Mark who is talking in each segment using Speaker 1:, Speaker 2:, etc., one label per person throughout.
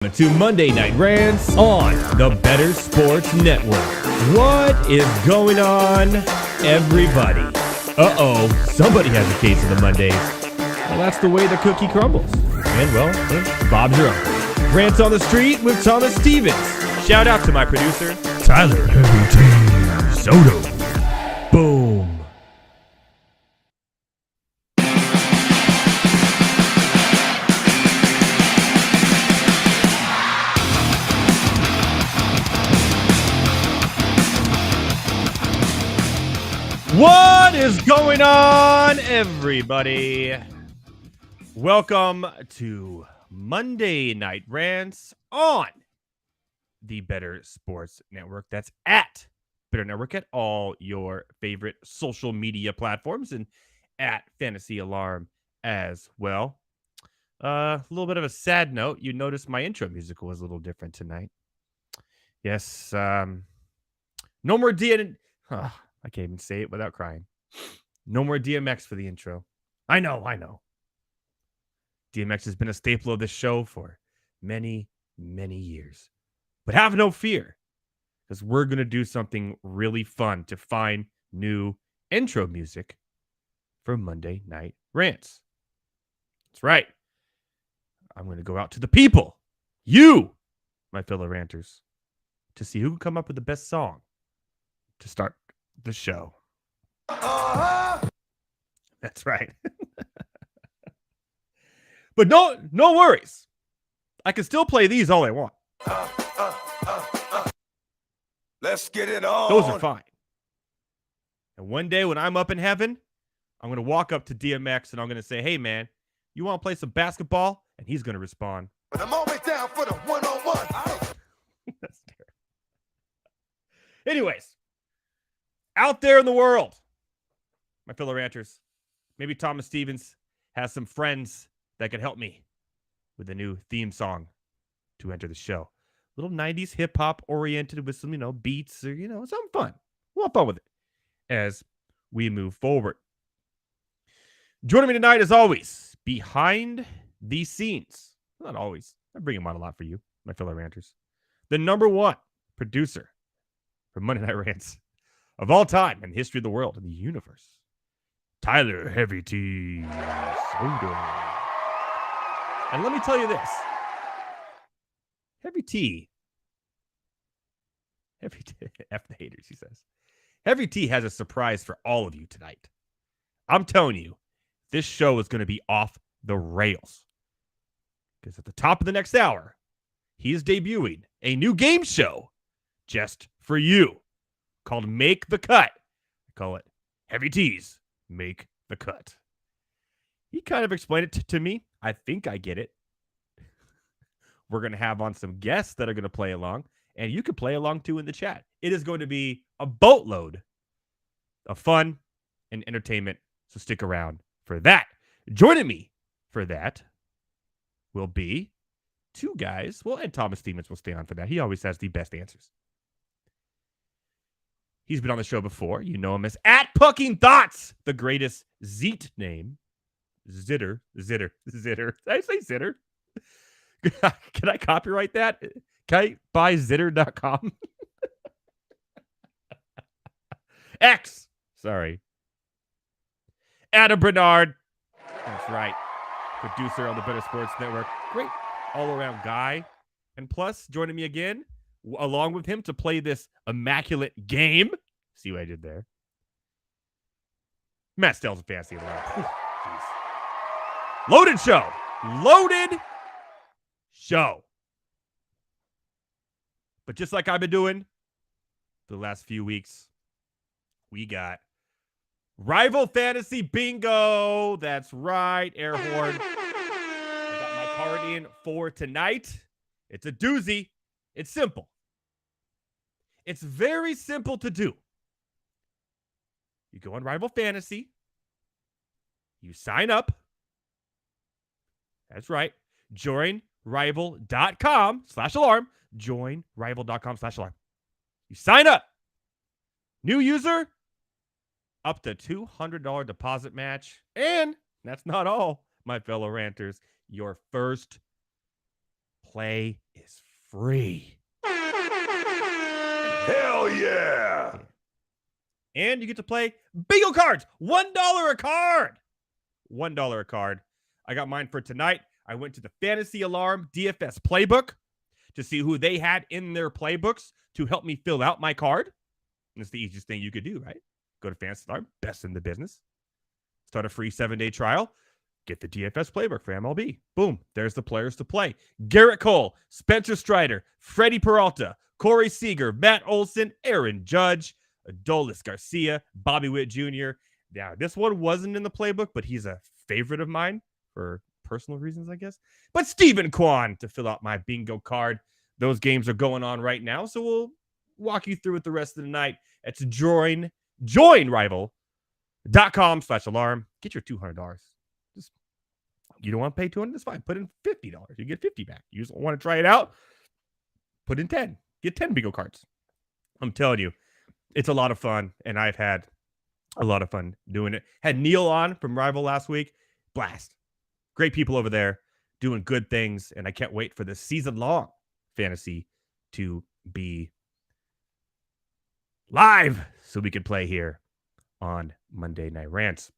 Speaker 1: To Monday Night Rants on the Better Sports Network. What is going on, everybody? Somebody has a case of the Mondays. Well, that's the way the cookie crumbles. And, well, Bob's your uncle. Rants on the Street with Thomas Stevens. Shout out to my producer, Tyler Heavy T. Soto. Boom. What is going on, everybody? Welcome to Monday Night Rants on the Better Sports Network. That's at Better Network at all your favorite social media platforms and at Fantasy Alarm as well. A little bit of a sad note. You noticed my intro music was a little different tonight. Yes, no more DNA. I can't even say it without crying. No more DMX for the intro. I know. DMX has been a staple of this show for many, many years. But have no fear, because we're going to do something really fun to find new intro music for Monday Night Rants. That's right. I'm going to go out to the people, you, my fellow ranters, to see who can come up with the best song to start the show. That's right. But no worries. I can still play these all I want.
Speaker 2: Let's get it on.
Speaker 1: Those are fine. And one day when I'm up in heaven, I'm going to walk up to DMX and I'm going to say, hey, man, you want to play some basketball? And he's going to respond.
Speaker 2: But I'm always down for the one-on-one.
Speaker 1: That's terrible. Anyways. Out there in the world, my fellow ranters, maybe Thomas Stevens has some friends that can help me with a new theme song to enter the show. Little 90s hip-hop oriented with some, beats or, something fun. We'll have fun with it as we move forward. Joining me tonight, as always, behind the scenes. Not always. I bring him on a lot for you, my fellow ranters. The number one producer for Monday Night Rants of all time in the history of the world and the universe, Tyler Heavy T. Soto. And let me tell you this. Heavy T, F the haters, he says. Heavy T has a surprise for all of you tonight. I'm telling you, this show is going to be off the rails. Because at the top of the next hour, he is debuting a new game show just for you, called Make the Cut. I call it Heavy T's Make the Cut. He kind of explained it to me. I think I get it. We're going to have on some guests that are going to play along, and you can play along too in the chat. It is going to be a boatload of fun and entertainment, so stick around for that. Joining me for that will be two guys. Well, and Thomas Stevens will stay on for that. He always has the best answers. He's been on the show before. You know him as at Pucking Thoughts, the greatest Zeet name. Zitter. Did I say Zitter? Can I copyright that? Can I buy zitter.com? X. Sorry. Adam Bernard. That's right. Producer on the Better Sports Network. Great all-around guy. And plus, joining me again, along with him to play this immaculate game. See what I did there? Matt Selz of Fantasy Alarm. Loaded show. But just like I've been doing for the last few weeks, we got Rival Fantasy Bingo. That's right, air horn. I got my card in for tonight. It's a doozy. It's simple. It's very simple to do. You go on Rival Fantasy. You sign up. That's right. Join rival.com/alarm. Join rival.com/alarm. You sign up. New user, up to $200 deposit match. And that's not all, my fellow ranters. Your first play free.
Speaker 2: Hell yeah!
Speaker 1: And you get to play bingo cards. $1 a card. $1 a card. I got mine for tonight. I went to the Fantasy Alarm DFS playbook to see who they had in their playbooks to help me fill out my card. And it's the easiest thing you could do, right? Go to Fantasy Alarm, best in the business. Start a free 7-day trial. Get the DFS playbook for MLB. Boom. There's the players to play. Garrett Cole, Spencer Strider, Freddie Peralta, Corey Seager, Matt Olson, Aaron Judge, Adolis Garcia, Bobby Witt Jr. Now, this one wasn't in the playbook, but he's a favorite of mine for personal reasons, I guess. But Stephen Kwan to fill out my bingo card. Those games are going on right now, so we'll walk you through it the rest of the night. It's joinrival.com/alarm. Get your $200. Just, you don't want to pay $200? That's fine. Put in $50. You get $50 back. You just want to try it out? Put in 10. Get 10 bingo cards. I'm telling you, it's a lot of fun, and I've had a lot of fun doing it. Had Neil on from Rival last week. Blast. Great people over there doing good things, and I can't wait for this season-long fantasy to be live so we can play here on Monday Night Rants.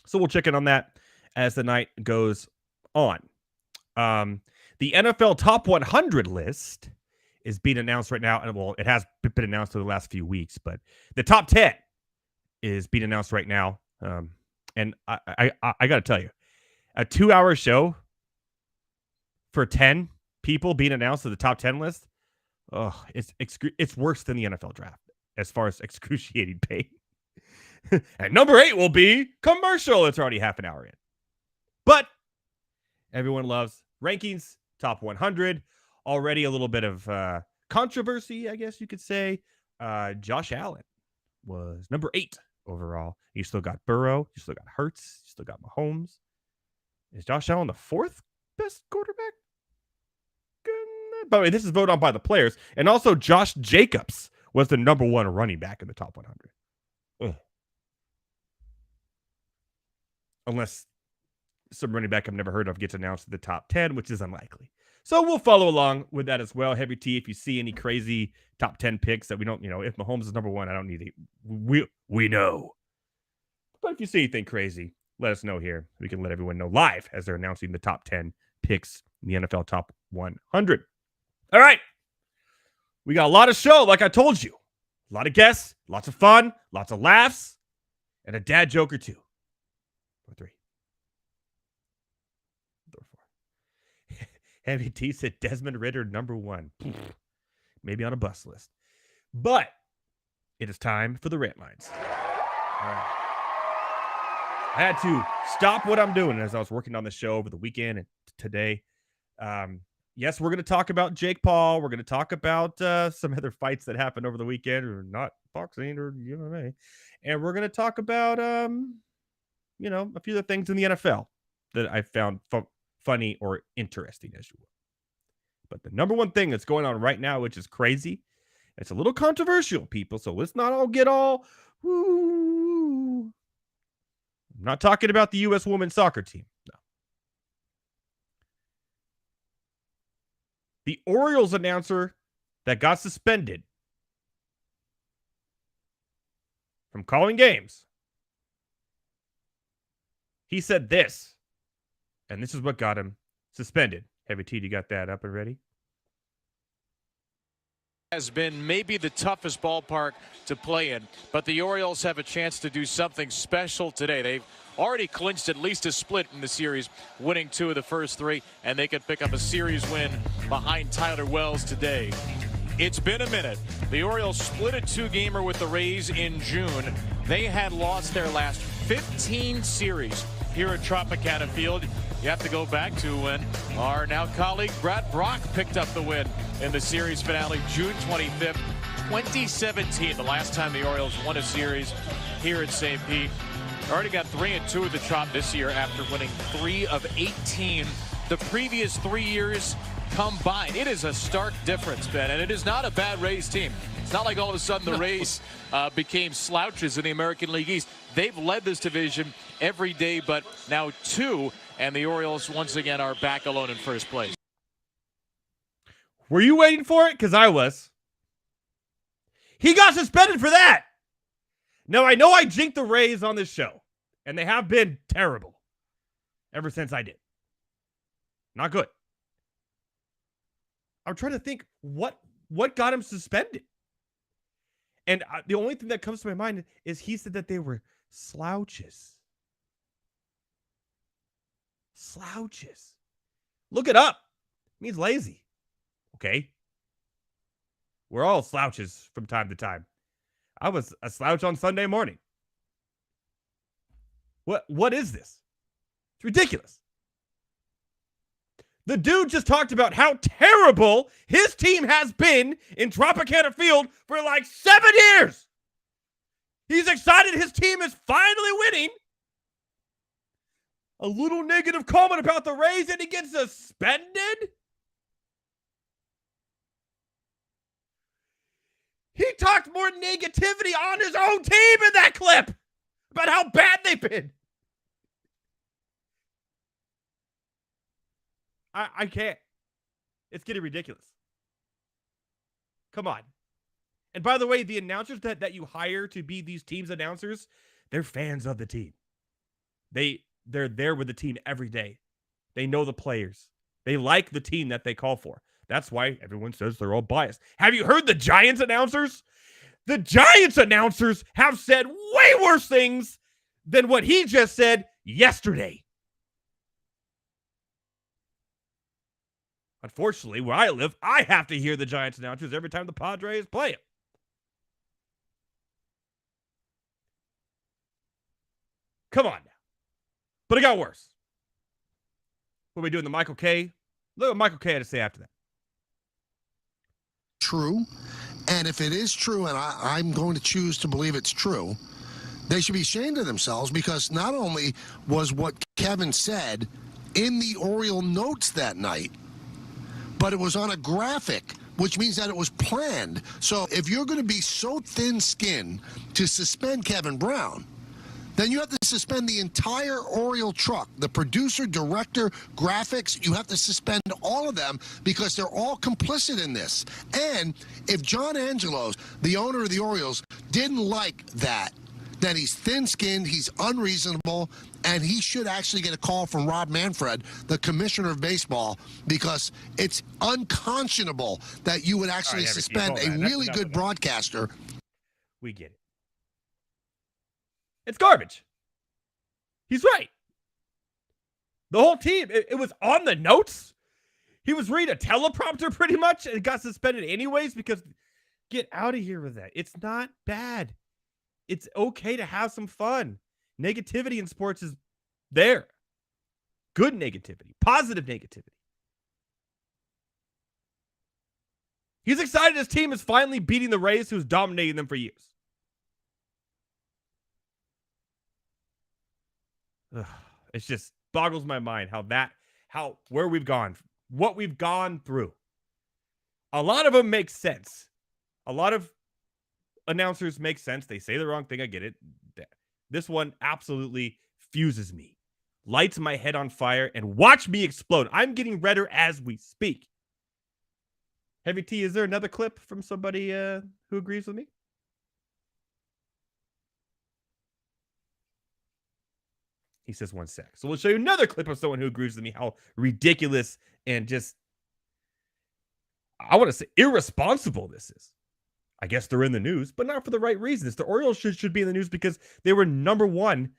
Speaker 1: So we'll check in on that as the night goes on. The NFL Top 100 list is being announced right now. And well, it has been announced for the last few weeks, but the top 10 is being announced right now. And I got to tell you, a 2-hour show for 10 people being announced to the top 10 list, it's worse than the NFL draft as far as excruciating pain. And number 8 will be commercial. It's already half an hour in. But everyone loves rankings, top 100. Already a little bit of controversy, I guess you could say. Josh Allen was number 8 overall. You still got Burrow. You still got Hurts. You still got Mahomes. Is Josh Allen the 4th best quarterback? By the way, this is voted on by the players. And also Josh Jacobs was the number 1 running back in the top 100. Ugh. Unless some running back I've never heard of gets announced to the top 10, which is unlikely. So we'll follow along with that as well. Heavy T, if you see any crazy top 10 picks that we don't, if Mahomes is number 1, I don't need it. We know. But if you see anything crazy, let us know here. We can let everyone know live as they're announcing the top 10 picks in the NFL Top 100. All right. We got a lot of show, like I told you. A lot of guests, lots of fun, lots of laughs, and a dad joke or 2. Or 3. Or 4. Heavy T said Desmond Ridder number 1. Maybe on a bus list. But it is time for the rant lines. All right. I had to stop what I'm doing as I was working on the show over the weekend and today. Yes, we're going to talk about Jake Paul. We're going to talk about some other fights that happened over the weekend, or not boxing or MMA. And we're going to talk about, a few of the things in the NFL that I found funny or interesting, as you will. But the number one thing that's going on right now, which is crazy, it's a little controversial, people. So let's not all get all, woo. I'm not talking about the U.S. women's soccer team. No. The Orioles announcer that got suspended from calling games, he said this, and this is what got him suspended. Heavy T, you got that up and ready?
Speaker 3: Has been maybe the toughest ballpark to play in, but the Orioles have a chance to do something special today. They've already clinched at least a split in the series, winning 2 of the first 3, and they could pick up a series win behind Tyler Wells today. It's been a minute. The Orioles split a 2-gamer with the Rays in June. They had lost their last 15 series here at Tropicana Field. You have to go back to when our now colleague Brad Brock picked up the win in the series finale, June 25th, 2017, the last time the Orioles won a series here at St. Pete. Already got 3-2 at the Trop this year after winning 3 of 18 the previous 3 years combined. It is a stark difference, Ben, and it is not a bad Rays team. It's not like all of a sudden the Rays became slouches in the American League East. They've led this division every day, but now 2, and the Orioles once again are back alone in first place.
Speaker 1: Were you waiting for it? Because I was. He got suspended for that. Now, I know I jinked the Rays on this show, and they have been terrible ever since I did. Not good. I'm trying to think what got him suspended. And the only thing that comes to my mind is he said that they were slouches. Slouches. Look it up. It means lazy. Okay. We're all slouches from time to time. I was a slouch on Sunday morning. What is this? It's ridiculous. The dude just talked about how terrible his team has been in Tropicana Field for like 7 years. He's excited his team is finally winning. A little negative comment about the Rays and he gets suspended? He talked more negativity on his own team in that clip about how bad they've been. I can't. It's getting ridiculous. Come on. And by the way, the announcers that you hire to be these teams' announcers, they're fans of the team. They're there with the team every day. They know the players. They like the team that they call for. That's why everyone says they're all biased. Have you heard the Giants announcers? The Giants announcers have said way worse things than what he just said yesterday. Unfortunately, where I live, I have to hear the Giants announcers every time the Padres play it. Come on now. But it got worse. What are we doing, the Michael K? Look what Michael K had to say after that.
Speaker 4: True. And if it is true, and I'm going to choose to believe it's true, they should be ashamed of themselves because not only was what Kevin said in the Oriole notes that night, but it was on a graphic, which means that it was planned. So if you're going to be so thin-skinned to suspend Kevin Brown, then you have to suspend the entire Oriole truck, the producer, director, graphics. You have to suspend all of them because they're all complicit in this. And if John Angelos, the owner of the Orioles, didn't like that, then he's thin-skinned, he's unreasonable, and he should actually get a call from Rob Manfred, the commissioner of baseball, because it's unconscionable that you would actually suspend a really good broadcaster.
Speaker 1: We get it. It's garbage. He's right. The whole team, it was on the notes. He was reading a teleprompter pretty much and got suspended anyways because get out of here with that. It's not bad. It's okay to have some fun. Negativity in sports is there. Good negativity, positive negativity. He's excited his team is finally beating the Rays, who's dominating them for years. Ugh, it just boggles my mind where we've gone, what we've gone through. A lot of them make sense. A lot of announcers make sense. They say the wrong thing. I get it. This one absolutely fuses me, lights my head on fire, and watch me explode. I'm getting redder as we speak. Heavy T, is there another clip from somebody who agrees with me? He says 1 sec. So we'll show you another clip of someone who agrees with me, how ridiculous and just, I want to say, irresponsible this is. I guess they're in the news, but not for the right reasons. The Orioles should be in the news because they were number one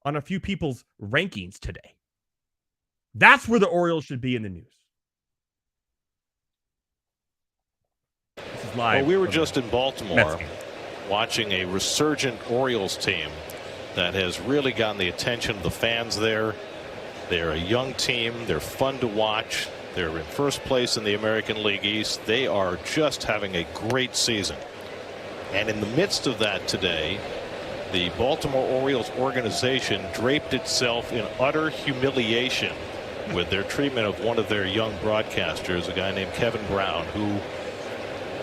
Speaker 1: on a few people's rankings today. That's where the Orioles should be in the news. This is live.
Speaker 5: Well, we were just in Baltimore watching a resurgent Orioles team that has really gotten the attention of the fans there. They're a young team. They're fun to watch. They're in first place in the American League East. They are just having a great season. And in the midst of that today, the Baltimore Orioles organization draped itself in utter humiliation with their treatment of one of their young broadcasters, a guy named Kevin Brown, who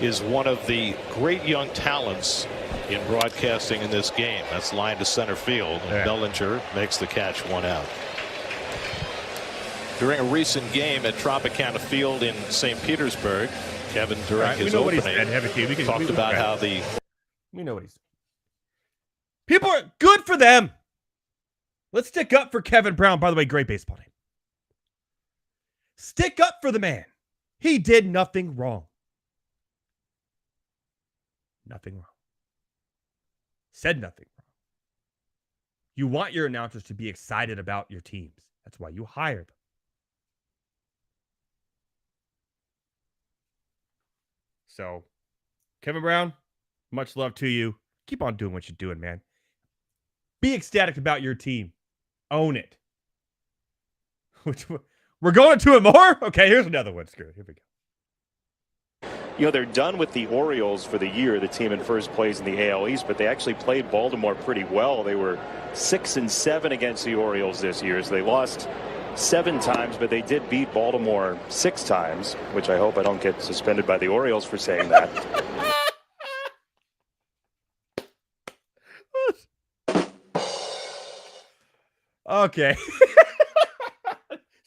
Speaker 5: is one of the great young talents in broadcasting in this game. That's line to center field. And Bellinger makes the catch, 1 out. During a recent game at Tropicana Field in St. Petersburg, Kevin, during
Speaker 1: Right,
Speaker 5: his
Speaker 1: opening,
Speaker 5: talked about how the...
Speaker 1: We know what he's... People are good for them. Let's stick up for Kevin Brown. By the way, great baseball name. Stick up for the man. He did nothing wrong. Nothing wrong. Said nothing wrong. You want your announcers to be excited about your teams. That's why you hire them. So, Kevin Brown, much love to you. Keep on doing what you're doing, man. Be ecstatic about your team. Own it. We're going to it more? Okay, here's another one. Screw it. Here we go.
Speaker 6: You know, they're done with the Orioles for the year, the team in first place in the AL East, but they actually played Baltimore pretty well. They were 6-7 against the Orioles this year, so they lost 7 times, but they did beat Baltimore 6 times, which I hope I don't get suspended by the Orioles for saying that.
Speaker 1: Okay.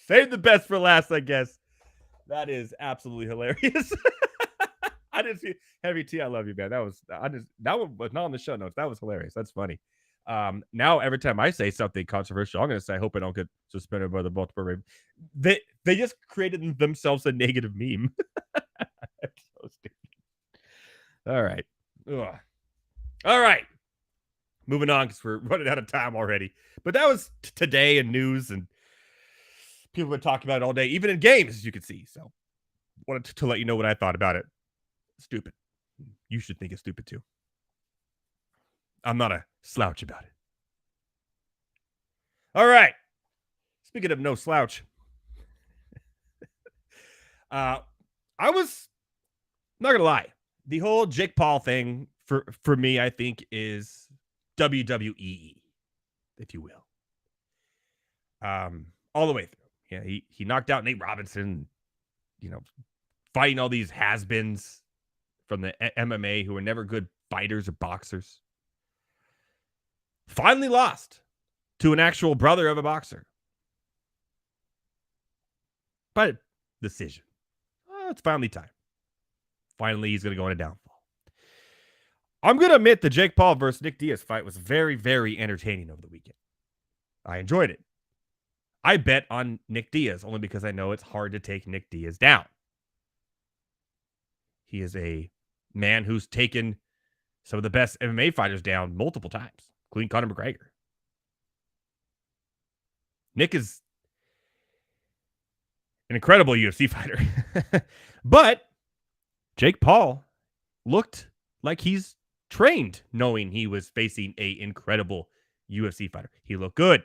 Speaker 1: Save the best for last, I guess. That is absolutely hilarious. I didn't see Heavy T. I love you, man. That one was not on the show notes. That was hilarious. That's funny. Now every time I say something controversial, I'm going to say, I hope I don't get suspended by the Baltimore Ravens. They just created themselves a negative meme. That's so stupid. All right. Ugh. All right. Moving on because we're running out of time already. But that was today in news, and people have been talking about it all day, even in games, as you can see. So wanted to let you know what I thought about it. Stupid. You should think it's stupid too. I'm not a slouch about it. All right. Speaking of no slouch, I was not gonna lie. The whole Jake Paul thing for me, I think, is WWE, if you will. All the way through. Yeah, he knocked out Nate Robinson, fighting all these has-beens from the MMA who are never good fighters or boxers. Finally lost to an actual brother of a boxer. By decision. It's finally time. Finally, he's going to go on a downfall. I'm going to admit the Jake Paul versus Nick Diaz fight was very, very entertaining over the weekend. I enjoyed it. I bet on Nick Diaz only because I know it's hard to take Nick Diaz down. He is a man who's taken some of the best MMA fighters down multiple times, including Conor McGregor. Nick is an incredible UFC fighter. But Jake Paul looked like he's trained knowing he was facing an incredible UFC fighter. He looked good.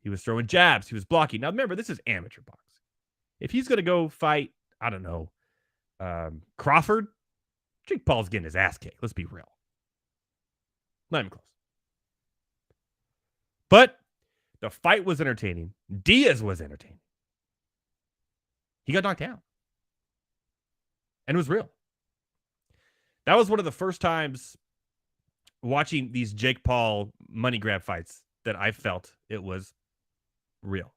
Speaker 1: He was throwing jabs. He was blocking. Now, remember, this is amateur boxing. If he's going to go fight, I don't know, Crawford, Jake Paul's getting his ass kicked. Let's be real. Not even close. But the fight was entertaining. Diaz was entertaining. He got knocked down. And it was real. That was one of the first times watching these Jake Paul money grab fights that I felt it was real.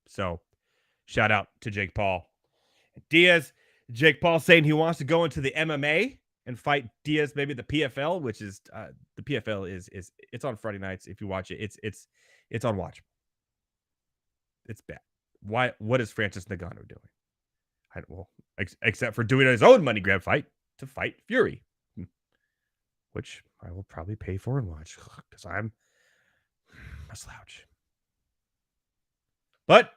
Speaker 1: So, shout out to Jake Paul. Diaz, Jake Paul saying he wants to go into the MMA and fight Diaz, maybe the PFL, which is the PFL is it's on Friday nights. If you watch it, it's unwatchable. It's bad. Why? What is Francis Ngannou doing? Except for doing his own money grab fight to fight Fury, which I will probably pay for and watch because I'm a slouch. But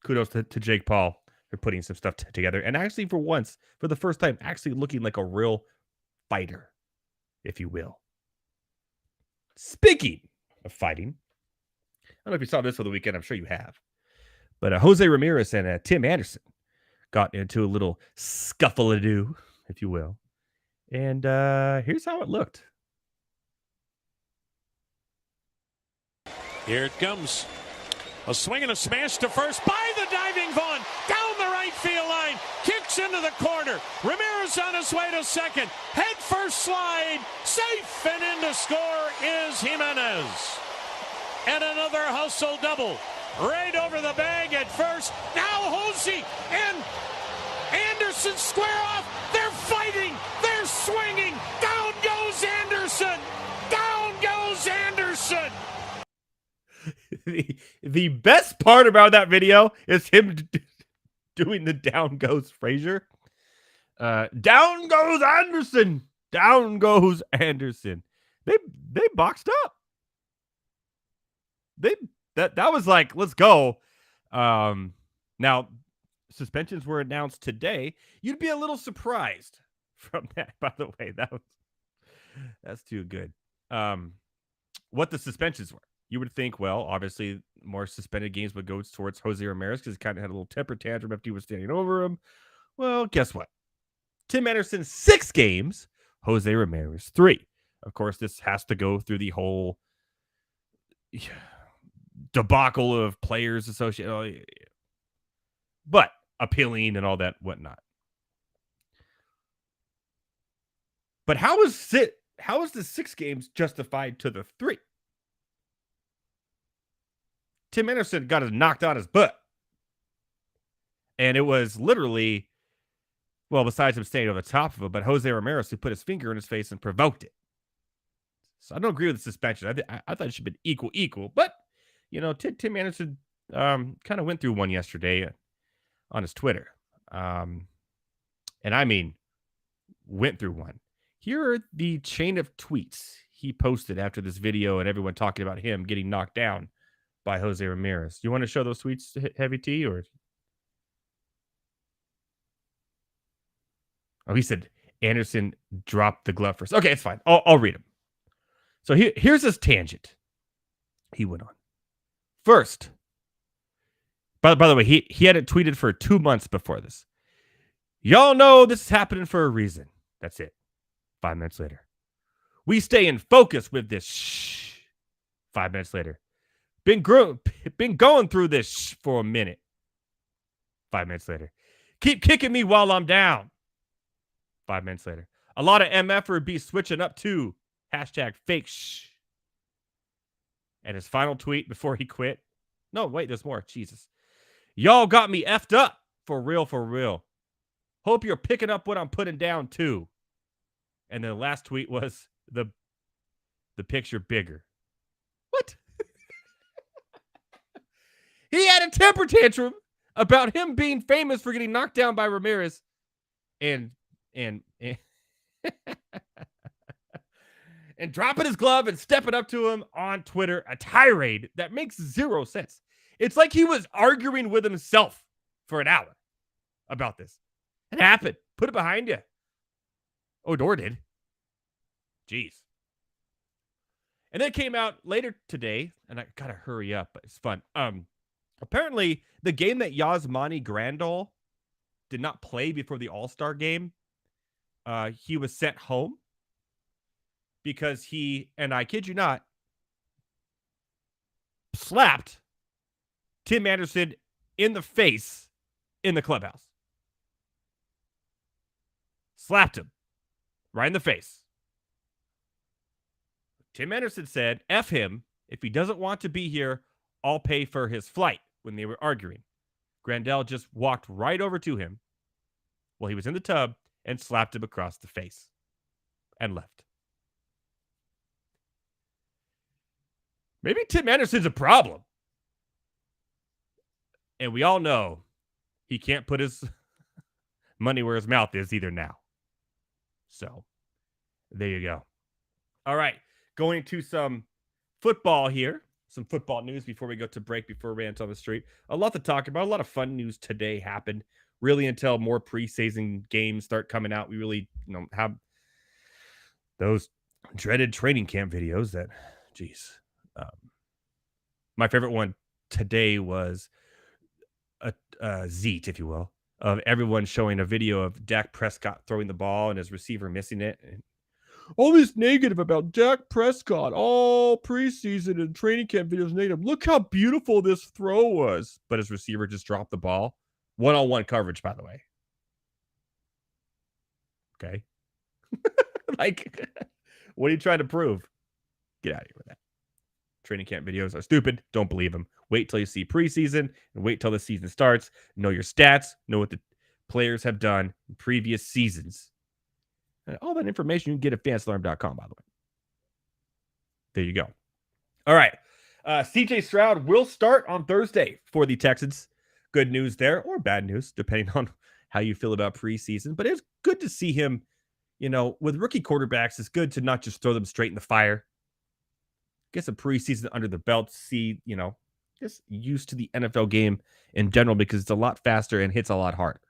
Speaker 1: kudos to Jake Paul for putting some stuff together. And actually, for once, for the first time, actually looking like a real fighter, if you will. Speaking of fighting, I don't know if you saw this over the weekend. I'm sure you have. But Jose Ramirez and Tim Anderson got into a little scuffle-a-doo, if you will. And here's how it looked.
Speaker 3: Here it comes. A swing and a smash to first by the diving Vaughn. Down the right field line. Kicks into the corner. Ramirez on his way to second. Head first slide. Safe and in to score is Jimenez. And another hustle double. right over the bag at first. Now Hosey and Anderson square off. They're fighting. They're swinging. Down goes Anderson. Down goes Anderson.
Speaker 1: The best part about that video is him doing the down goes Frazier. Down goes Anderson. Down goes Anderson. They boxed up. That was like, let's go. Now suspensions were announced today. You'd be a little surprised from that, by the way. That's too good. What the suspensions were. You would think, well, obviously more suspended games would go towards Jose Ramirez because he kind of had a little temper tantrum after he was standing over him. Well, guess what? Tim Anderson, 6 games. Jose Ramirez, 3. Of course, this has to go through the whole debacle of players associated, but appealing and all that whatnot. But how is the 6 games justified to the 3? Tim Anderson got knocked on his butt. And it was literally, well, besides him staying over the top of it, but Jose Ramirez who put his finger in his face and provoked it. So I don't agree with the suspension. I thought it should have been equal. But, you know, Tim Anderson kind of went through one yesterday on his Twitter. And I mean, went through one. Here are the chain of tweets he posted after this video and everyone talking about him getting knocked down by Jose Ramirez. You want to show those tweets, Heavy T, or? Oh, he said Anderson dropped the glove first. Okay, it's fine. I'll read him. So here's his tangent. He went on. First, by the way, he hadn't tweeted for 2 months before this. Y'all know this is happening for a reason. That's it. 5 minutes later. We stay in focus with this. Shh. 5 minutes later. Been going through this for a minute. 5 minutes later. Keep kicking me while I'm down. 5 minutes later. A lot of MF would be switching up to #fake shh. And his final tweet before he quit. No, wait, there's more. Jesus. Y'all got me effed up. For real. Hope you're picking up what I'm putting down too. And then the last tweet was the picture bigger. What? He had a temper tantrum about him being famous for getting knocked down by Ramirez and and dropping his glove and stepping up to him on Twitter, a tirade that makes 0 sense. It's like he was arguing with himself for an hour about this. It happened. Put it behind you. Odor did. Jeez. And then it came out later today, and I gotta hurry up, but it's fun. Apparently, the game that Yasmani Grandal did not play before the All-Star game, he was sent home because he, and I kid you not, slapped Tim Anderson in the face in the clubhouse. Slapped him right in the face. Tim Anderson said, F him. If he doesn't want to be here, I'll pay for his flight when they were arguing. Grandal just walked right over to him while he was in the tub and slapped him across the face and left. Maybe Tim Anderson's a problem. And we all know he can't put his money where his mouth is either now. So, there you go. All right, going to some football here. Some football news before we go to break, before Rants on the Street. A lot to talk about. A lot of fun news today happened. Really until more preseason games start coming out. We really have those dreaded training camp videos that, geez. My favorite one today was a Zeet, if you will, of everyone showing a video of Dak Prescott throwing the ball and his receiver missing it. And all this negative about Dak Prescott, all preseason and training camp videos negative. Look how beautiful this throw was. But his receiver just dropped the ball. One-on-one coverage, by the way. Okay. Like, what are you trying to prove? Get out of here with that. training camp videos are stupid. Don't believe them. Wait till you see preseason and wait till the season starts. Know your stats. Know what the players have done in previous seasons. And all that information you can get at fansalarm.com, by the way. There you go. All right. CJ Stroud will start on Thursday for the Texans. Good news there, or bad news, depending on how you feel about preseason. But it's good to see him, with rookie quarterbacks, it's good to not just throw them straight in the fire. Get some preseason under the belt, see, just used to the NFL game in general because it's a lot faster and hits a lot harder.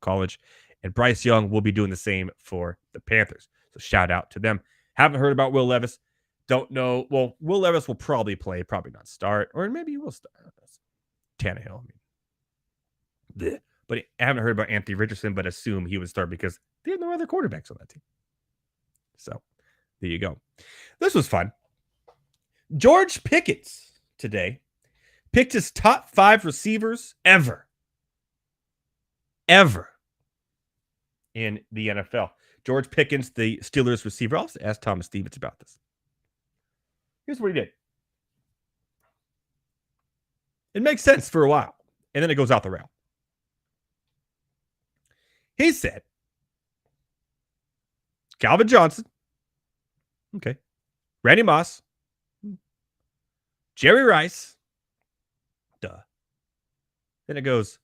Speaker 1: College. And Bryce Young will be doing the same for the Panthers. So shout out to them. Haven't heard about Will Levis. Don't know. Well, Will Levis will probably play, probably not start, or maybe he will start. Tannehill. But I haven't heard about Anthony Richardson, but assume he would start because they have no other quarterbacks on that team. So there you go. This was fun. George Pickens today picked his top 5 receivers ever in the NFL. George Pickens, the Steelers receiver. I'll also ask Thomas Stevens about this. Here's what he did. It makes sense for a while, and then it goes out the rail. He said, Calvin Johnson, okay, Randy Moss, Jerry Rice, duh. Then it goes,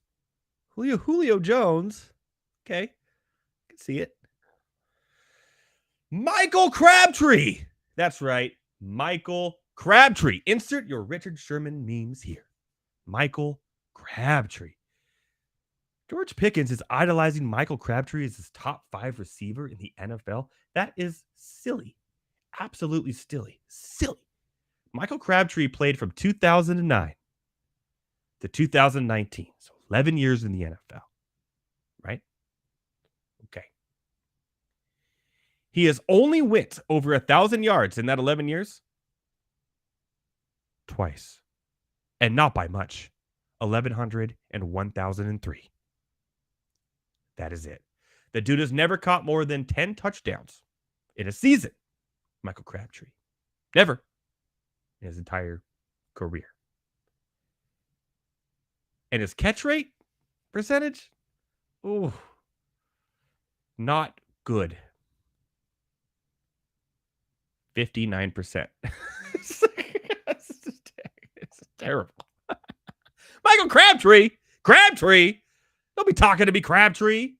Speaker 1: Julio Jones, okay, I can see it. Michael Crabtree, that's right, Michael Crabtree. Insert your Richard Sherman memes here. Michael Crabtree. George Pickens is idolizing Michael Crabtree as his top 5 receiver in the NFL. That is silly. Absolutely silly. Silly. Michael Crabtree played from 2009 to 2019. So 11 years in the NFL. Right? Okay. He has only went over 1,000 yards in that 11 years. Twice. And not by much. 1,100 and 1,003. That is it. The dude has never caught more than 10 touchdowns in a season. Michael Crabtree. Never. In his entire career. And his catch rate percentage? Ooh. Not good. 59%. It's terrible. Michael Crabtree. Crabtree. Don't be talking to me, Crabtree.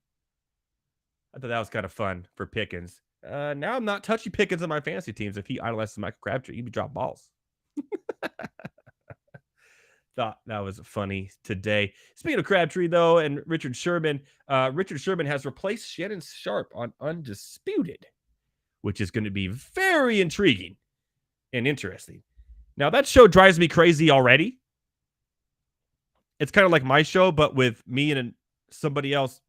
Speaker 1: I thought that was kind of fun for Pickens. Now I'm not touching Pickens on my fantasy teams. If he idolizes Michael Crabtree, he'd be dropping balls. Thought that was funny today. Speaking of Crabtree, though, and Richard Sherman has replaced Shannon Sharp on Undisputed, which is going to be very intriguing and interesting. Now, that show drives me crazy already. It's kind of like my show, but with me and somebody else,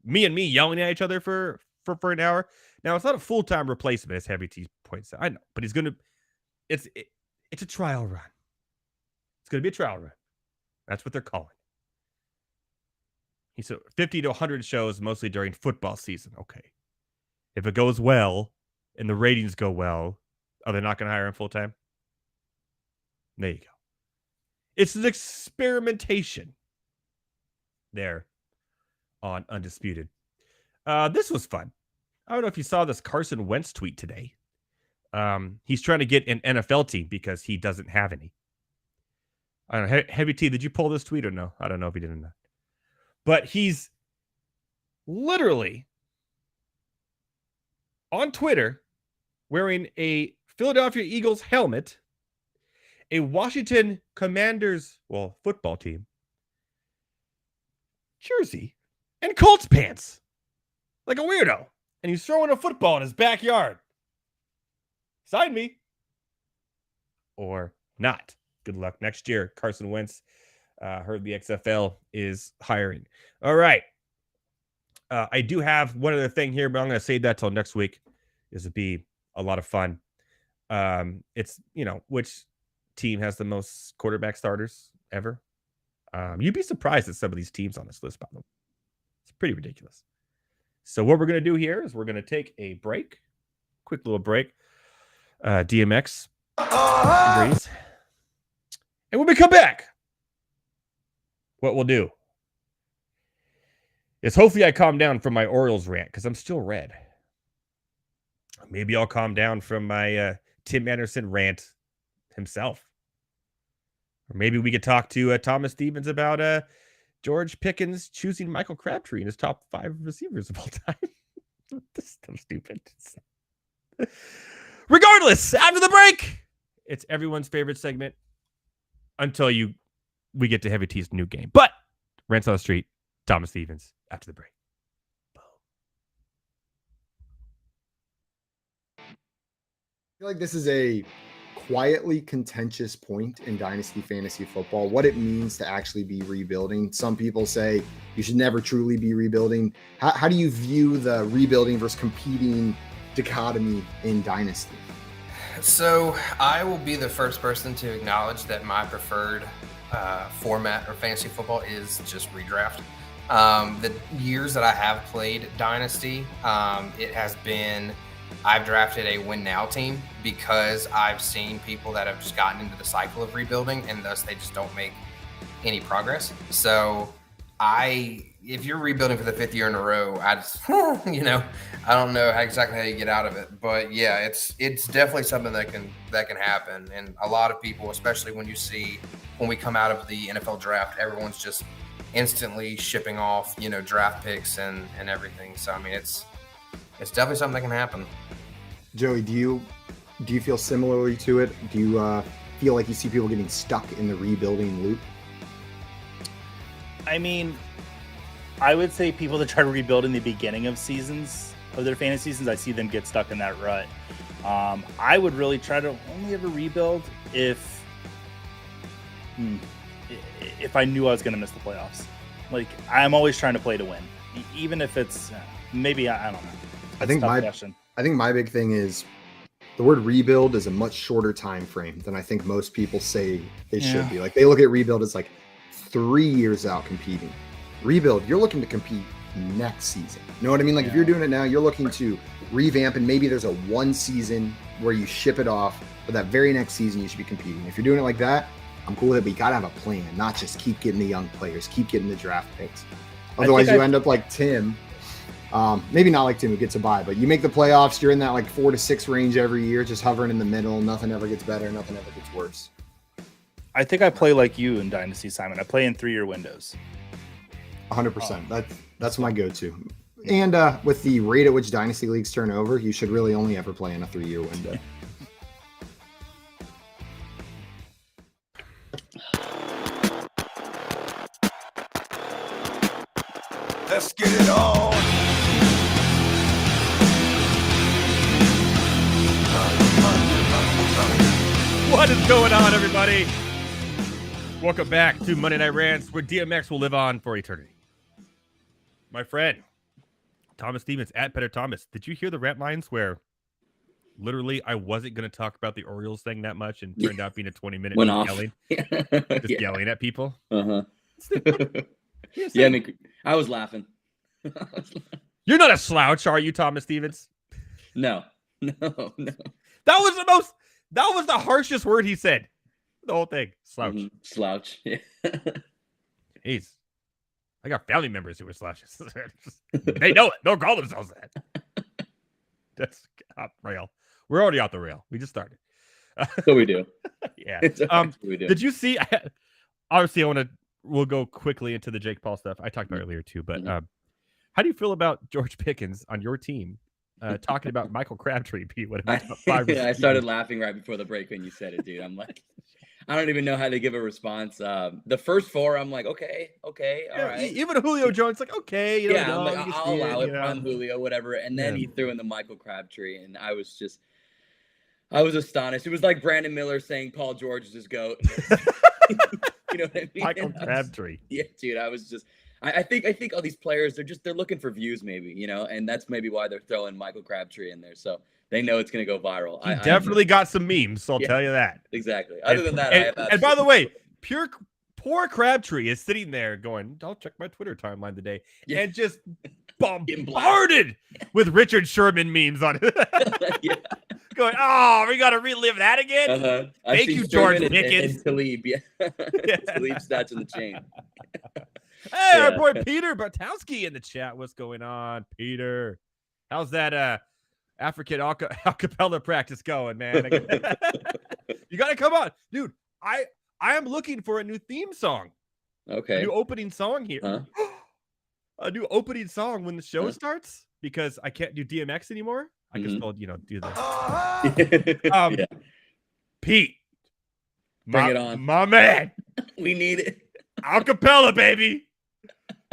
Speaker 1: me yelling at each other for an hour. Now, it's not a full-time replacement, as Heavy T points out. I know, but he's going to, it's a trial run. It's going to be a trial run. That's what they're calling. He said 50 to 100 shows, mostly during football season. Okay. If it goes well and the ratings go well, are they not going to hire him full-time? There you go. It's an experimentation there on Undisputed. This was fun. I don't know if you saw this Carson Wentz tweet today. He's trying to get an NFL team because he doesn't have any. I don't know. Heavy T, did you pull this tweet or no? I don't know if he did or not. But he's literally on Twitter wearing a Philadelphia Eagles helmet, a Washington Commanders, football team, jersey, and Colts pants. Like a weirdo. And he's throwing a football in his backyard. Sign me. Or not. Good luck next year. Carson Wentz, heard the XFL is hiring. All right. I do have one other thing here, but I'm going to save that till next week. This would be a lot of fun. It's, which team has the most quarterback starters ever? You'd be surprised at some of these teams on this list, by the way. It's pretty ridiculous. So what we're going to do here is we're going to take a break, quick little break. DMX Breeze. And when we come back, what we'll do is hopefully I calm down from my Orioles rant because I'm still red. Maybe I'll calm down from my Tim Anderson rant himself. Or maybe we could talk to Thomas Stevens about George Pickens choosing Michael Crabtree in his top 5 receivers of all time. This is so stupid. Regardless, after the break, it's everyone's favorite segment until we get to Heavy T's new game. But Rants on the Street, Thomas Stevens, after the break.
Speaker 7: I feel like this is a quietly contentious point in Dynasty Fantasy Football, what it means to actually be rebuilding. Some people say you should never truly be rebuilding. How do you view the rebuilding versus competing dichotomy in Dynasty?
Speaker 8: So I will be the first person to acknowledge that my preferred format of fantasy football is just redraft. The years that I have played Dynasty, it has been I've drafted a win now team because I've seen people that have just gotten into the cycle of rebuilding and thus they just don't make any progress. So if you're rebuilding for the 5th year in a row, I just, I don't know exactly how you get out of it, but yeah, it's definitely something that can happen. And a lot of people, especially when we come out of the NFL draft, everyone's just instantly shipping off, draft picks and everything. So, I mean, it's definitely something that can happen.
Speaker 7: Joey, do you feel similarly to it? Do you feel like you see people getting stuck in the rebuilding loop?
Speaker 9: I mean, I would say people that try to rebuild in the beginning of seasons, of their fantasy seasons, I see them get stuck in that rut. I would really try to only ever rebuild if I knew I was going to miss the playoffs. Like, I'm always trying to play to win, even if it's maybe I don't know.
Speaker 7: I think my big thing is the word rebuild is a much shorter time frame than I think most people say it should be. Like, they look at rebuild as like 3 years out competing. Rebuild, you're looking to compete next season. You know what I mean? Like, if you're doing it now, you're looking to revamp, and maybe there's a 1 season where you ship it off, but that very next season you should be competing. If you're doing it like that, I'm cool with it, but you gotta have a plan, not just keep getting the young players, keep getting the draft picks. Otherwise, you end up like Tim. Maybe not like Tim who gets a bye, but you make the playoffs, you're in that like 4 to 6 range every year, just hovering in the middle. Nothing ever gets better, nothing ever gets worse.
Speaker 9: I think I play like you in Dynasty, Simon. I play in 3-year windows.
Speaker 7: 100%. That's my go-to. And with the rate at which Dynasty leagues turn over, you should really only ever play in a 3-year window.
Speaker 2: Let's get it on.
Speaker 1: What is going on, everybody? Welcome back to Monday Night Rants, where DMX will live on for eternity. My friend, Thomas Stevens, at Better Thomas. Did you hear the rant lines where literally I wasn't going to talk about the Orioles thing that much and turned out being a 20-minute yelling? Just yelling at people?
Speaker 10: Uh-huh. Yeah, I mean, I was laughing.
Speaker 1: You're not a slouch, are you, Thomas Stevens?
Speaker 10: No.
Speaker 1: That was the harshest word he said. The whole thing. Slouch.
Speaker 10: Mm-hmm. Slouch. Yeah.
Speaker 1: I got family members who are slouches. They know it. They'll call themselves that. That's off rail. We're already off the rail. We just started.
Speaker 10: So we do.
Speaker 1: Yeah.
Speaker 10: We do.
Speaker 1: Did you see? Obviously, we'll go quickly into the Jake Paul stuff. I talked about earlier too, but how do you feel about George Pickens on your team talking about Michael Crabtree being one of the top 5?
Speaker 10: I started laughing right before the break when you said it, dude. I'm like, I don't even know how to give a response. The first 4, I'm like, okay, all right.
Speaker 1: Even Julio Jones, like, okay,
Speaker 10: I'm like, I'll allow it. I'm Julio, whatever. And then he threw in the Michael Crabtree, and I was astonished. It was like Brandon Miller saying Paul George is his GOAT. You know what I mean?
Speaker 1: Michael Crabtree.
Speaker 10: Yeah, dude. I was just. I think all these players, they're looking for views, maybe, and that's maybe why they're throwing Michael Crabtree in there. So they know it's going to go viral.
Speaker 1: He definitely got some memes, so I'll tell you that.
Speaker 10: Exactly. Other than that,
Speaker 1: and by the way, poor Crabtree is sitting there going, I'll check my Twitter timeline today, and just bombarded with Richard Sherman memes on it. Going, oh, we got to relive that again? Thank you, George Pickens.
Speaker 10: And Talib, Talib snatching the chain.
Speaker 1: Hey, our boy Peter Bartowski in the chat. What's going on, Peter? How's that African acapella practice going, man? You got to come on. Dude, I am looking for a new theme song.
Speaker 10: Okay.
Speaker 1: A new opening song here.
Speaker 10: Huh?
Speaker 1: A new opening song when the show starts because I can't do DMX anymore. I can still, do this. Pete.
Speaker 10: Bring it on.
Speaker 1: My man.
Speaker 10: We need it.
Speaker 1: Acapella, baby.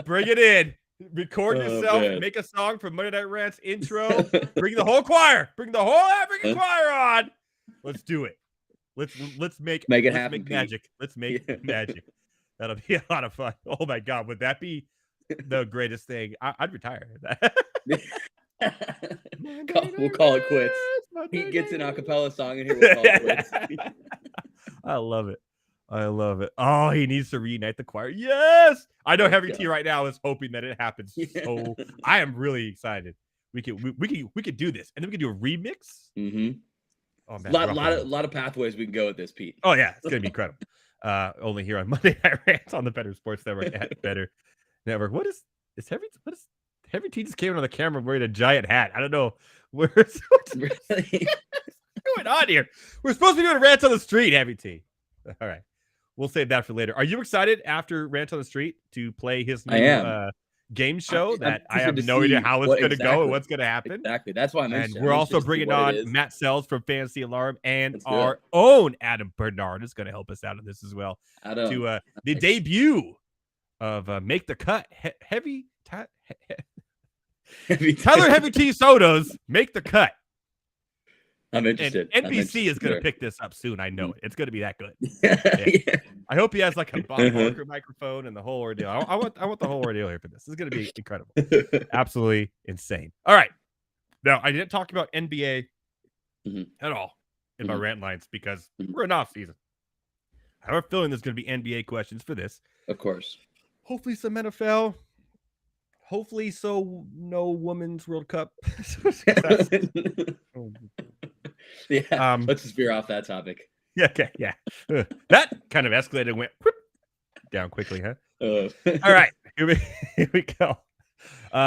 Speaker 1: Bring it in. Record yourself. Man. Make a song for Monday Night Rants intro. Bring the whole choir. Bring the whole African choir on. Let's do it. Let's make
Speaker 10: it happen.
Speaker 1: Make magic. Let's make magic. That'll be a lot of fun. Oh my God, would that be the greatest thing? I'd retire.
Speaker 10: We'll call it quits. Pete gets an acapella song, and here we'll call it quits.
Speaker 1: I love it. I love it. Oh, he needs to reunite the choir. Yes, I know. Heavy T right now is hoping that it happens. So I am really excited. We could do this, and then we could do a remix.
Speaker 10: Mm-hmm.
Speaker 1: Oh man,
Speaker 10: a lot of pathways we can go with this, Pete.
Speaker 1: Oh yeah, it's gonna be incredible. Only here on Monday Night Rants on the Better Sports Network at Better Network. What is Heavy T just came on the camera wearing a giant hat? I don't know what's going on here. We're supposed to be doing Rants on the Street, Heavy T. All right. We'll save that for later. Are you excited after Rants on the Street to play his new game show that I have no idea how it's going to go and what's going to happen?
Speaker 10: Exactly. That's why I'm interested.
Speaker 1: And we're also bringing on Matt Selz from Fantasy Alarm, and our own Adam Bernard is going to help us out in this as well. To the debut of Make the Cut. Tyler Heavy T Soto's Make the Cut.
Speaker 10: I'm interested.
Speaker 1: And NBC is going to pick this up soon. I know it. It's going to be that good. Yeah. I hope he has like a Bob Barker microphone and the whole ordeal. I want the whole ordeal here for this. This is going to be incredible. Absolutely insane. All right. Now, I didn't talk about NBA at all in my rant lines because we're in off season. I have a feeling there's going to be NBA questions for this.
Speaker 10: Of course.
Speaker 1: Hopefully some NFL. Hopefully no Women's World Cup.
Speaker 10: Yeah, let's just veer off that topic.
Speaker 1: Yeah, okay, yeah. That kind of escalated and went down quickly, huh? All right, here we go.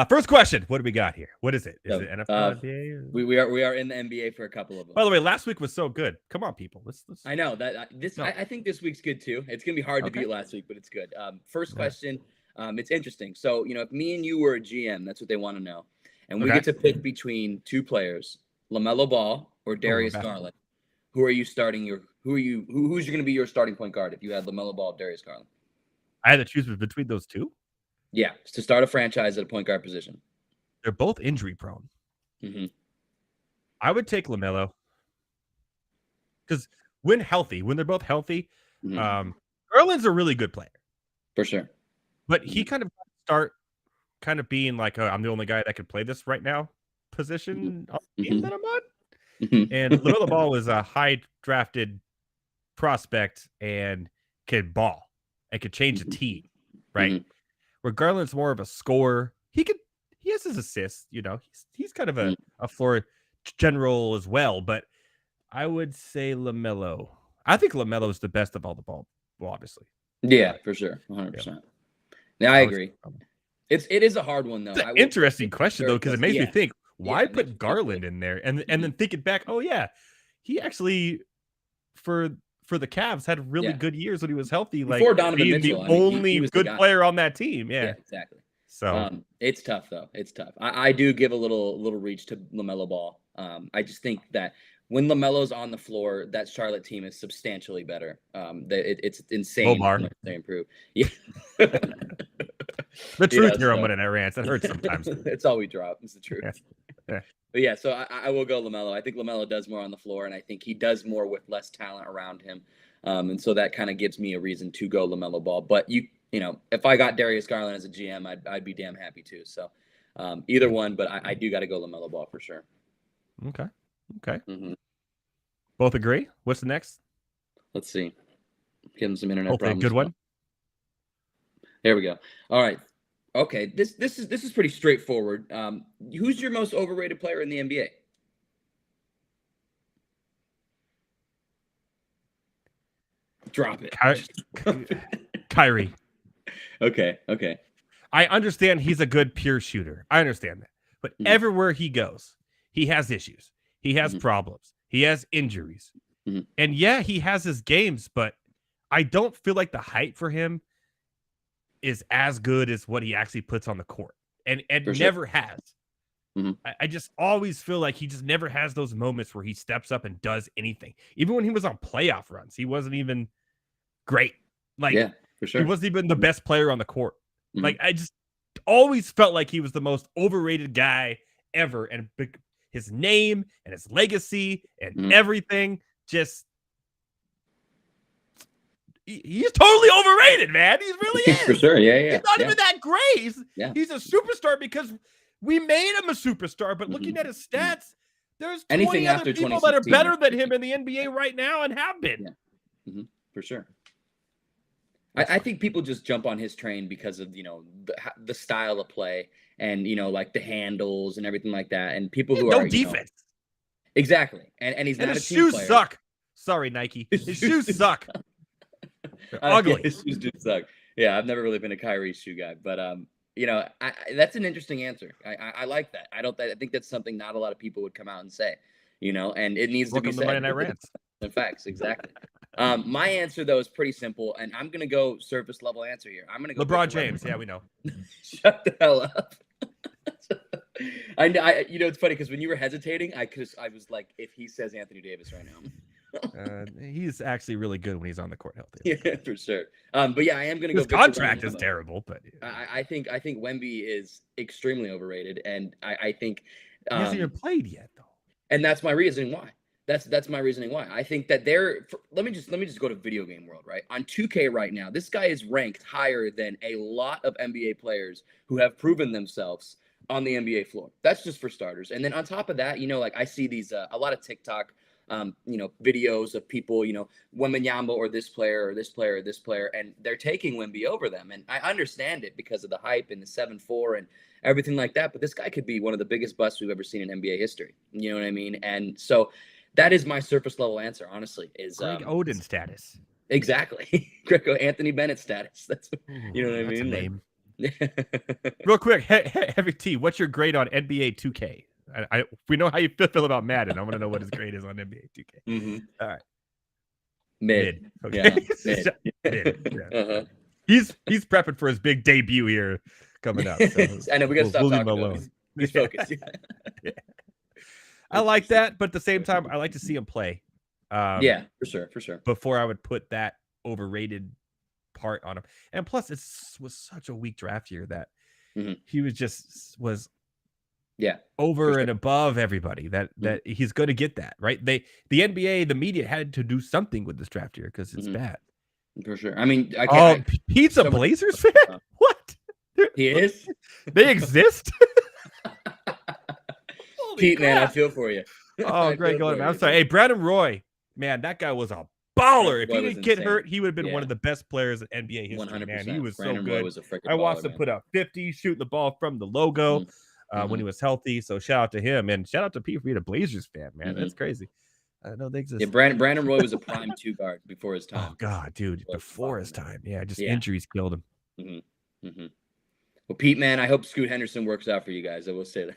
Speaker 1: First question. What do we got here? What is it? Is it NFL? NBA?
Speaker 10: We are in the NBA for a couple of them.
Speaker 1: By the way, last week was so good. Come on, people. Let's...
Speaker 10: I know that I think this week's good too. It's gonna be hard to beat last week, but it's good. First question. It's interesting. So if me and you were a GM, that's what they want to know, and we get to pick between two players, LaMelo Ball or Darius Garland. Who are you starting? Who's going to be your starting point guard if you had LaMelo Ball or Darius Garland?
Speaker 1: I had to choose between those two.
Speaker 10: Yeah, to start a franchise at a point guard position.
Speaker 1: They're both injury prone. Mm-hmm. I would take LaMelo because when they're both healthy, Garland's a really good player
Speaker 10: for sure.
Speaker 1: But he kind of start being like, I'm the only guy that can play this right now position on the team that I'm on. And LaMelo Ball is a high drafted prospect and can ball and can change the team, right? Where Garland's more of a scorer. He has his assists, he's kind of a floor general as well. But I would say LaMelo. I think LaMelo is the best of all the ball. Well, obviously.
Speaker 10: Yeah, for sure. 100%. Yeah, I agree. It is a hard one though.
Speaker 1: It's an interesting question though, because it makes me think. Why put Garland in there? And then thinking back, oh yeah, he actually for the Cavs had really good years when he was healthy. Like being the only good player on that team. Yeah,
Speaker 10: exactly.
Speaker 1: So
Speaker 10: it's tough though. It's tough. I do give a little reach to LaMelo Ball. I just think that when LaMelo's on the floor, that Charlotte team is substantially better. It's insane. They improve. Yeah.
Speaker 1: The truth here on Monday Night Rants. That hurts sometimes.
Speaker 10: It's all we drop. It's the truth.
Speaker 1: Yeah.
Speaker 10: But yeah, so I will go LaMelo. I think LaMelo does more on the floor, and I think he does more with less talent around him. And so that kind of gives me a reason to go LaMelo Ball. But if I got Darius Garland as a GM, I'd be damn happy too. So either one, but I do got to go LaMelo Ball for sure.
Speaker 1: Okay. Both agree. What's the next?
Speaker 10: Let's see. Give him some internet
Speaker 1: Hopefully
Speaker 10: problems.
Speaker 1: A good one.
Speaker 10: There we go. All right. Okay. This is pretty straightforward. Who's your most overrated player in the NBA? Drop it.
Speaker 1: Kyrie.
Speaker 10: Okay.
Speaker 1: I understand he's a good pure shooter. I understand that. But everywhere he goes, he has issues. He has problems. He has injuries. And yeah, he has his games, but I don't feel like the hype for him is as good as what he actually puts on the court. And never has. I just always feel like he just never has those moments where he steps up and does anything. Even when he was on playoff runs, he wasn't even great. Like,
Speaker 10: yeah, for sure.
Speaker 1: He wasn't even the best player on the court. Like, I just always felt like he was the most overrated guy ever. And his name and his legacy and everything just... He's totally overrated, man. He really is.
Speaker 10: For sure, yeah.
Speaker 1: He's not even that great. He's a superstar because we made him a superstar. But looking at his stats, there's 20 other people that are better than him in the NBA right now and have been.
Speaker 10: For sure. I think people just jump on his train because of, the style of play and, like the handles and everything like that. And people who are
Speaker 1: defense.
Speaker 10: Exactly. And he's not a
Speaker 1: his
Speaker 10: team
Speaker 1: shoes
Speaker 10: player.
Speaker 1: Suck. Sorry, Nike. His shoes suck. They're ugly.
Speaker 10: His shoes do suck. Yeah, I've never really been a Kyrie shoe guy, but that's an interesting answer. I like that. I think that's something not a lot of people would come out and say, and it needs to be said.
Speaker 1: Monday Night Rants.
Speaker 10: In facts, exactly. My answer though is pretty simple, and I'm gonna go surface level answer here. I'm gonna go
Speaker 1: LeBron James. Yeah, we know.
Speaker 10: Shut the hell up. I it's funny because when you were hesitating, I was like, if he says Anthony Davis right now.
Speaker 1: He's actually really good when he's on the court healthy.
Speaker 10: Yeah, for sure. But yeah, I am going to go.
Speaker 1: His contract is terrible, but
Speaker 10: I think Wemby is extremely overrated, and I think
Speaker 1: he hasn't even played yet, though.
Speaker 10: And that's my reasoning why. That's my reasoning why. I think that let me just go to video game world, right? On 2K right now, this guy is ranked higher than a lot of NBA players who have proven themselves on the NBA floor. That's just for starters. And then on top of that, like I see these a lot of TikTok videos of people, Wembanyama or this player or this player or this player, and they're taking Wemby over them. And I understand it because of the hype and the 7-4 and everything like that. But this guy could be one of the biggest busts we've ever seen in NBA history. You know what I mean? And so that is my surface level answer, honestly, is
Speaker 1: Greg Oden status.
Speaker 10: Exactly. Anthony Bennett status. That's what I mean.
Speaker 1: A name. Real quick, Heavy T, what's your grade on NBA 2K? We know how you feel about Madden. I want to know what his grade is on NBA 2K. All right.
Speaker 10: Mid.
Speaker 1: Okay.
Speaker 10: Yeah,
Speaker 1: mid. Yeah. He's prepping for his big debut here coming up. So
Speaker 10: I know we got to stop
Speaker 1: leave
Speaker 10: talking
Speaker 1: him
Speaker 10: about
Speaker 1: alone.
Speaker 10: him. He's focused.
Speaker 1: I like that, but at the same time, I like to see him play.
Speaker 10: Yeah, for sure.
Speaker 1: Before I would put that overrated part on him, and plus, it was such a weak draft year that he was over and above everybody. That he's going to get that right. The NBA, the media had to do something with this draft year because it's bad.
Speaker 10: For sure. I mean,
Speaker 1: Pete's a Blazers fan. What?
Speaker 10: He is?
Speaker 1: They exist?
Speaker 10: Pete, man, I feel for you.
Speaker 1: Oh, Greg, I'm sorry. Hey, Brandon Roy, man, that guy was a baller. If he didn't get hurt, he would have been one of the best players in NBA history. 100%. Man, he was Brandon so good.
Speaker 10: Roy was a
Speaker 1: I watched him put up 50, shooting the ball from the logo when he was healthy. So shout out to him, and shout out to Pete for being a Blazers fan, man. That's crazy. I know they exist.
Speaker 10: Yeah, Brandon Roy was a prime 2 guard before his time.
Speaker 1: Oh God, dude, before his time. Yeah, injuries killed him.
Speaker 10: Well, Pete, man, I hope Scoot Henderson works out for you guys. I will say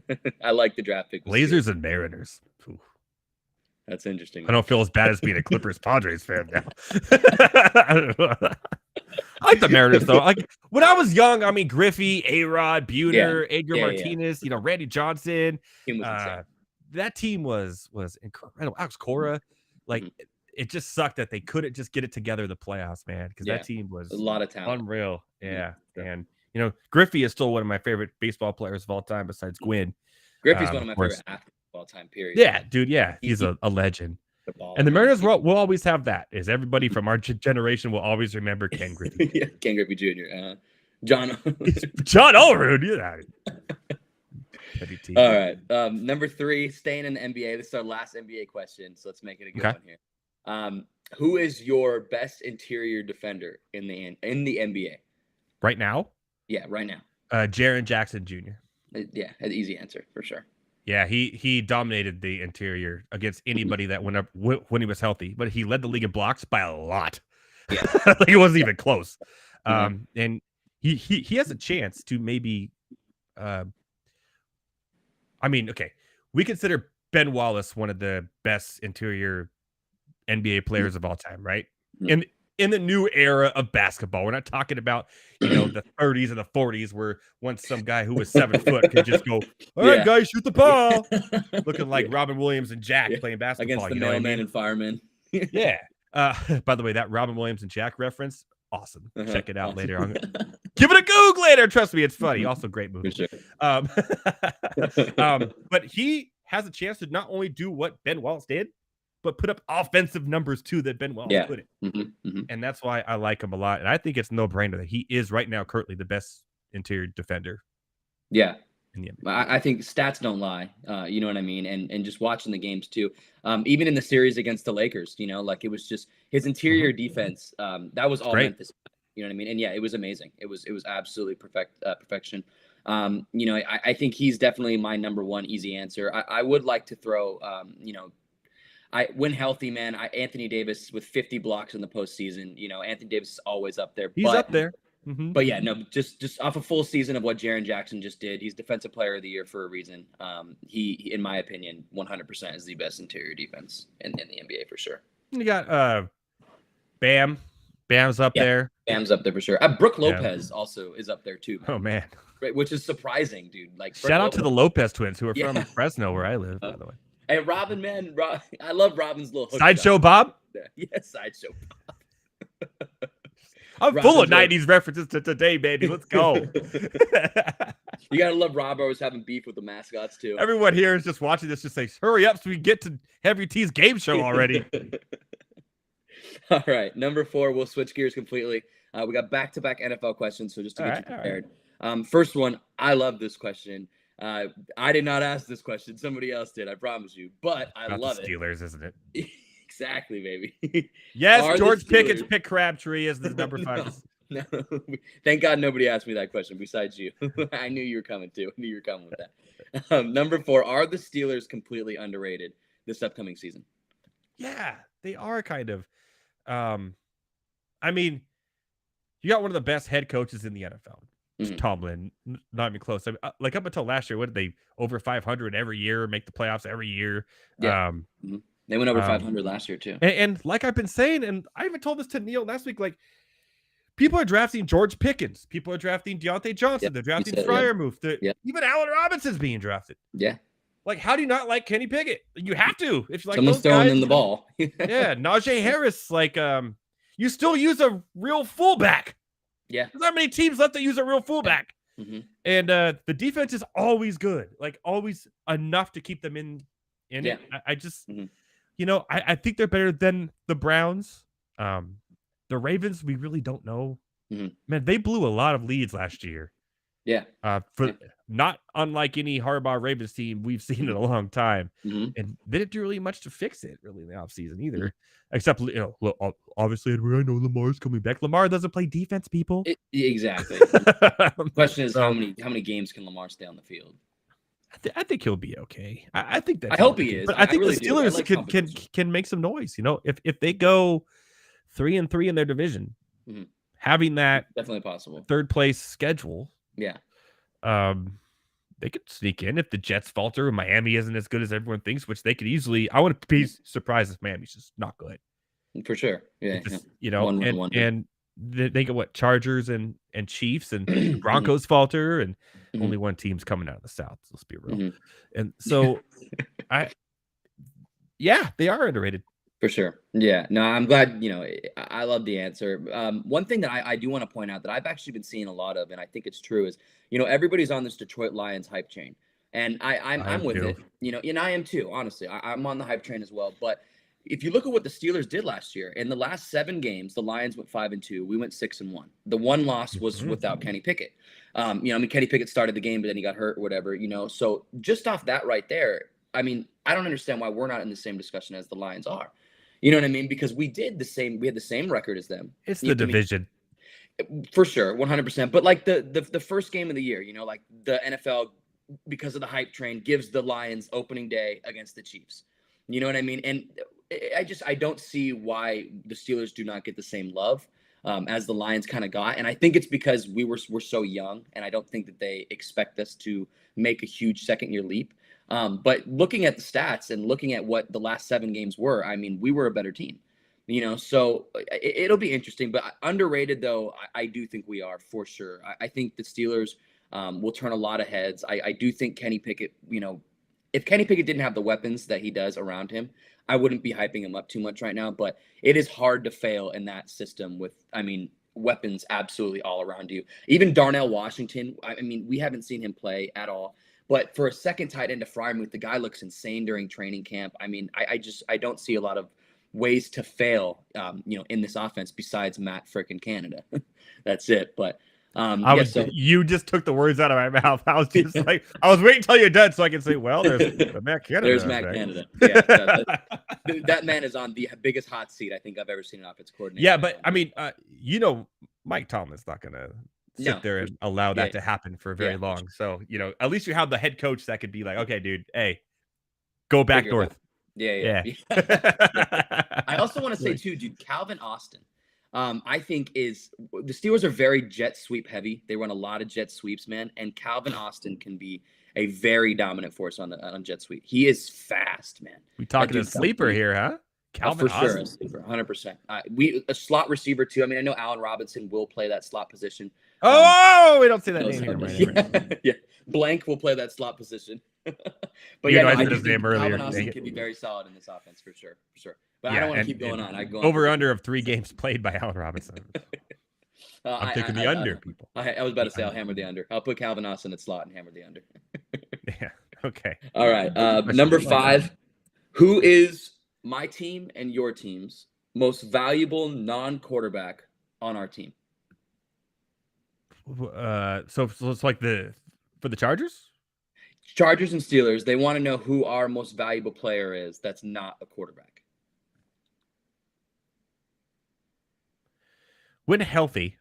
Speaker 10: that. I like the draft pick.
Speaker 1: Blazers and Mariners. Ooh.
Speaker 10: That's interesting.
Speaker 1: I don't feel as bad as being a Clippers Padres fan now. I like the Mariners though. Like when I was young, I mean Griffey, A-Rod, Buhner, Edgar Martinez, Randy Johnson. That team was incredible. Alex Cora, it just sucked that they couldn't just get it together in the playoffs, man. Because that team was
Speaker 10: a lot of talent,
Speaker 1: unreal. Yeah, and Griffey is still one of my favorite baseball players of all time, besides Gwynn.
Speaker 10: Griffey's one of my favorite athletes of all time. Period.
Speaker 1: Yeah, dude. Yeah, he's a legend. And the Mariners will always have that. Is everybody from our generation will always remember Ken Griffey.
Speaker 10: Ken Griffey Jr. John
Speaker 1: Olerud.
Speaker 10: All right. Number 3, staying in the NBA. This is our last NBA question, so let's make it a good one here. Who is your best interior defender in the NBA
Speaker 1: right now?
Speaker 10: Yeah, right now.
Speaker 1: Jaren Jackson Jr.
Speaker 10: Yeah, an easy answer for sure.
Speaker 1: Yeah, he dominated the interior against anybody that went up when he was healthy, but he led the league in blocks by a lot.
Speaker 10: Yeah.
Speaker 1: Like it wasn't even close. And he has a chance to maybe I mean, okay, we consider Ben Wallace one of the best interior NBA players of all time, right? In the new era of basketball, we're not talking about the 30s and the 40s, where once some guy who was 7 foot could just go, "All right, guys, shoot the ball," looking like Robin Williams and Jack playing basketball
Speaker 10: against the
Speaker 1: you know what I
Speaker 10: mailman
Speaker 1: mean?
Speaker 10: and fireman.
Speaker 1: Yeah. By the way, that Robin Williams and Jack reference, awesome. Check it out later. Give it a Goog later. Trust me, it's funny. Also, great movie.
Speaker 10: For sure.
Speaker 1: But he has a chance to not only do what Ben Wallace did, but put up offensive numbers too that Ben Wallace couldn't. And that's why I like him a lot. And I think it's no brainer that he is right now currently the best interior defender.
Speaker 10: Yeah. I think stats don't lie. You know what I mean? And just watching the games too. Even in the series against the Lakers, like it was just his interior defense. That was all Memphis. You know what I mean? And yeah, it was amazing. It was absolutely perfection. I think he's definitely my number one easy answer. I would like to throw, when healthy, man, Anthony Davis with 50 blocks in the postseason. Anthony Davis is always up there.
Speaker 1: He's up there.
Speaker 10: But yeah, no, just off a full season of what Jaren Jackson just did, he's Defensive Player of the Year for a reason. He, in my opinion, 100% is the best interior defense in the NBA for sure.
Speaker 1: You got Bam. Bam's up there.
Speaker 10: Bam's up there for sure. Brooke Lopez also is up there too.
Speaker 1: Oh man,
Speaker 10: right, which is surprising, dude. Like
Speaker 1: shout out to the Lopez twins who are from Fresno, where I live, by the way.
Speaker 10: Hey, Robin, man, I love Robin's little
Speaker 1: Sideshow Bob.
Speaker 10: Yes, Sideshow Bob.
Speaker 1: I'm full of 90s references to today, baby. Let's go.
Speaker 10: You gotta love Rob always having beef with the mascots too.
Speaker 1: Everyone here is just watching this, just say, hurry up so we get to Heavy T's game show already.
Speaker 10: All right, number 4, we'll switch gears completely. We got back-to-back NFL questions, so just to get you prepared. First one, I love this question. I did not ask this question. Somebody else did, I promise you. But I love it.
Speaker 1: Steelers, isn't it?
Speaker 10: Exactly, baby.
Speaker 1: Yes, George Pickett's pick Crabtree is the number 5.
Speaker 10: No. Thank God nobody asked me that question besides you. I knew you were coming too. I knew you were coming with that. Number 4, are the Steelers completely underrated this upcoming season?
Speaker 1: Yeah, they are kind of. I mean, you got one of the best head coaches in the NFL. Tomlin, not even close. I mean, like up until last year, what did they over 500 every year, make the playoffs every year?
Speaker 10: Yeah. They went over 500 last year too.
Speaker 1: And like I've been saying, and I even told this to Neil last week, like people are drafting George Pickens, people are drafting Deontay Johnson, they're drafting Freiermuth, even Allen Robinson's being drafted.
Speaker 10: Yeah.
Speaker 1: Like, how do you not like Kenny Pickett? You have to. If you like
Speaker 10: someone's throwing in the ball.
Speaker 1: Yeah, Najee Harris, like you still use a real fullback.
Speaker 10: Yeah.
Speaker 1: There's not many teams left that use a real fullback. And the defense is always good, like always enough to keep them in it. I just I think they're better than the Browns. The Ravens, we really don't know. Man, they blew a lot of leads last year.
Speaker 10: Yeah.
Speaker 1: Not unlike any Harbaugh Ravens team we've seen in a long time. And they didn't do really much to fix it really in the offseason either. Except, obviously, I know Lamar's coming back. Lamar doesn't play defense, people.
Speaker 10: Exactly. The question is, how many games can Lamar stay on the field?
Speaker 1: I think he'll be okay. I think that.
Speaker 10: I hope he is.
Speaker 1: But I think really the Steelers can make some noise. If they go 3-3 in their division, having that
Speaker 10: definitely possible
Speaker 1: 3rd place schedule.
Speaker 10: Yeah.
Speaker 1: They could sneak in if the Jets falter and Miami isn't as good as everyone thinks, which they could easily. I wouldn't be surprised if Miami's just not good.
Speaker 10: For sure. Yeah.
Speaker 1: Just, and they get what Chargers and Chiefs and Broncos falter, and only one team's coming out of the South. So let's be real. And so they are underrated.
Speaker 10: For sure. Yeah. No, I'm glad, I love the answer. One thing that I do want to point out that I've actually been seeing a lot of, and I think it's true, is, everybody's on this Detroit Lions hype train. And I'm with it, and I am too, honestly. I'm on the hype train as well. But if you look at what the Steelers did last year, in the last 7 games, the Lions went 5-2. We went 6-1. The one loss was without Kenny Pickett. Kenny Pickett started the game, but then he got hurt or whatever, So just off that right there, I mean, I don't understand why we're not in the same discussion as the Lions are. You know what I mean? Because we had the same record as them.
Speaker 1: It's the division.
Speaker 10: For sure, 100%. But like the first game of the year, like the NFL because of the hype train, gives the Lions opening day against the Chiefs. You know what I mean? And I don't see why the Steelers do not get the same love as the Lions kind of got. And I think it's because we're so young, and I don't think that they expect us to make a huge second-year leap. But looking at the stats and looking at what the last 7 games were, I mean, we were a better team. So it'll be interesting. But underrated, though, I do think we are, for sure. I think the Steelers will turn a lot of heads. I do think Kenny Pickett, if Kenny Pickett didn't have the weapons that he does around him, I wouldn't be hyping him up too much right now. But it is hard to fail in that system with, weapons absolutely all around you. Even Darnell Washington, we haven't seen him play at all. But for a second tight end to Freiermuth, the guy looks insane during training camp. I don't see a lot of ways to fail, in this offense besides Matt frickin' Canada. That's it. But
Speaker 1: you just took the words out of my mouth. I was just like, I was waiting till you're done so I can say, well, there's Matt Canada.
Speaker 10: There's Matt Canada. Yeah, that man is on the biggest hot seat I think I've ever seen an offense coordinator.
Speaker 1: Yeah, but Mike Tomlin's not going to sit there and allow that to happen for very long. So, at least you have the head coach that could be like, okay, dude, hey, go back north.
Speaker 10: Yeah. I also want to say too, dude, Calvin Austin. I think the Steelers are very jet sweep heavy. They run a lot of jet sweeps, man. And Calvin Austin can be a very dominant force on jet sweep. He is fast, man.
Speaker 1: We talking a sleeper here, huh? Calvin
Speaker 10: for
Speaker 1: Austin.
Speaker 10: Sure, a sleeper, 100%. A slot receiver too. I know Allen Robinson will play that slot position.
Speaker 1: We don't say that name here. Right?
Speaker 10: Yeah, Blank will play that slot position. But
Speaker 1: I said his name earlier.
Speaker 10: Calvin Austin can be very solid in this offense for sure. But I don't want to keep going on.
Speaker 1: Over under of 3 games played by Allen Robinson. I'm taking the under, people.
Speaker 10: I was about to say I'll hammer the under. I'll put Calvin Austin at slot and hammer the under.
Speaker 1: Yeah. Okay.
Speaker 10: All right. Number 5. Who is my team and your team's most valuable non-quarterback on our team?
Speaker 1: So it's like for the Chargers?
Speaker 10: Chargers and Steelers, they want to know who our most valuable player is that's not a quarterback.
Speaker 1: When healthy,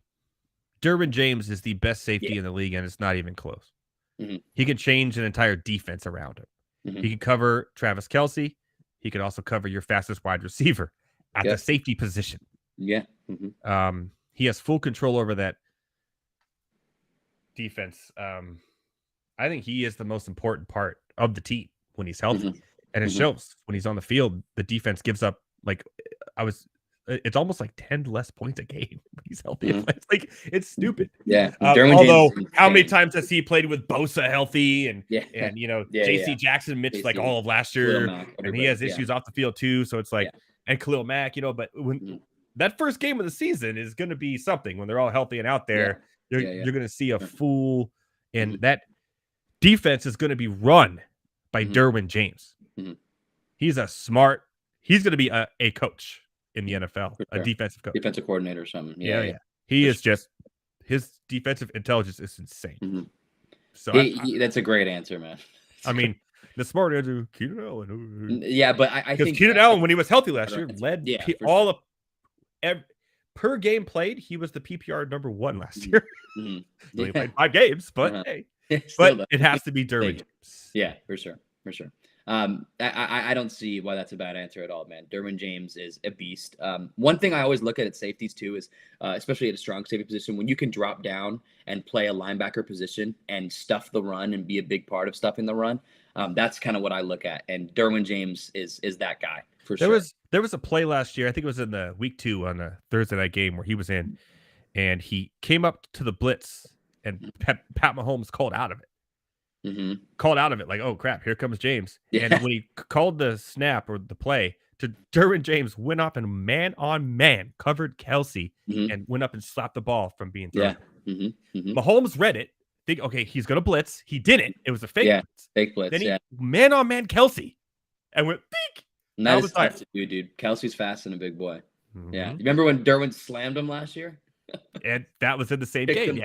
Speaker 1: Derwin James is the best safety in the league, and it's not even close.
Speaker 10: Mm-hmm.
Speaker 1: He can change an entire defense around him.
Speaker 10: Mm-hmm.
Speaker 1: He can cover Travis Kelce. He can also cover your fastest wide receiver at the safety position.
Speaker 10: Yeah. Mm-hmm.
Speaker 1: He has full control over that defense. I think he is the most important part of the team when he's healthy. Mm-hmm. And it shows when he's on the field. The defense gives up it's almost like 10 less points a game when he's healthy. Mm-hmm. It's stupid.
Speaker 10: Yeah.
Speaker 1: Although how many times has he played with Bosa healthy and JC Jackson missed like all of last year, and he has issues off the field too. So it's like and Khalil Mack, but when that first game of the season is going to be something when they're all healthy and out there, you're going to see a full, and that defense is going to be run by Derwin James. Mm-hmm. He's going to be a coach in the NFL, a defensive coach,
Speaker 10: defensive coordinator or something.
Speaker 1: Yeah. He is just, his defensive intelligence is insane.
Speaker 10: Mm-hmm.
Speaker 1: So
Speaker 10: that's a great answer, man.
Speaker 1: The smart answer, Keenan Allen.
Speaker 10: Yeah, but I think
Speaker 1: Keenan Allen, when he was healthy last year, led per game played. He was the PPR number 1 last year. Mm-hmm. He only played 5 games, but hey, but it has to be Derwin James.
Speaker 10: Yeah, for sure. I don't see why that's a bad answer at all, man. Derwin James is a beast. One thing I always look at safeties too is, especially at a strong safety position, when you can drop down and play a linebacker position and stuff the run and be a big part of stuffing the run. That's kind of what I look at, and Derwin James is that guy for sure.
Speaker 1: There was a play last year, I think it was in the week 2 on a Thursday night game where he was in, and he came up to the blitz, and Pat Mahomes called out of it.
Speaker 10: Mm-hmm.
Speaker 1: Called out of it like, oh crap, here comes James. And when he called the snap or the play, to Derwin James went up and man-on-man covered Kelce and went up and slapped the ball from being thrown.
Speaker 10: Yeah. Mm-hmm.
Speaker 1: Mahomes read it, think, okay, he's gonna blitz. He didn't. It was a fake blitz.
Speaker 10: Fake blitz.
Speaker 1: Then he man-on-man Kelce and went beak.
Speaker 10: Nice to do, dude. Kelsey's fast and a big boy. Mm-hmm. Yeah. Remember when Derwin slammed him last year?
Speaker 1: And that was in the same game,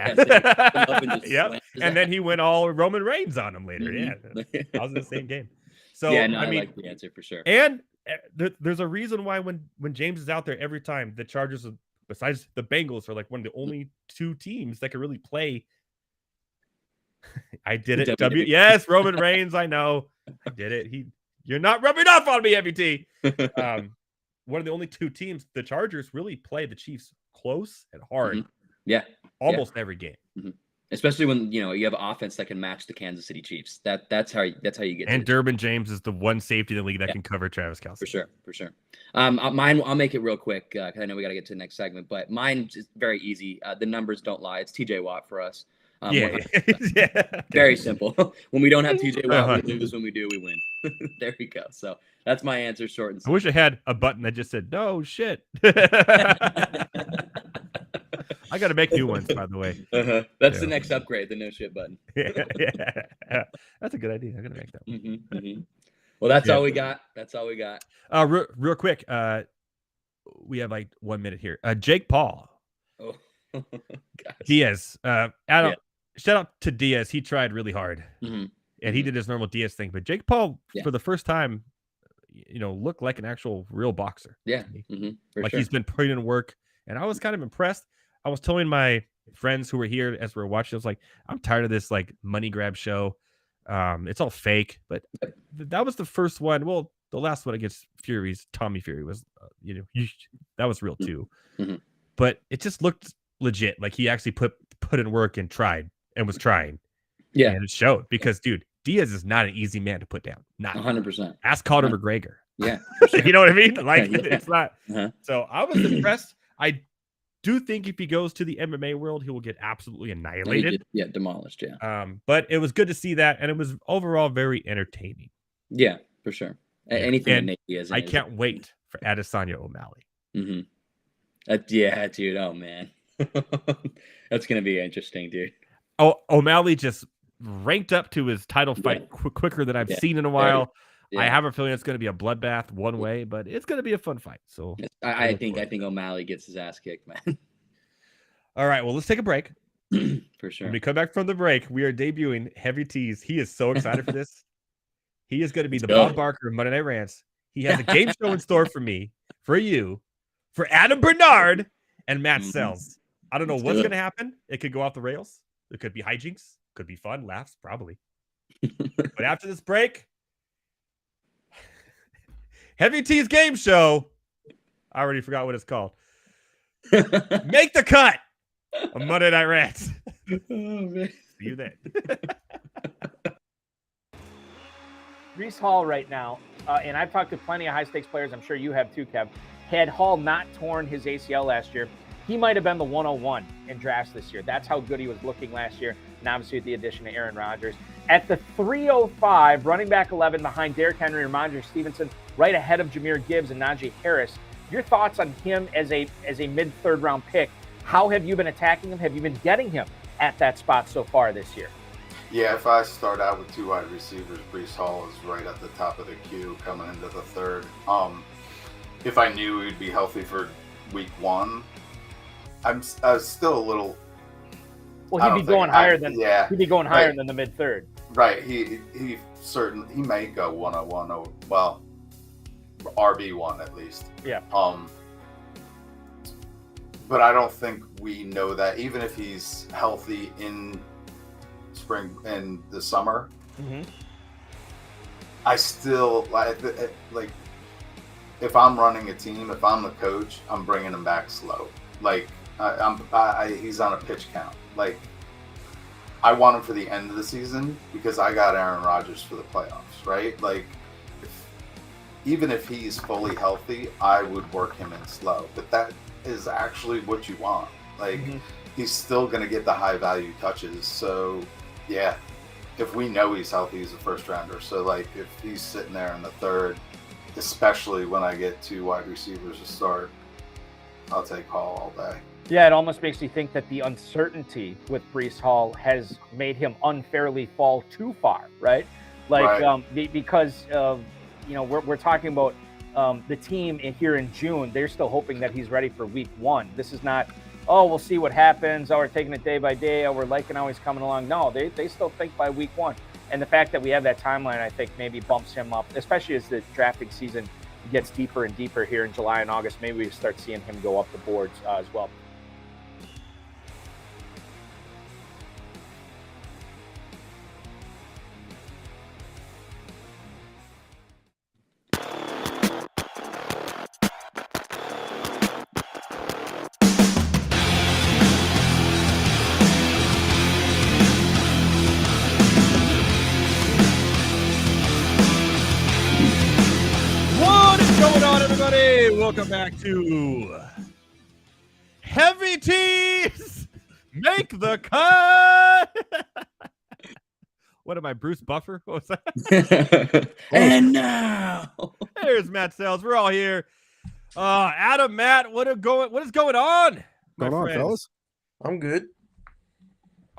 Speaker 1: And then he went all Roman Reigns on him later. Mm-hmm. Yeah, that was in the same game. So
Speaker 10: I like the answer for sure.
Speaker 1: And there's a reason why when James is out there every time, the Chargers, besides the Bengals, are like one of the only 2 teams that can really play I did it. Yes, Roman Reigns. I know. I did it. You're not rubbing off on me, MVT. One of the only two teams, the Chargers, really play the Chiefs close and hard.
Speaker 10: Mm-hmm. Yeah.
Speaker 1: Almost every game.
Speaker 10: Mm-hmm. Especially when you have offense that can match the Kansas City Chiefs. That's how you get.
Speaker 1: And Derwin James is the one safety in the league that can cover Travis Kelce.
Speaker 10: For sure. Mine, I'll make it real quick because I know we got to get to the next segment. But mine is very easy. The numbers don't lie. It's TJ Watt for us.
Speaker 1: Yeah.
Speaker 10: Very simple. When we don't have TJ Watt, we lose. When we do, we win. There we go. So that's my answer, short and simple.
Speaker 1: I wish I had a button that just said no shit. I got to make new ones, by the way.
Speaker 10: That's the next upgrade, the no shit button.
Speaker 1: That's a good idea. I'm gonna make that one.
Speaker 10: Well, that's all we got. That's all we got.
Speaker 1: Real quick. We have like 1 minute here. Jake Paul.
Speaker 10: Oh,
Speaker 1: Diaz. Shout out to Diaz. He tried really hard,
Speaker 10: mm-hmm.
Speaker 1: and he did his normal Diaz thing. But Jake Paul, for the first time, looked like an actual real boxer.
Speaker 10: Yeah,
Speaker 1: he's been putting in work, and I was kind of impressed. I was telling my friends who were here as we were watching, I was like, I'm tired of this like money grab show. It's all fake. But that was the first one. Well, the last one against Tommy Fury was, that was real too.
Speaker 10: Mm-hmm.
Speaker 1: But it just looked legit. Like he actually put in work and tried and was trying.
Speaker 10: Yeah,
Speaker 1: and it showed because, dude, Diaz is not an easy man to put down. Not
Speaker 10: 100%.
Speaker 1: Ask Conor McGregor.
Speaker 10: Yeah,
Speaker 1: sure. You know what I mean? Like it's not.
Speaker 10: Uh-huh.
Speaker 1: So I was impressed. I do think if he goes to the MMA world, he will get absolutely annihilated.
Speaker 10: Demolished. Yeah.
Speaker 1: But it was good to see that, and it was overall very entertaining.
Speaker 10: Yeah, for sure. Anything that Nate Diaz.
Speaker 1: I can't wait for Adesanya O'Malley.
Speaker 10: Mm-hmm. Yeah, dude. Oh man, that's gonna be interesting, dude.
Speaker 1: Oh, O'Malley just ranked up to his title fight quicker than I've seen in a while. Yeah. I have a feeling it's going to be a bloodbath one way, but it's going to be a fun fight. So
Speaker 10: I think O'Malley gets his ass kicked, man.
Speaker 1: All right, well, let's take a break.
Speaker 10: For sure.
Speaker 1: When we come back from the break, we are debuting Heavy Tees. He is so excited for this. He is going to be Bob Barker of Monday Night Rants. He has a game show in store for me, for you, for Adam Bernard, and Matt Selz. I don't know what's going to happen. It could go off the rails. It could be hijinks. Could be fun. Laughs, probably. But after this break, Heavy Tees game show. I already forgot what it's called. Make the cut on Monday Night Rants.
Speaker 10: Oh, man.
Speaker 1: See you then.
Speaker 11: Breece Hall right now, and I've talked to plenty of high-stakes players, I'm sure you have too, Kev. Had Hall not torn his ACL last year, he might have been the 101 in drafts this year. That's how good he was looking last year, and obviously with the addition of Aaron Rodgers. At the 305, running back 11 behind Derrick Henry and Ramondre Stevenson, right ahead of Jahmyr Gibbs and Najee Harris. Your thoughts on him as a mid-third round pick? How have you been attacking him? Have you been getting him at that spot so far this year?
Speaker 12: Yeah, if I start out with two wide receivers, Breece Hall is right at the top of the queue coming into the third. If I knew he'd be healthy for week one, I was still a little.
Speaker 11: Well, he'd be going higher than the mid third.
Speaker 12: Right. He may go 101. Well, RB1 at least.
Speaker 11: Yeah.
Speaker 12: But I don't think we know that even if he's healthy in spring and the summer.
Speaker 11: Mm-hmm.
Speaker 12: I still like if I'm running a team, if I'm the coach, I'm bringing him back slow. Like he's on a pitch count. Like I want him for the end of the season because I got Aaron Rodgers for the playoffs, right? Like even if he's fully healthy, I would work him in slow. But that is actually what you want. Like he's still going to get the high value touches. So yeah, if we know he's healthy, he's a first rounder. So like if he's sitting there in the third, especially when I get two wide receivers to start, I'll take Hall all day.
Speaker 11: Yeah, it almost makes you think that the uncertainty with Breece Hall has made him unfairly fall too far, right? Like because we're talking about the team here in June. They're still hoping that he's ready for week one. This is not, oh, we'll see what happens. Oh, we're taking it day by day. Oh, we're liking how he's coming along. No, they still think by week one. And the fact that we have that timeline, I think, maybe bumps him up, especially as the drafting season gets deeper and deeper here in July and August. Maybe we start seeing him go up the boards as well.
Speaker 1: everybody. Welcome back to Heavy Tees Make the Cut. What am I, Bruce Buffer? What was that?
Speaker 10: And now
Speaker 1: there's Matt Selz. We're all here. Adam, Matt, what is going on? My friends?
Speaker 13: Fellas? I'm good.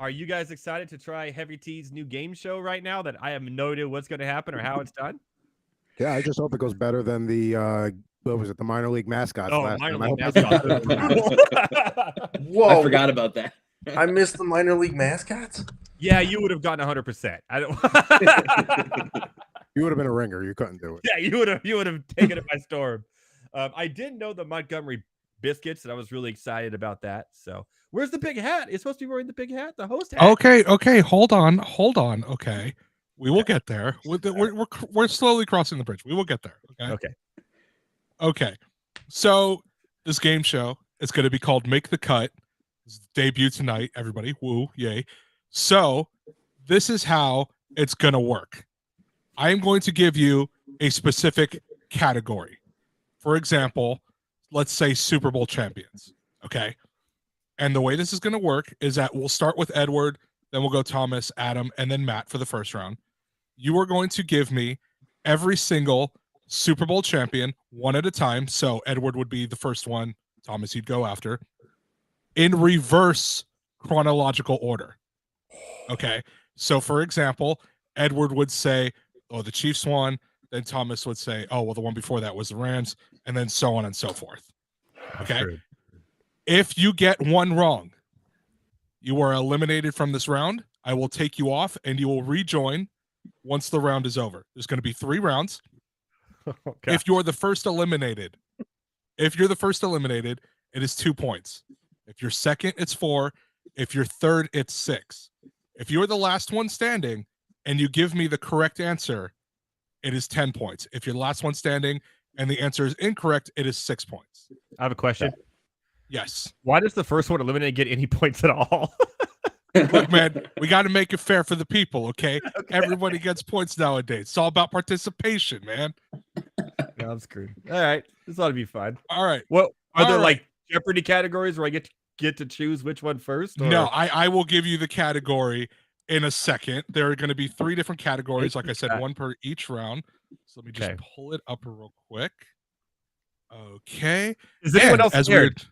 Speaker 1: Are you guys excited to try Heavy Tees' new game show right now that I have no idea what's going to happen or how it's done?
Speaker 13: Yeah, I just hope it goes better than the what was it, the minor league mascots last
Speaker 1: minor
Speaker 13: time.
Speaker 1: league mascots.
Speaker 13: Whoa.
Speaker 10: I forgot about that.
Speaker 13: I missed the minor league mascots?
Speaker 1: Yeah, you would have gotten 100%. I don't.
Speaker 13: You would have been a ringer. You couldn't do it.
Speaker 1: Yeah, you would have taken it by storm. I did know the Montgomery Biscuits, and I was really excited about that. So, where's the big hat? It's supposed to be wearing the big hat, the host hat.
Speaker 14: Okay. Hold on. Okay, we will get there. We're slowly crossing the bridge. We will get there. Okay. So this game show is going to be called Make the Cut. It's debut tonight. Everybody, woo, yay! So this is how it's going to work. I am going to give you a specific category. For example, let's say Super Bowl champions. Okay. And the way this is going to work is that we'll start with Edward, then we'll go Thomas, Adam, and then Matt for the first round. You are going to give me every single Super Bowl champion one at a time. So Edward would be the first one. Thomas, you'd go after. In reverse chronological order. Okay. So for example, Edward would say, oh, the Chiefs won. Then Thomas would say, oh, well, the one before that was the Rams, and then so on and so forth. Okay. If you get one wrong, you are eliminated from this round. I will take you off and you will rejoin once the round is over. There's going to be 3 rounds. Okay. If you're the first eliminated, it is 2 points. If you're second, it's 4. If you're third, it's 6. If you're the last one standing and you give me the correct answer, it is 10 points. If you're the last one standing and the answer is incorrect, it is 6 points.
Speaker 1: I have a question.
Speaker 14: Yes.
Speaker 1: Why does the first one eliminated get any points at all?
Speaker 14: Look, man, we got to make it fair for the people, okay? Everybody gets points nowadays. It's all about participation, man.
Speaker 1: No, I'm screwed. All right. This ought to be fun.
Speaker 14: All right.
Speaker 1: Well, are there like Jeopardy categories where I get to choose which one first? Or?
Speaker 14: No, I will give you the category in a second. There are going to be 3 different categories. Like I said, 1 per each round. So let me just pull it up real quick. Okay.
Speaker 1: Is anyone else scared?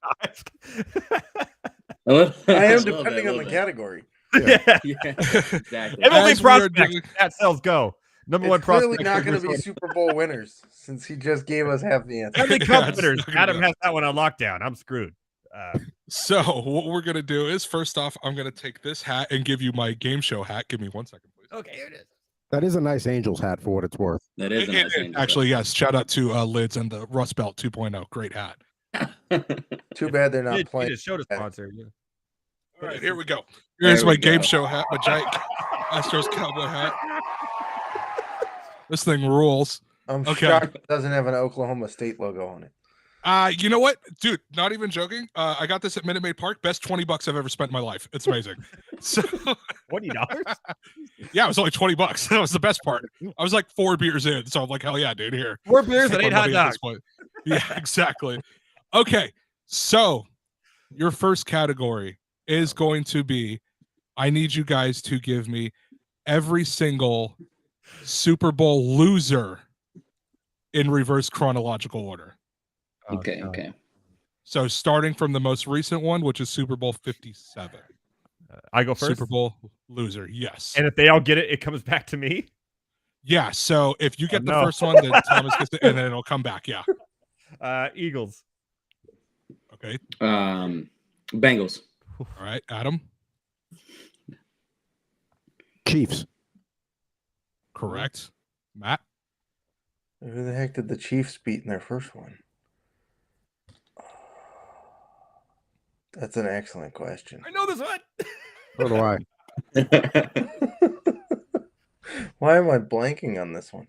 Speaker 13: I am depending on the category.
Speaker 1: Yeah.
Speaker 10: Exactly.
Speaker 1: MLB prospects. That Selz go. Number one prospect.
Speaker 13: Clearly not going to be Super Bowl winners since he just gave us half the answer.
Speaker 1: MLB Cup winners. Adam has that one on lockdown. I'm screwed.
Speaker 14: So what we're going to do is, first off, I'm going to take this hat and give you my game show hat. Give me 1 second, please.
Speaker 1: Okay, here it is.
Speaker 13: That is a nice Angels hat for what it's worth.
Speaker 10: That is a nice Angels
Speaker 14: actually, yes. Shout out to Lids and the Rust Belt 2.0. Great hat.
Speaker 13: Too bad they're not playing.
Speaker 1: Just showed a sponsor. Yeah.
Speaker 14: All right, here we go. Here's my game show hat, my giant Astros cowboy hat. This thing rules.
Speaker 13: I'm shocked it doesn't have an Oklahoma State logo on it.
Speaker 14: You know what, dude? Not even joking. I got this at Minute Maid Park. Best $20 I've ever spent in my life. It's amazing. So
Speaker 1: $20?
Speaker 14: Yeah, it was only $20. That was the best part. I was like 4 beers in, so I'm like, hell yeah, dude. Here,
Speaker 1: 4 beers and 8 hot dogs.
Speaker 14: Yeah, exactly. Okay, so your first category is going to be, I need you guys to give me every single Super Bowl loser in reverse chronological order.
Speaker 10: Okay.
Speaker 14: So starting from the most recent one, which is Super Bowl 57.
Speaker 1: I go first?
Speaker 14: Super Bowl loser, yes.
Speaker 1: And if they all get it, it comes back to me?
Speaker 14: Yeah, so if you get the first one, then Thomas gets it, and then it'll come back, yeah.
Speaker 1: Eagles.
Speaker 14: Okay.
Speaker 10: Bengals.
Speaker 14: All right, Adam.
Speaker 13: Chiefs.
Speaker 14: Correct. Matt.
Speaker 13: Who the heck did the Chiefs beat in their first one? That's an excellent question.
Speaker 1: I know this one.
Speaker 13: So do I. Why am I blanking on this one?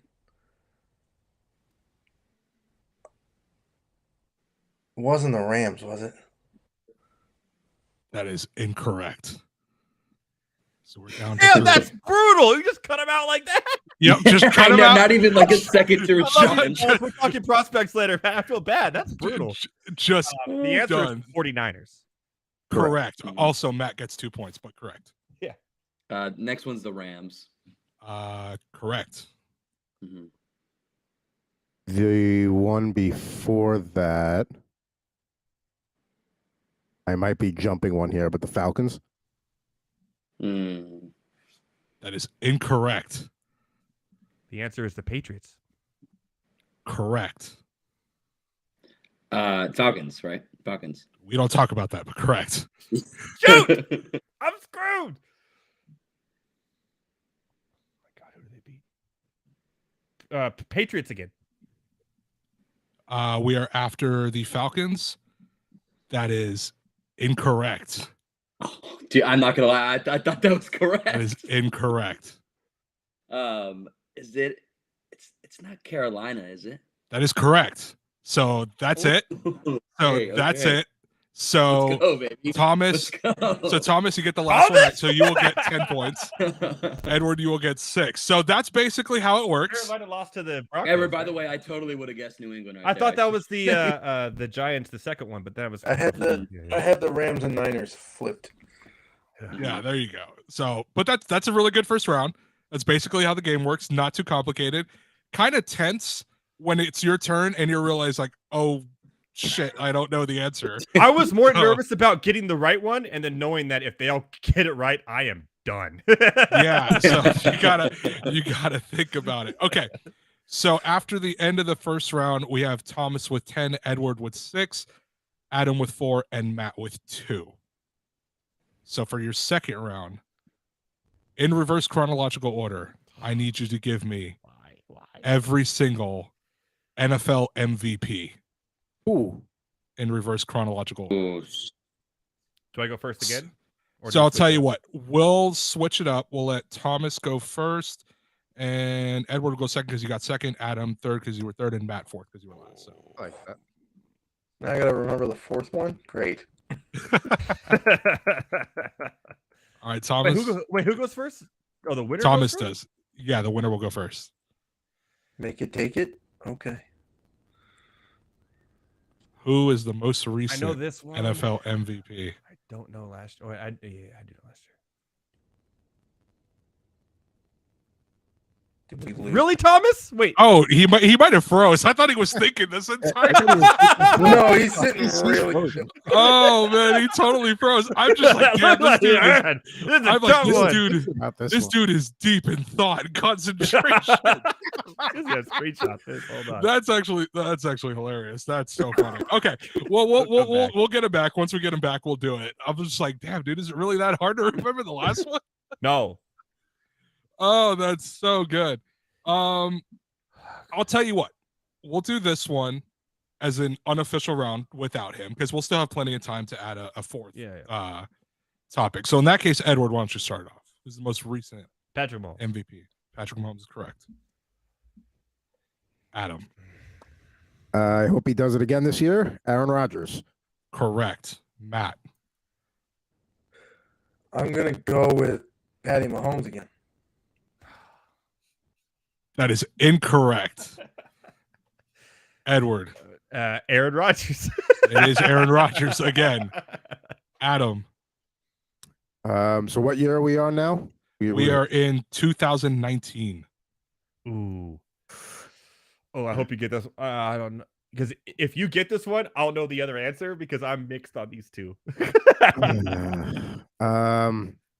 Speaker 13: It wasn't the Rams, was it?
Speaker 14: That is incorrect. So we're down to
Speaker 1: Damn, that's brutal. You just cut him out like that.
Speaker 14: Yep, just cut him out.
Speaker 10: Not even like a second to respond.
Speaker 1: We're talking prospects later. I feel bad. That's brutal.
Speaker 14: Just
Speaker 1: the answer
Speaker 14: done.
Speaker 1: is 49ers.
Speaker 14: Correct. Also, Matt gets 2 points, but correct.
Speaker 10: Yeah. Next one's the Rams.
Speaker 14: Correct.
Speaker 10: Mm-hmm.
Speaker 13: The one before that, I might be jumping one here, but the Falcons.
Speaker 10: Mm.
Speaker 14: That is incorrect.
Speaker 1: The answer is the Patriots.
Speaker 14: Correct.
Speaker 10: Falcons, right? Falcons.
Speaker 14: We don't talk about that, but correct.
Speaker 1: Shoot! I'm screwed. Oh my God, who did they beat? Patriots again.
Speaker 14: We are after the Falcons. That is incorrect.
Speaker 10: Oh, dude, I'm not gonna lie. I thought that was correct.
Speaker 14: That is incorrect.
Speaker 10: Is it? It's not Carolina, is it?
Speaker 14: That is correct. So that's it. So that's it. So
Speaker 10: Let's go, baby.
Speaker 14: Thomas.
Speaker 10: Let's go.
Speaker 14: So Thomas, you get the last one right. So you will get 10 points. Edward, you will get 6. So that's basically how it works.
Speaker 1: Carolina lost to the Broncos.
Speaker 10: Edward, by the way, I totally would have guessed New England. Right
Speaker 1: I
Speaker 10: there,
Speaker 1: thought that
Speaker 10: actually.
Speaker 1: was the Giants, the second one, but that was.
Speaker 15: I had the Rams and Niners flipped.
Speaker 14: Yeah, there you go. So, but that's a really good first round. That's basically how the game works. Not too complicated. Kind of tense when it's your turn and you realize like, oh shit, I don't know the answer.
Speaker 1: I was more nervous about getting the right one and then knowing that if they all get it right, I am done.
Speaker 14: Yeah, so you gotta think about it. Okay. So after the end of the first round, we have Thomas with 10, Edward with 6, Adam with 4, and Matt with 2. So for your second round, in reverse chronological order, I need you to give me every single NFL MVP.
Speaker 13: Ooh.
Speaker 14: In reverse chronological order.
Speaker 1: Do I go first again?
Speaker 14: So I'll tell you what, we'll switch it up. We'll let Thomas go first, and Edward will go second because you got second, Adam third because you were third, and Matt fourth because you were last. So.
Speaker 15: I like that. Now I gotta remember the fourth one. Great.
Speaker 14: All right, Thomas.
Speaker 1: Wait, who goes first? Oh, the winner.
Speaker 14: Thomas does. Yeah, the winner will go first.
Speaker 15: Make it, take it. Okay.
Speaker 14: Who is the most recent
Speaker 1: I know this one.
Speaker 14: NFL MVP?
Speaker 1: I don't know last year. I do know last year.
Speaker 15: Did we lose?
Speaker 1: Really, Thomas? Wait.
Speaker 14: Oh, he might have froze. I thought he was thinking this entire time.
Speaker 15: No, he's sitting really.
Speaker 14: Oh man, he totally froze. I'm just like, damn, this dude this dude is deep in thought and concentration.
Speaker 1: Screenshot this. Hold on.
Speaker 14: That's actually hilarious. That's so funny. Okay, well we'll get him back. Once we get him back, we'll do it. I'm just like, damn, dude, is it really that hard to remember the last one?
Speaker 1: No.
Speaker 14: Oh, that's so good. I'll tell you what. We'll do this one as an unofficial round without him because we'll still have plenty of time to add a fourth topic. So in that case, Edward, why don't you start off? This is the most recent
Speaker 1: Patrick Mahomes.
Speaker 14: MVP. Patrick Mahomes is correct. Adam.
Speaker 13: I hope he does it again this year. Aaron Rodgers.
Speaker 14: Correct. Matt.
Speaker 15: I'm gonna go with Patty Mahomes again.
Speaker 14: That is incorrect. Edward.
Speaker 1: Aaron Rodgers.
Speaker 14: It is Aaron Rodgers again. Adam.
Speaker 13: So what year are we on now?
Speaker 14: We are in 2019.
Speaker 1: Ooh. Oh, I hope you get this. I don't know. Because if you get this one, I'll know the other answer because I'm mixed on these two.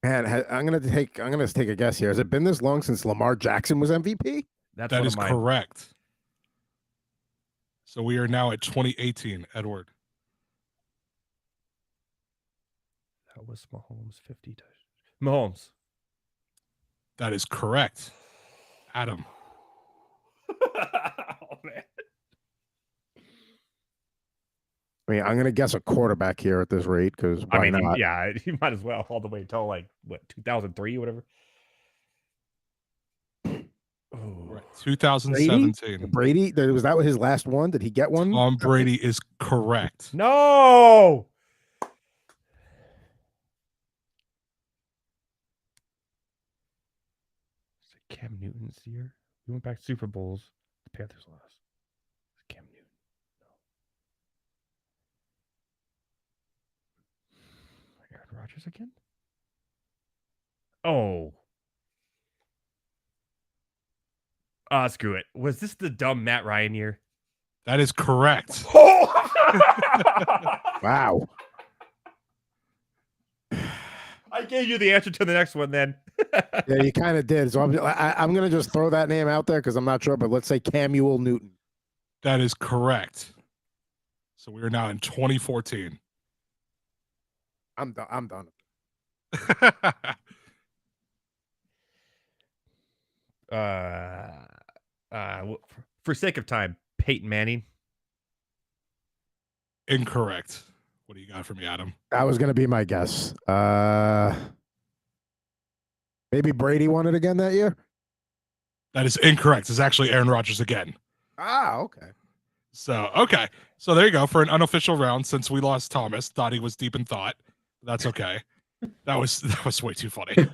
Speaker 13: Man, I'm gonna take a guess here. Has it been this long since Lamar Jackson was MVP?
Speaker 14: That is correct. So we are now at 2018, Edward.
Speaker 1: That was Mahomes 50 touchdowns. Mahomes.
Speaker 14: That is correct. Adam.
Speaker 1: Oh man.
Speaker 13: I mean, I'm gonna guess a quarterback here at this rate because not?
Speaker 1: Yeah, you might as well all the way until like what 2003 or whatever.
Speaker 14: Right, 2017.
Speaker 13: Brady? Was that his last one? Did he get one?
Speaker 14: Tom Brady is correct.
Speaker 1: No. Cam Newton's year. We went back to Super Bowls. The Panthers lost. Cam Newton. No. Aaron Rodgers again? Oh. Screw it. Was this the dumb Matt Ryan year?
Speaker 14: That is correct.
Speaker 13: Wow.
Speaker 1: I gave you the answer to the next one then.
Speaker 13: Yeah, you kind of did. So I'm going to just throw that name out there because I'm not sure, but let's say Camuel Newton.
Speaker 14: That is correct. So we are now in 2014.
Speaker 13: I'm done.
Speaker 1: For sake of time, Peyton Manning.
Speaker 14: Incorrect. What do you got for me, Adam?
Speaker 13: That was going to be my guess. Maybe Brady won it again that year?
Speaker 14: That is incorrect. It's actually Aaron Rodgers again.
Speaker 13: Ah, okay.
Speaker 14: So, okay. So there you go. For an unofficial round, since we lost Thomas, thought he was deep in thought. That's okay. That was way too funny.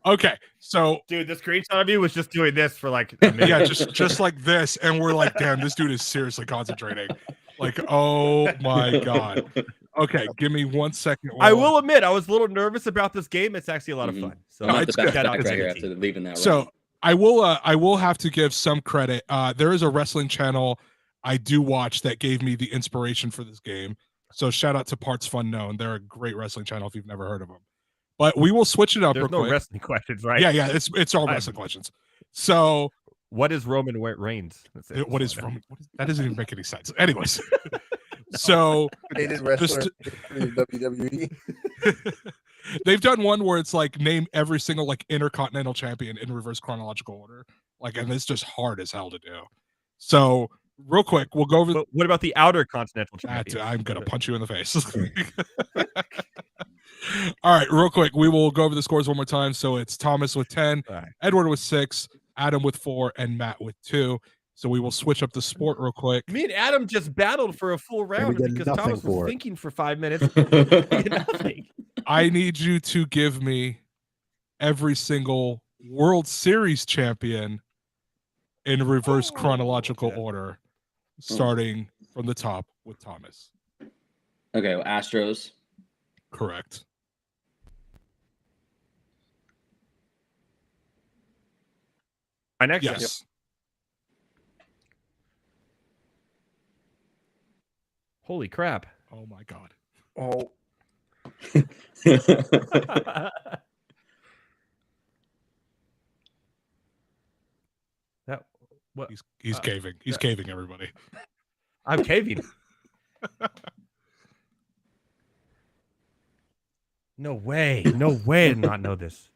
Speaker 14: Okay, so
Speaker 1: dude, the screenshot of you was just doing this for like a minute.
Speaker 14: Yeah, just like this, and we're like, damn, this dude is seriously concentrating. Like, oh my god. Okay, give me 1 second.
Speaker 1: I will admit, I was a little nervous about this game. It's actually a lot of fun. So
Speaker 10: it's good. Right here after leaving that.
Speaker 14: So I will have to give some credit. There is a wrestling channel I do watch that gave me the inspiration for this game. So shout out to Parts Fun Known. They're a great wrestling channel if you've never heard of them. But we will switch it up.
Speaker 1: There's no
Speaker 14: quick.
Speaker 1: wrestling questions, right?
Speaker 14: Yeah. It's all wrestling questions. So,
Speaker 1: what is Roman Reigns?
Speaker 14: What is Roman? That doesn't even make any sense. Anyways, so
Speaker 15: Hated wrestler in WWE.
Speaker 14: They've done one where it's like name every single like intercontinental champion in reverse chronological order. Like, and it's just hard as hell to do. So, real quick, we'll go over.
Speaker 1: But what about the outer continental champions?
Speaker 14: I'm gonna punch you in the face. All right, real quick, we will go over the scores one more time. So it's Thomas with 10, Edward with 6, Adam with 4, and Matt with 2. So we will switch up the sport real quick.
Speaker 1: Me and Adam just battled for a full round because Thomas was thinking for 5 minutes. Nothing.
Speaker 14: I need you to give me every single World Series champion in reverse chronological order, starting from the top with Thomas.
Speaker 10: Okay, well, Astros.
Speaker 14: Correct.
Speaker 1: My next.
Speaker 14: Yes.
Speaker 1: Holy crap.
Speaker 14: Oh my god.
Speaker 15: Oh.
Speaker 1: That what
Speaker 14: he's caving. He's caving, everybody.
Speaker 1: I'm caving. No way. No way I did not know this.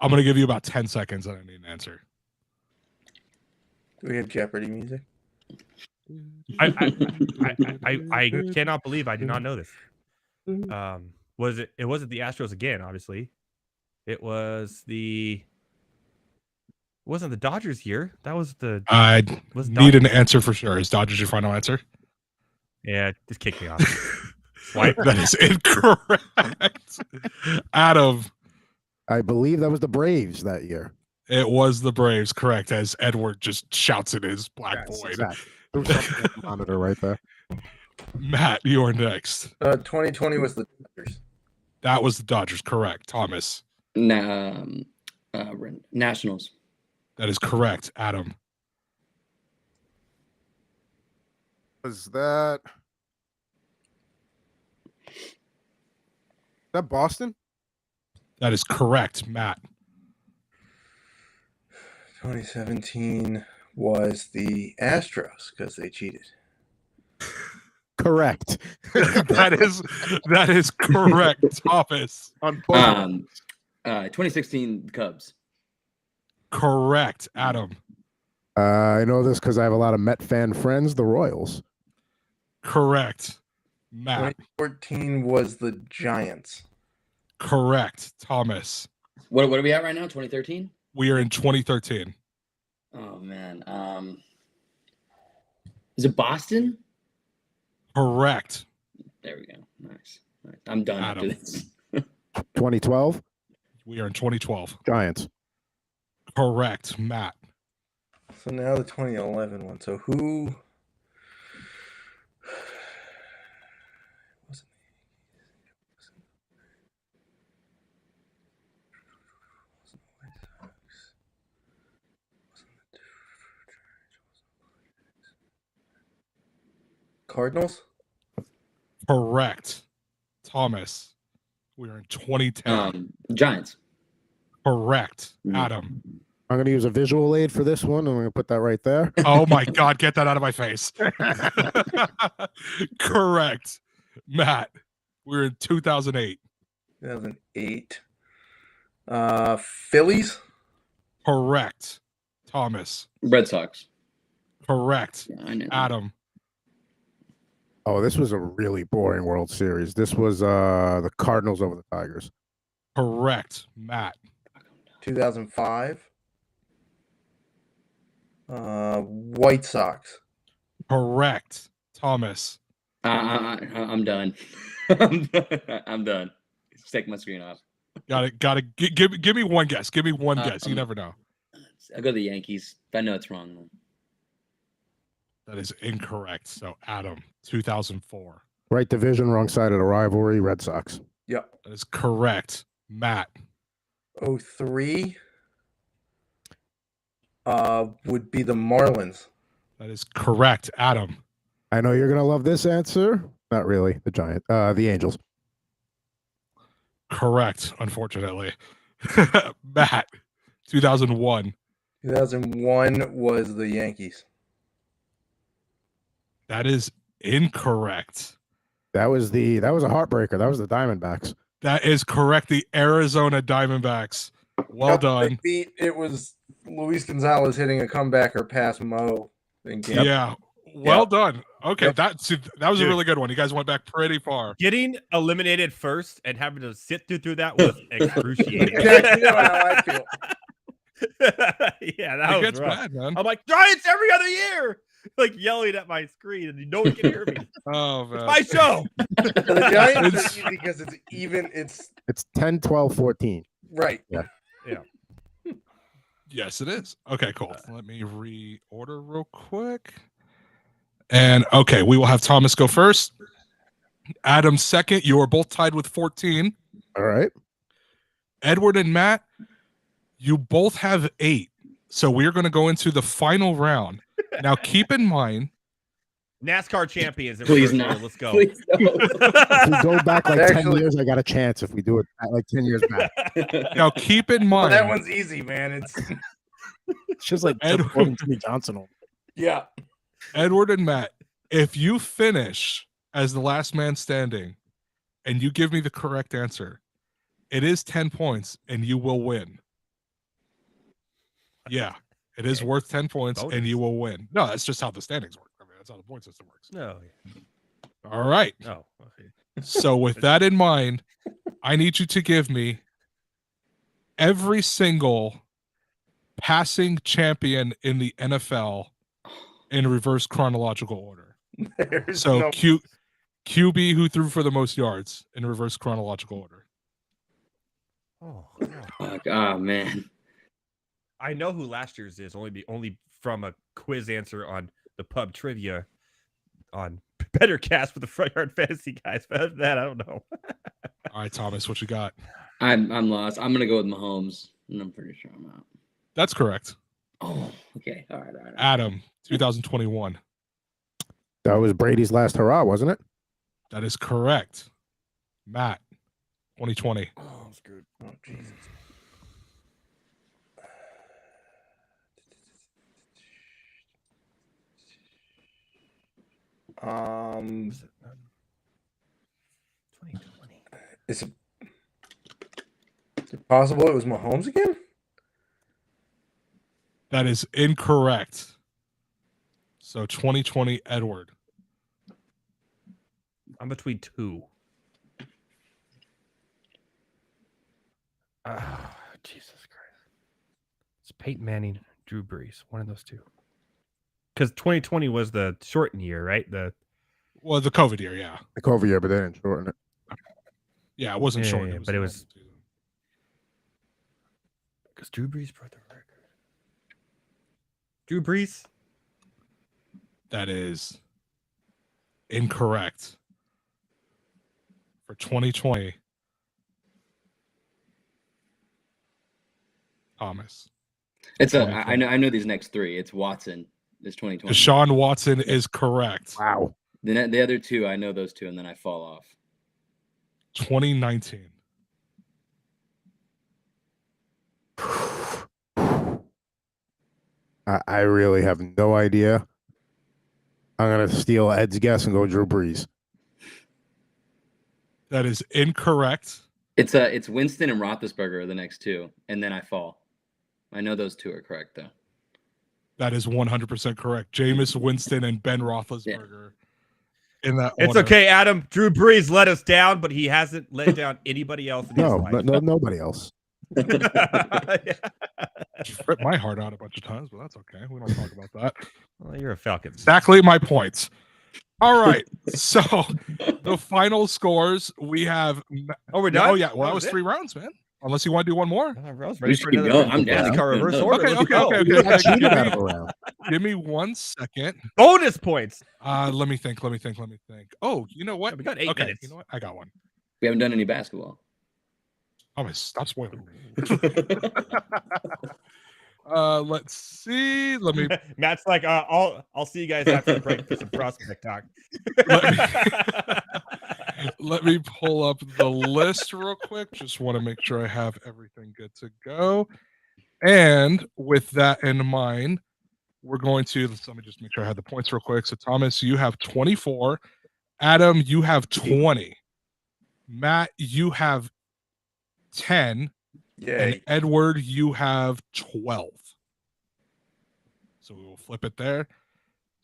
Speaker 14: I'm going to give you about 10 seconds and I need an answer.
Speaker 15: Do we have Jeopardy music?
Speaker 1: I cannot believe I did not know this. It wasn't the Astros again, obviously. It wasn't the Dodgers year. That was the
Speaker 14: I need an answer for sure. Is Dodgers your final answer?
Speaker 1: Yeah, just kick me off. Swipe.
Speaker 14: That is incorrect. Adam.
Speaker 13: I believe that was the Braves that year.
Speaker 14: It was the Braves, correct, as Edward just shouts in his black void.
Speaker 13: Exactly. There was something on the monitor right there.
Speaker 14: Matt, you're next.
Speaker 15: 2020 was the Dodgers.
Speaker 14: That was the Dodgers, correct. Thomas.
Speaker 10: Nationals.
Speaker 14: That is correct. Adam.
Speaker 13: Was that Boston?
Speaker 14: That is correct. Matt.
Speaker 15: 2017 was the Astros because they cheated.
Speaker 13: Correct.
Speaker 14: that is correct, Thomas.
Speaker 10: 2016 Cubs.
Speaker 14: Correct, Adam.
Speaker 13: I know this because I have a lot of Met fan friends, the Royals.
Speaker 14: Correct, Matt.
Speaker 15: 2014 was the Giants.
Speaker 14: Correct, Thomas.
Speaker 10: What are we at right now? 2013?
Speaker 14: We are in 2013.
Speaker 10: Oh man. Is it Boston?
Speaker 14: Correct.
Speaker 10: There we go. Nice. I'm done after this.
Speaker 13: 2012?
Speaker 14: We are in 2012.
Speaker 13: Giants.
Speaker 14: Correct, Matt.
Speaker 15: So now the 2011 one. So who? Cardinals?
Speaker 14: Correct. Thomas. We are in 2010.
Speaker 10: Giants.
Speaker 14: Correct. Adam.
Speaker 13: I'm going to use a visual aid for this one. I'm going to put that right there.
Speaker 14: Oh my God, get that out of my face. Correct. Matt. We're in 2008.
Speaker 15: 2008. Phillies?
Speaker 14: Correct. Thomas.
Speaker 10: Red Sox.
Speaker 14: Correct.
Speaker 10: Yeah, I know.
Speaker 14: Adam.
Speaker 13: Oh, this was a really boring World Series. This was the Cardinals over the Tigers.
Speaker 14: Correct. Matt.
Speaker 15: 2005. White Sox.
Speaker 14: Correct. Thomas.
Speaker 10: I'm done. I'm done. Just take my screen off.
Speaker 14: Got it. Give me one guess. Give me one guess. You never know.
Speaker 10: I'll go to the Yankees. I know it's wrong, though.
Speaker 14: That is incorrect. So, Adam, 2004.
Speaker 13: Right division, wrong side of the rivalry, Red Sox.
Speaker 15: Yep.
Speaker 14: That is correct. Matt.
Speaker 15: 03. Would be the Marlins.
Speaker 14: That is correct. Adam.
Speaker 13: I know you're going to love this answer. Not really. The Angels.
Speaker 14: Correct, unfortunately. Matt, 2001.
Speaker 15: 2001 was the Yankees.
Speaker 14: That is incorrect.
Speaker 13: That was a heartbreaker. That was the Diamondbacks.
Speaker 14: That is correct. The Arizona Diamondbacks. Well done.
Speaker 15: It was Luis Gonzalez hitting a comebacker past Mo.
Speaker 14: Yeah. Well done. Okay, that was a really good one. You guys went back pretty far.
Speaker 1: Getting eliminated first and having to sit through that was excruciating.
Speaker 15: Exactly how I feel.
Speaker 1: Yeah, that was rough.
Speaker 14: Bad, man.
Speaker 1: I'm like, Giants every other year, like yelling at my screen, and no one can hear me.
Speaker 14: Oh man,
Speaker 1: it's my show.
Speaker 15: The Giants are easy because it's even. It's
Speaker 13: 10, 12, 14.
Speaker 15: Right.
Speaker 13: Yeah.
Speaker 14: Yes, it is. Okay, cool. Let me reorder real quick. And okay, we will have Thomas go first. Adam second. You are both tied with 14.
Speaker 13: All right.
Speaker 14: Edward and Matt, you both have 8. So we're going to go into the final round. Now, keep in mind,
Speaker 1: NASCAR champions.
Speaker 10: Please no.
Speaker 1: Let's go.
Speaker 10: Please no.
Speaker 13: If we go back like 10 years, I got a chance. If we do it like 10 years back.
Speaker 14: Now, keep in mind.
Speaker 15: That one's easy, man.
Speaker 13: It's just like Jimmy Johnson.
Speaker 15: Yeah.
Speaker 14: Edward and Matt, if you finish as the last man standing and you give me the correct answer, it is 10 points and you will win. Yeah, it is worth 10 points and you will win. No, that's just how the standings work. I mean, that's how the point system works.
Speaker 1: No.
Speaker 14: All right.
Speaker 1: No. Okay.
Speaker 14: So with that in mind, I need you to give me every single passing champion in the NFL in reverse chronological order. So
Speaker 15: no...
Speaker 14: QB who threw for the most yards in reverse chronological order.
Speaker 10: Oh man.
Speaker 1: I know who last year's is only from a quiz answer on the pub trivia on Better Cast with the Front Yard Fantasy guys. But other than that, I don't know.
Speaker 14: All right, Thomas, what you got?
Speaker 10: I'm lost. I'm gonna go with Mahomes, and I'm pretty sure I'm out.
Speaker 14: That's correct.
Speaker 10: Oh, okay. All right.
Speaker 14: Adam, 2021.
Speaker 13: That was Brady's last hurrah, wasn't it?
Speaker 14: That is correct. Matt, 2020.
Speaker 1: Oh, I'm screwed.
Speaker 15: Oh, Jesus. Is it possible it was Mahomes again?
Speaker 14: That is incorrect. So 2020, Edward.
Speaker 1: I'm between two. Jesus Christ. It's Peyton Manning, Drew Brees. One of those two. Because 2020 was the shortened year, right? The
Speaker 14: COVID year, yeah.
Speaker 13: The COVID year, but they didn't shorten it.
Speaker 14: Yeah, it wasn't shortened.
Speaker 1: But it was. Because Drew Brees broke the record. Drew Brees?
Speaker 14: That is incorrect. For 2020, Thomas.
Speaker 10: It's I know these next three. It's Watson. It's 2020.
Speaker 14: Deshaun Watson is correct.
Speaker 13: Wow.
Speaker 10: The other two, I know those two, and then I fall off.
Speaker 14: 2019.
Speaker 13: I really have no idea. I'm gonna steal Ed's guess and go Drew Brees.
Speaker 14: That is incorrect.
Speaker 10: It's Winston and Roethlisberger are the next two, and then I fall. I know those two are correct though.
Speaker 14: That is 100% correct. Jameis Winston and Ben Roethlisberger. In that
Speaker 1: it's
Speaker 14: order.
Speaker 1: okay, Adam. Drew Brees let us down, but he hasn't let down anybody else in his life.
Speaker 13: No, nobody else.
Speaker 14: Ripped my heart out a bunch of times, but that's okay. We don't talk about that.
Speaker 1: Well, you're a Falcon.
Speaker 14: Exactly my points. All right. So the final scores we have.
Speaker 1: Oh, we're done?
Speaker 14: Oh, yeah. Well, that was 3 rounds, man. Unless you want to do one more.
Speaker 10: We should keep going. I'm down.
Speaker 14: Okay. Give me 1 second.
Speaker 1: Bonus points.
Speaker 14: Let me think. Oh, you know what?
Speaker 1: We got 8 minutes.
Speaker 14: You know what? I got one.
Speaker 10: We haven't done any basketball.
Speaker 14: Oh, stop spoiling. Let's see. Let me.
Speaker 1: Matt's like, I'll see you guys after the break for some prospect talk.
Speaker 14: Let me pull up the list real quick. Just want to make sure I have everything good to go. And with that in mind, we're going to let me just make sure I have the points real quick. So Thomas, you have 24. Adam, you have 20. Matt, you have 10. And Edward, you have 12. So we will flip it there.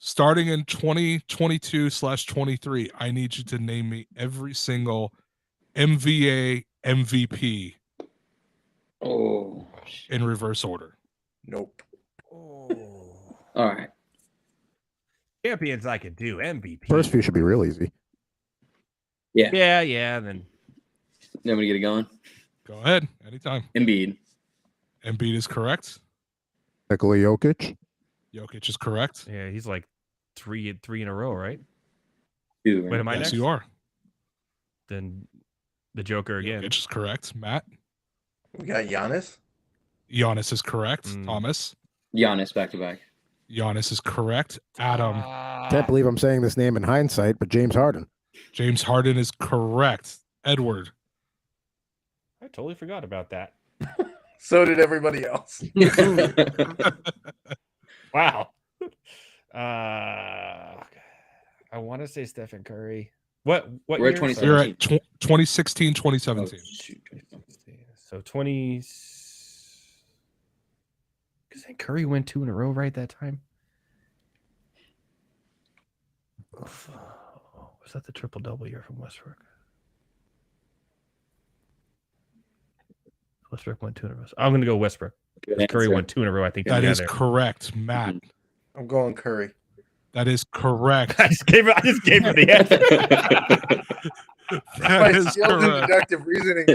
Speaker 14: Starting in 2022/23, I need you to name me every single MVA MVP.
Speaker 10: Oh.
Speaker 14: In reverse order.
Speaker 15: Nope.
Speaker 10: Oh. All right.
Speaker 1: Champions I can do. MVP.
Speaker 13: First few should be real easy.
Speaker 10: Yeah.
Speaker 1: Yeah. Then
Speaker 10: I'm gonna get it going.
Speaker 14: Go ahead. Anytime.
Speaker 10: Embiid
Speaker 14: is correct.
Speaker 13: Nikola Jokic.
Speaker 14: Jokic is correct.
Speaker 1: Yeah, he's like three in a row, right?
Speaker 10: 2. Right?
Speaker 1: Wait, am I
Speaker 14: Yes,
Speaker 1: next?
Speaker 14: you are.
Speaker 1: Then the Joker again.
Speaker 14: Jokic is correct. Matt.
Speaker 15: We got Giannis.
Speaker 14: Giannis is correct. Thomas.
Speaker 10: Giannis back to back.
Speaker 14: Giannis is correct. Adam.
Speaker 13: Can't believe I'm saying this name in hindsight, but James Harden.
Speaker 14: James Harden is correct. Edward.
Speaker 1: I totally forgot about that.
Speaker 15: So did everybody else.
Speaker 1: Wow. I want to say Stephen Curry. What
Speaker 10: We're
Speaker 1: year?
Speaker 10: at 2017.
Speaker 14: You're at 2016, 2017.
Speaker 10: Oh, shoot.
Speaker 1: So 20. Because Curry went 2 in a row right that time. Was that the triple double year from Westbrook? Westbrook won 2 in a row. I'm going to go Westbrook. Curry won 2 in a row. I think
Speaker 14: that is correct, Matt.
Speaker 15: I'm going Curry.
Speaker 14: That is correct.
Speaker 1: I just gave him the answer.
Speaker 14: That is correct.
Speaker 15: Deductive reasoning.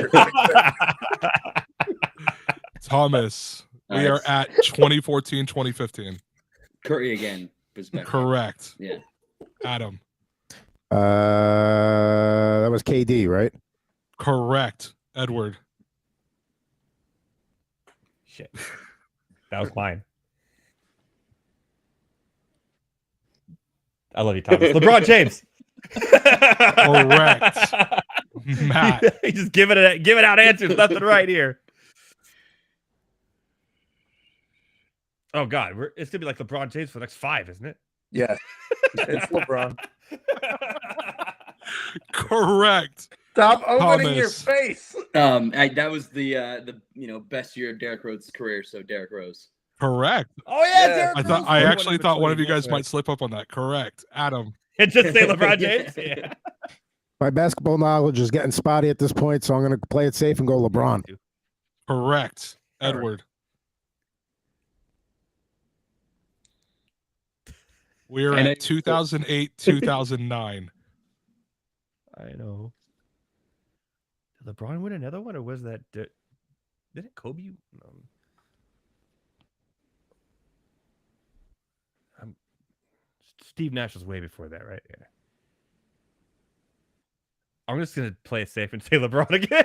Speaker 14: Thomas, we are at 2014, 2015.
Speaker 10: Curry again.
Speaker 14: Correct.
Speaker 10: Yeah.
Speaker 14: Adam.
Speaker 13: That was KD, right?
Speaker 14: Correct. Edward.
Speaker 1: Shit. That was mine. I love you, Thomas. LeBron James.
Speaker 14: Correct. Matt.
Speaker 1: He just giving out answers left and right here. Oh God, it's gonna be like LeBron James for the next 5, isn't it?
Speaker 15: Yeah, it's LeBron.
Speaker 14: Correct.
Speaker 15: Stop opening your face.
Speaker 10: That was the best year of Derrick Rose's career. So Derrick Rose.
Speaker 14: Correct.
Speaker 1: Oh yeah, Derrick
Speaker 14: I actually thought one of you guys might slip up on that. Correct. Adam.
Speaker 1: And just say LeBron James. Yeah.
Speaker 13: My basketball knowledge is getting spotty at this point, so I'm going to play it safe and go LeBron.
Speaker 14: Correct. Edward. We're at 2008, 2009.
Speaker 1: I know. Did LeBron win another one, or was that? Didn't Kobe? Steve Nash was way before that, right? Yeah. I'm just gonna play it safe and say LeBron again.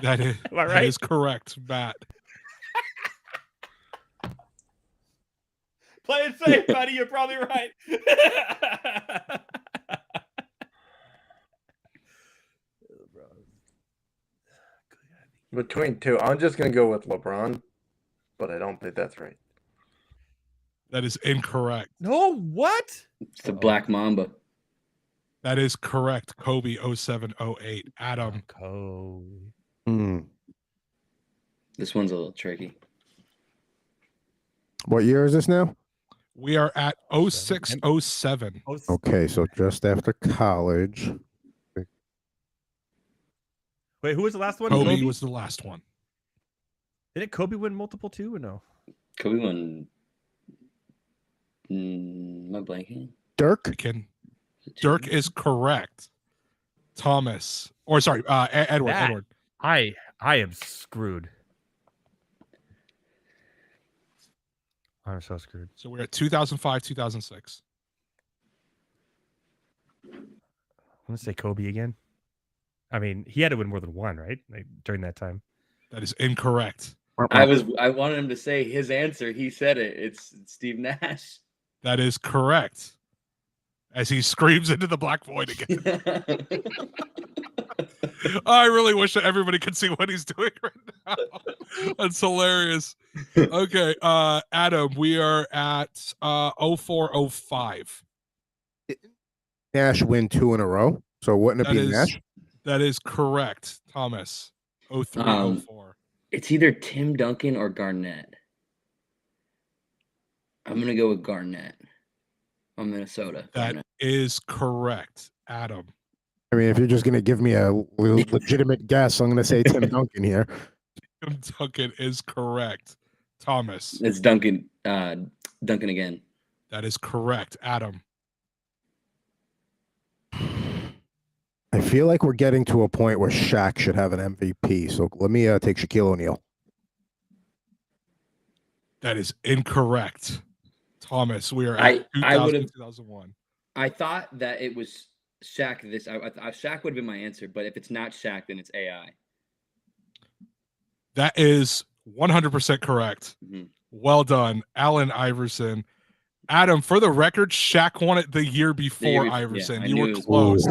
Speaker 14: That is,
Speaker 1: Am I right?
Speaker 14: That is correct, Matt.
Speaker 1: Play it safe, buddy. You're probably right.
Speaker 15: Between two, I'm just gonna go with LeBron, but I don't think that's right.
Speaker 14: That is incorrect.
Speaker 1: No, what?
Speaker 10: It's the Black Mamba.
Speaker 14: That is correct. Kobe 0708. Adam.
Speaker 1: Kobe.
Speaker 10: This one's a little tricky.
Speaker 13: What year is this now?
Speaker 14: We are at 0607.
Speaker 13: Okay, so just after college.
Speaker 1: Wait, who was the last one?
Speaker 14: Kobe was the last one.
Speaker 1: Didn't Kobe win multiple too, or no?
Speaker 10: Kobe won. My blanking.
Speaker 13: Dirk?
Speaker 14: Dirk is correct. Thomas. Or sorry, Edward.
Speaker 1: That-
Speaker 14: Edward.
Speaker 1: I am screwed. I'm so screwed.
Speaker 14: So we're at 2005, 2006.
Speaker 1: I'm gonna say Kobe again. I mean, he had to win more than one, right? Like, during that time.
Speaker 14: That is incorrect.
Speaker 10: I wanted him to say his answer. He said it. It's Steve Nash.
Speaker 14: That is correct. As he screams into the black void again. I really wish that everybody could see what he's doing right now. That's hilarious. Okay, Adam, we are at 0405.
Speaker 13: Nash win 2 in a row. So wouldn't it be Nash?
Speaker 14: That is correct, Thomas. 0304.
Speaker 10: It's either Tim Duncan or Garnett. I'm gonna go with Garnett. I'm Minnesota.
Speaker 14: That is correct, Adam.
Speaker 13: I mean, if you're just going to give me a legitimate guess, I'm going to say Tim Duncan here.
Speaker 14: Tim Duncan is correct. Thomas.
Speaker 10: It's Duncan. Duncan again.
Speaker 14: That is correct, Adam.
Speaker 13: I feel like we're getting to a point where Shaq should have an MVP. So let me take Shaquille O'Neal.
Speaker 14: That is incorrect. Thomas, we are at 2001.
Speaker 10: I thought that it was Shaq. Shaq would have been my answer, but if it's not Shaq, then it's AI.
Speaker 14: That is 100% correct.
Speaker 10: Mm-hmm.
Speaker 14: Well done, Allen Iverson. Adam, for the record, Shaq won it the year before Iverson. You were close.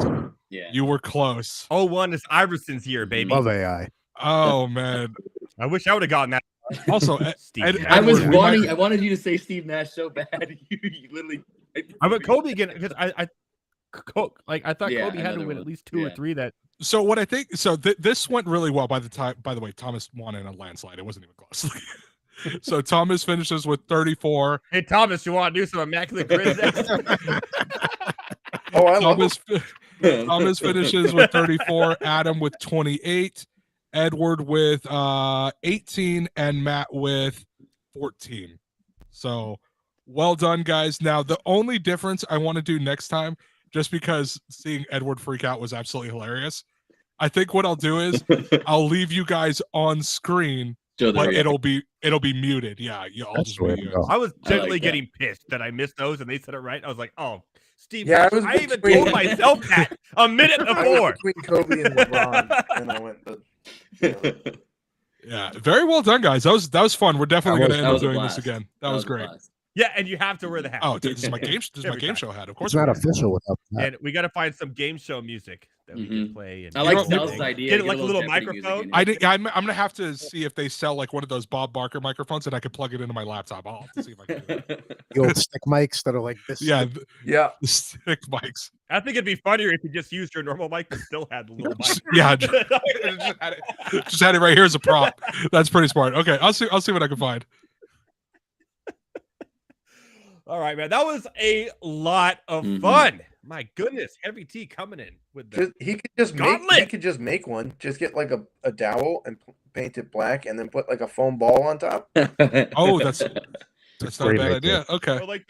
Speaker 10: Yeah.
Speaker 14: You were close.
Speaker 1: 01 is Iverson's year, baby.
Speaker 13: Love AI.
Speaker 14: Oh, man.
Speaker 1: I wish I would have gotten that.
Speaker 14: Also,
Speaker 10: I wanted you to say Steve Nash so bad. you literally.
Speaker 1: I went Kobe again because I thought Kobe had to win
Speaker 10: one.
Speaker 1: at least two or three. That
Speaker 14: So what I think, this went really well. By the way, Thomas won in a landslide. It wasn't even close. So Thomas finishes with 34.
Speaker 1: Hey Thomas, you want to do some immaculate grid?
Speaker 14: Thomas finishes with 34. Adam with 28. Edward with 18 and Matt with 14. So well done, guys. Now, the only difference I want to do next time, just because seeing Edward freak out was absolutely hilarious, I think what I'll do is I'll leave you guys on screen, but it'll be muted. Yeah, I'll just be
Speaker 1: I was genuinely getting pissed that I missed those and they said it right. I was like, oh, Steve,
Speaker 15: Yeah,
Speaker 1: I even told myself that a minute
Speaker 15: I
Speaker 1: before.
Speaker 15: was between Kobe and LeBron, and I went the.
Speaker 14: Yeah, very well done, guys. That was fun. We're definitely going to end up doing this again. That was great.
Speaker 1: Yeah, and you have to wear the hat.
Speaker 14: Oh, dude, this is my game. This is my game show hat. Of course,
Speaker 13: It's not official without that.
Speaker 1: And we got to find some game show music that we can play. And
Speaker 10: I like Selz's idea.
Speaker 1: Get it like a little microphone.
Speaker 14: I'm gonna have to see if they sell like one of those Bob Barker microphones, and I can plug it into my laptop. I'll have to see if I can do that.
Speaker 13: The old stick mics that are like this.
Speaker 14: Yeah,
Speaker 15: yeah,
Speaker 14: the stick mics.
Speaker 1: I think it'd be funnier if you just used your normal mic and still had the little mic.
Speaker 14: Yeah, just had it right here as a prop. That's pretty smart. Okay, I'll see what I can find.
Speaker 1: All right, man. That was a lot of fun. My goodness, Heavy T coming in with the
Speaker 15: He could just make one. Just get like a dowel and paint it black, and then put like a foam ball on top.
Speaker 14: Oh, that's not a bad idea. Okay.
Speaker 1: Or like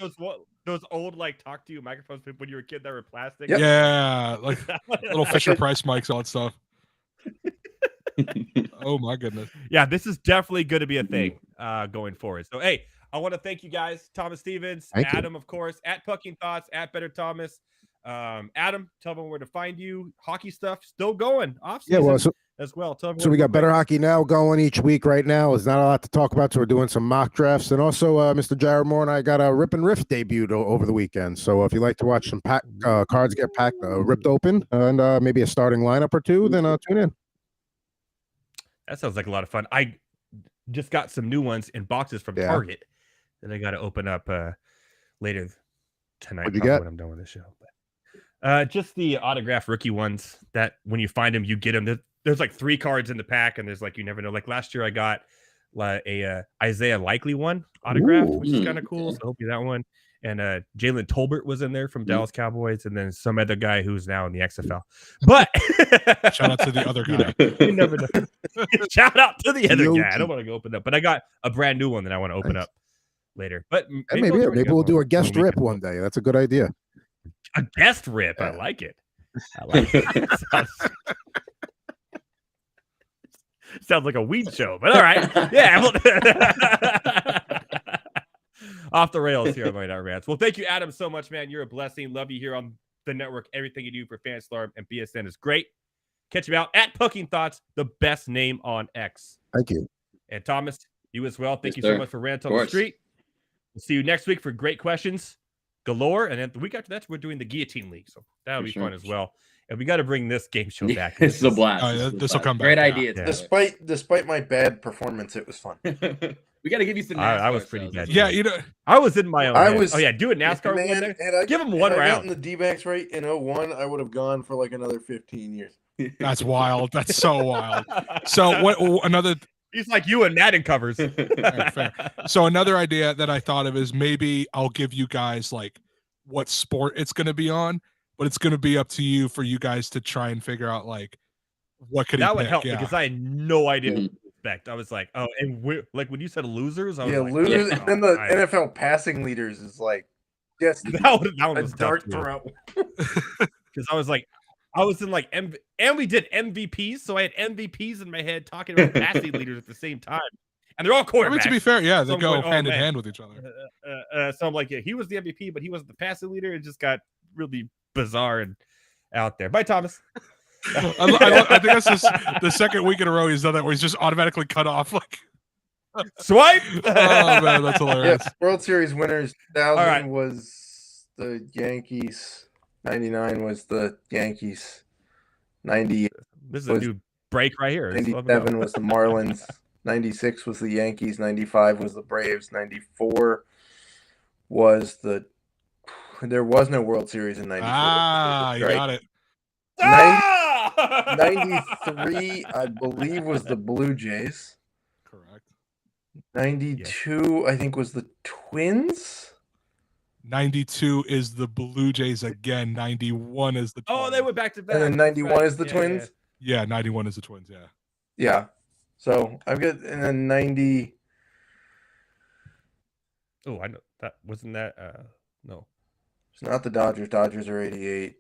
Speaker 1: those old like talk to you microphones when you were a kid that were plastic.
Speaker 14: Yep. Yeah, like little Fisher Price mics, all that stuff. Oh my goodness.
Speaker 1: Yeah, this is definitely going to be a thing going forward. So hey, I want to thank you guys, Thomas Stevens,
Speaker 13: Thank you.
Speaker 1: Adam, of course, at Pucking Thoughts, at Better Thomas. Adam, tell them where to find you. Hockey stuff still going off season as well. Tell them
Speaker 13: so we got Better Hockey Now going each week right now. There's not a lot to talk about, so we're doing some mock drafts. And also, Mr. Jared Moore and I got a Rip and Riff debuted over the weekend. So if you like to watch some cards get packed, ripped open, and maybe a starting lineup or two, then tune in.
Speaker 1: That sounds like a lot of fun. I just got some new ones in boxes from Target that I got to open up later tonight.
Speaker 13: What'd you get?
Speaker 1: When I'm done with the show. Just the autograph rookie ones that when you find them, you get them. There's like 3 cards in the pack, and there's like you never know. Like last year, I got a Isaiah Likely one autographed, which is kind of cool. So hopefully that one. And Jalen Tolbert was in there from Dallas Cowboys, and then some other guy who's now in the XFL. But
Speaker 14: shout out to the other guy.
Speaker 1: You never know. Shout out to the other guy. I don't want to go open up, but I got a brand new one that I want to open up later. But
Speaker 13: maybe we'll do a guest rip one day. That's a good idea.
Speaker 1: A guest rip. I like it. I like it. Sounds like a weed show, but all right. Yeah. Off the rails here on my Rants. Well, thank you, Adam, so much, man. You're a blessing. Love you here on the network. Everything you do for Fantasy Alarm and BSN is great. Catch him out at Pucking Thoughts, the best name on X.
Speaker 13: Thank you.
Speaker 1: And Thomas, you as well. Thank you so much for Rant on the Street. We'll see you next week for great questions galore. And then the week after that, we're doing the Guillotine League. So that'll be fun as well. And we got to bring this game show back.
Speaker 10: It's a blast.
Speaker 14: This will come back.
Speaker 10: Great idea.
Speaker 14: Yeah.
Speaker 15: Despite my bad performance, it was fun.
Speaker 10: We got to give you some.
Speaker 1: I was pretty bad.
Speaker 14: Yeah,
Speaker 1: I was in my own.
Speaker 15: Oh
Speaker 1: yeah, do a NASCAR one there. Give him one
Speaker 15: round.
Speaker 1: round.
Speaker 15: Gotten the D-backs right in 01, I would have gone for like another 15 years.
Speaker 14: That's wild. That's so wild. So what? Another.
Speaker 1: He's like you and Madden covers.
Speaker 14: Right, fair. So another idea that I thought of is maybe I'll give you guys like what sport it's going to be on, but it's going to be up to you for you guys to try and figure out like what could
Speaker 1: that would help because I had no idea what to expect. I was like, oh, and like when you said losers, I was like,
Speaker 15: losers, and then the NFL passing leaders is like just
Speaker 1: that one was
Speaker 15: dart throw.
Speaker 1: Because I was like, I was in like and we did MVPs, so I had MVPs in my head talking about passing leaders at the same time, and they're all quarterbacks.
Speaker 14: I mean, to be fair, yeah, they
Speaker 1: so
Speaker 14: go hand in hand with each other.
Speaker 1: So I'm like, yeah, he was the MVP, but he wasn't the passing leader. It just got really bizarre and out there. Bye, Thomas.
Speaker 14: I think that's just the second week in a row he's done that, where he's just automatically cut off. Like
Speaker 1: swipe.
Speaker 14: Oh man, that's hilarious.
Speaker 15: Yeah, World Series winners. 2000 was the Yankees. 99 was the Yankees. 90.
Speaker 1: This is a new break right here.
Speaker 15: 97 was the Marlins. 96 was the Yankees. 95 was the Braves. 94 was the. There was no World Series in 94.
Speaker 14: You got it.
Speaker 15: 93, I believe, was the Blue Jays.
Speaker 14: Correct.
Speaker 15: 92, I think, was the Twins.
Speaker 14: 92 is the Blue Jays again. 91 is the Twins.
Speaker 1: Oh, they went back to back.
Speaker 15: And then 91 is the Twins.
Speaker 14: Yeah, 91 is the Twins. Yeah.
Speaker 15: Yeah. So I've got, and then 90.
Speaker 1: Oh, I know that wasn't that. No,
Speaker 15: it's not the Dodgers. Dodgers are 88.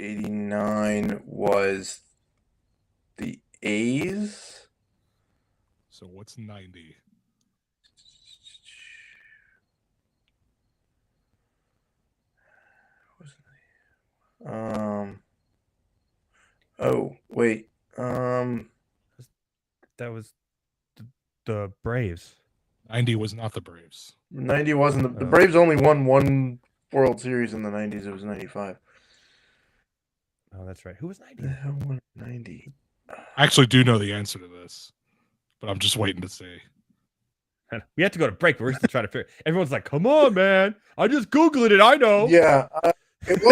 Speaker 15: 89 was the A's.
Speaker 14: So what's 90?
Speaker 15: Oh wait.
Speaker 1: That was the Braves.
Speaker 14: 90 was not the Braves.
Speaker 15: 90 wasn't the Braves only won one World Series in the 90s. It was 95.
Speaker 1: Oh, that's right. Who was 90?
Speaker 15: The hell was 90?
Speaker 14: I actually do know the answer to this, but I'm just waiting to see.
Speaker 1: We have to go to break. We're just trying to figure. Everyone's like, "Come on, man! I just googled it. I know."
Speaker 15: Yeah, it